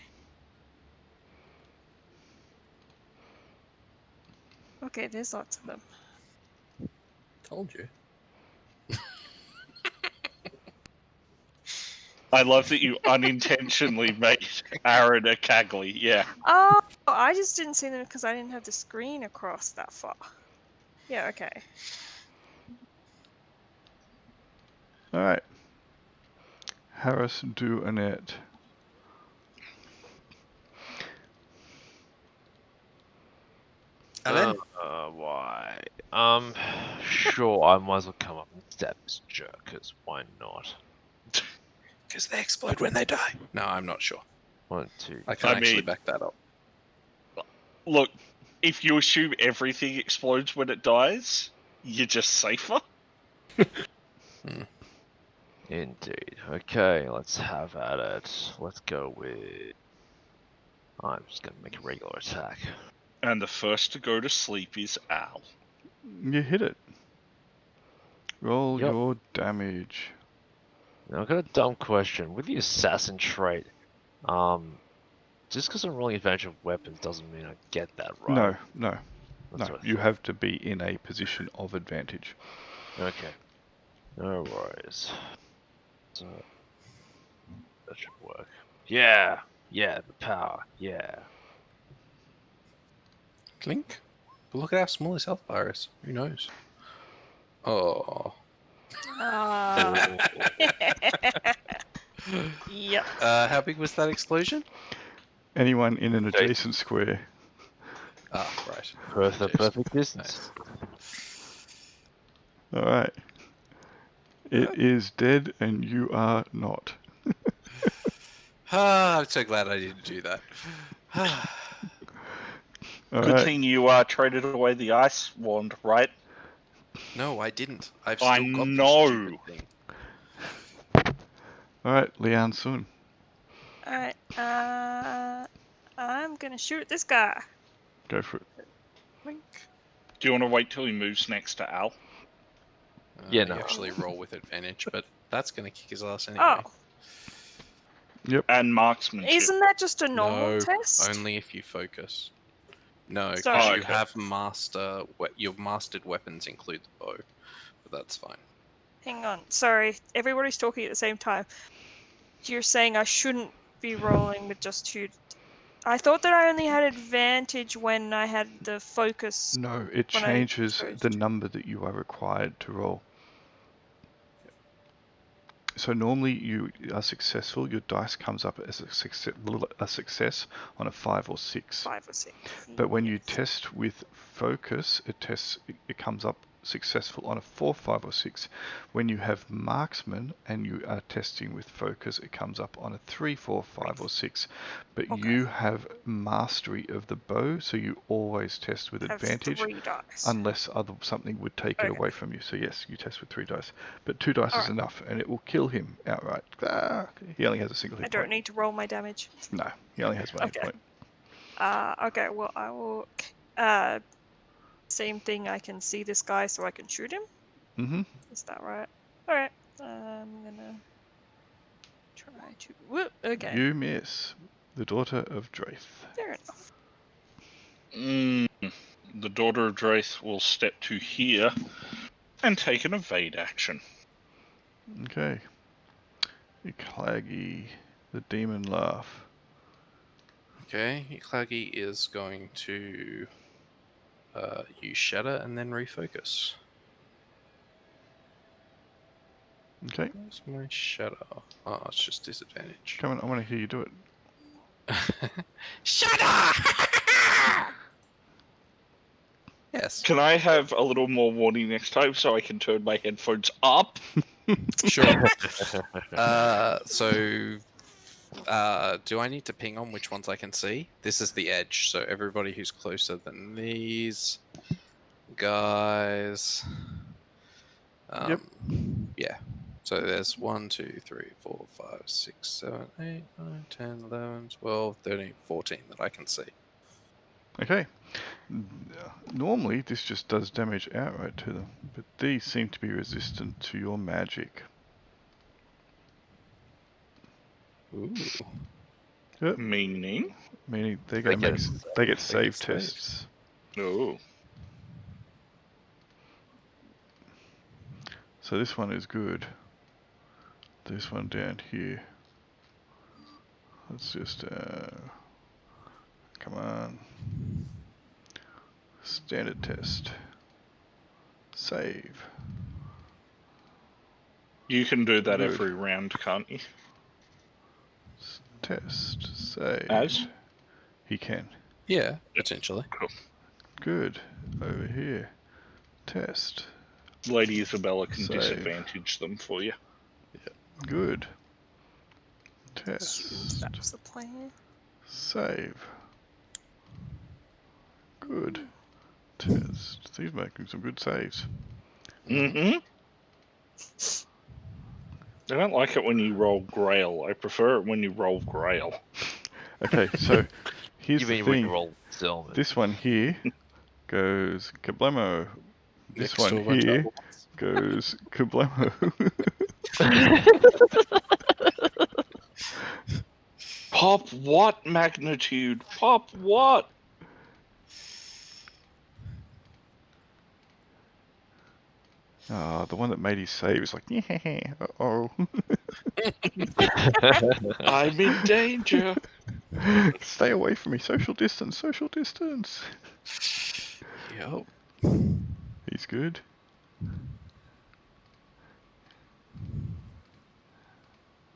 Okay, there's lots of them. Told you. I love that you unintentionally made Aaron a Cagley. Yeah. Oh, I just didn't see them because I didn't have the screen across that far. Yeah, okay. Alright. Harris duAnnet. Alan? Why? Sure, I might as well come up and stab this jerk, because why not? Because they explode when they die. No, I'm not sure. 1, 2, I can I actually mean- back that up. Look, if you assume everything explodes when it dies, you're just safer. Indeed. Okay, let's have at it. Let's go with... I'm just gonna make a regular attack. And the first to go to sleep is Al. You hit it. Roll Yep. your damage. Now, I've got a dumb question. With the assassin trait, just because I'm rolling advantage of weapons doesn't mean I get that, right? No. That's what I You thought. have to be in a position of advantage. Okay. No worries. So, that should work. Yeah! Yeah, the power. Yeah. Clink. But look at how small his health bar is. Who knows? Oh. Ah. Yep. How big was that explosion? Anyone in an adjacent square. Ah, right. Perfect distance. Alright. It is dead and you are not. Ah, I'm so glad I didn't do that. Good Alright. thing you traded away the ice wand, right? No, I didn't. I've I still got know. this stupid thing. Alright, Lian-Sun. Alright, I'm gonna shoot at this guy. Go for it. Clink. Do you want to wait till he moves next to Al? Yeah, You no. actually roll with advantage, but that's going to kick his ass anyway. Oh, And marksmanship. isn't that just a normal No, test? only if you focus. No, So- because Oh, you okay. have your mastered weapons include the bow, but that's fine. Hang on. Sorry, everybody's talking at the same time. You're saying I shouldn't be rolling with just 2. I thought that I only had advantage when I had the focus. No, it When I changes chose the to- number that you are required to roll. So normally you are successful, your dice comes up as a success on a 5 or 6. 5 or 6. But when you Yes. test with focus, it comes up successful on a 4, 5 or 6. When you have marksman and you are testing with focus, it comes up on a 3, 4, 5 or 6. But Okay. you have mastery of the bow, so you always test with Have advantage 3 dice. unless something would take it Okay. away from you. So yes, you test with 3 dice. But 2 dice is Alright. enough and it will kill him outright. He only has a single I hit don't point. need to roll my damage. No, he only has 1 hit Okay. point. Okay, well, I will. Same thing, I can see this guy so I can shoot him? Mm-hmm. Is that right? Alright, I'm gonna try to. Whoop, okay. You miss. The daughter of Dræth. Fair enough. The daughter of Dræth will step to here and take an evade action. Okay. Claggy, the demon laugh. Okay, Claggy is going to use Shatter and then refocus. Okay, Where's my Shatter? Oh, it's just disadvantage. come on, I want to hear you do it. Shatter! Yes. Can I have a little more warning next time so I can turn my headphones up? Sure. Do I need to ping on which ones I can see? This is the edge, so everybody who's closer than these guys. Yep. Yeah. So there's 1, 2, 3, 4, 5, 6, 7, 8, 9, 10, 11, 12, 13, 14 that I can see. Okay. Normally, this just does damage outright to them, but these seem to be resistant to your magic. Ooh. Yep. Meaning? Meaning they They get get save saved. tests. No. So this one is good. This one down here. Let's just come on. Standard test. Save. You can do that Good. every round, can't you? Test. Save. As? He can. Yeah, potentially. Good. Over here. Test. Lady Isabella can Save. disadvantage them for you. Good. That Test. was the plan. Save. Good. Test. He's making some good saves. Mm-hmm. I don't like it when you roll Grail. I prefer it when you roll Grail. Okay, so here's You the mean when you thing. roll Zelmarro? This one here goes kablamo. This Next one to a bunch of here other ones. goes kablamo. Pop what magnitude? Pop what? The one that made his save is like, yeah, uh-oh. I'm in danger. Stay away from me. Social distance, social distance. Yep. He's good.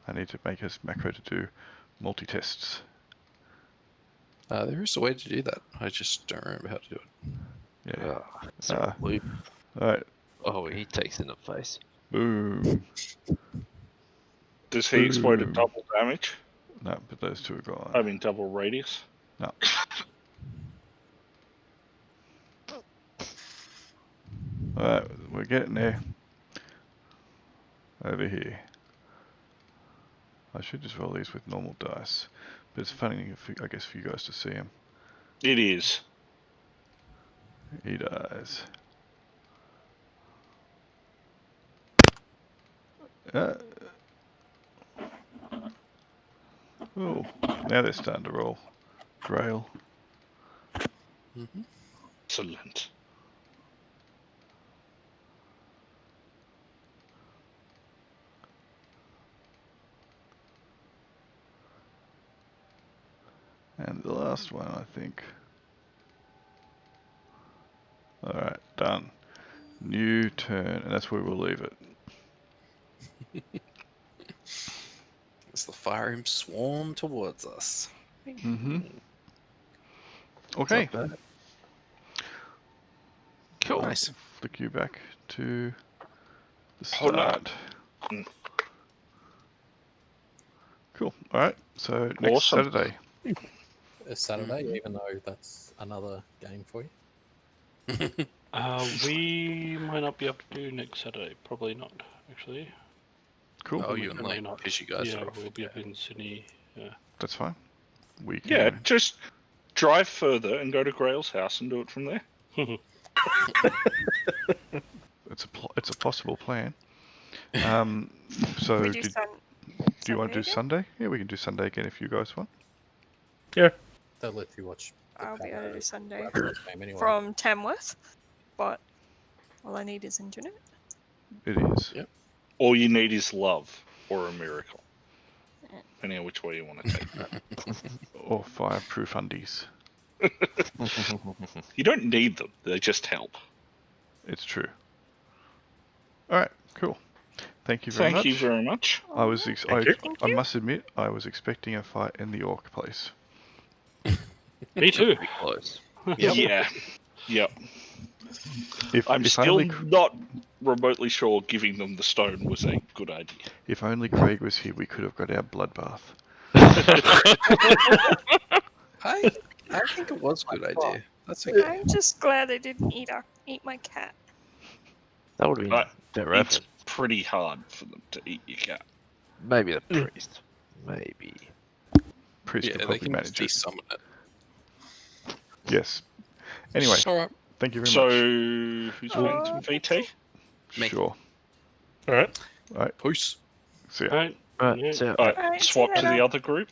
I need to make a macro to do multi-tests. There is a way to do that. I just don't remember how to do it. Yeah. So Ah. loop. Alright, Oh, he takes in the face. boom. Does he explode at Boom. double damage? No, but those two are gone. I mean double radius? No. Alright, we're getting there. Over here. I should just roll these with normal dice. But it's funny, I guess, for you guys to see them. It is. He dies. Oh, now they're starting to roll. Grail. Mm-hmm. Excellent. And the last one, I think. Alright, done. New turn, and that's where we'll leave it. As the fire imps swarm towards us. Mm-hmm. Okay. Not bad. Cool. Nice. Flick you back to the Holaad. start. Mm. Cool. Alright, so next Awesome. Saturday. Saturday, Mhm. even though that's another game for you. We might not be able to do next Saturday. Probably not, actually. Cool. Oh, you and Probably Lian, not. because you guys Yeah, are off. we'll be up in Sydney. Yeah. That's fine. We can. Yeah, just drive further and go to Grail's house and do it from there. It's a possible plan. So We do do Sun- you want to do Sunday again? Sunday? Yeah, we can do Sunday again if you guys want. They'll let you watch. the I'll be able to Paladins do Sunday game anyway. from Tamworth, but all I need is internet. It is. Yep. All you need is love or a miracle. Depending on which way you want to take that. Or fireproof undies. You don't need them, they just help. It's true. Alright, cool. Thank you very Thank much. you very much. I was Thank you. Thank I you. must admit I was expecting a fight in the orc place. Me too. Pretty close. Yep. Yeah. Yep. I'm If still only not remotely sure giving them the stone was a good idea. if only Craig was here, we could have got our bloodbath. I think it was a good idea. That's okay. I'm just glad they didn't eat my cat. That would have been But better it's effort. pretty hard for them to eat your cat. Maybe the priest. Maybe. Priest Yeah, could they probably can manage just it. desummon it. Yes. Anyway, Alright. thank you very So, much. who's playing some VT? Me. Sure. Alright. Peace. See ya. Alright. Right, Yeah. so Alright, Alright, see swap you to the later. other group.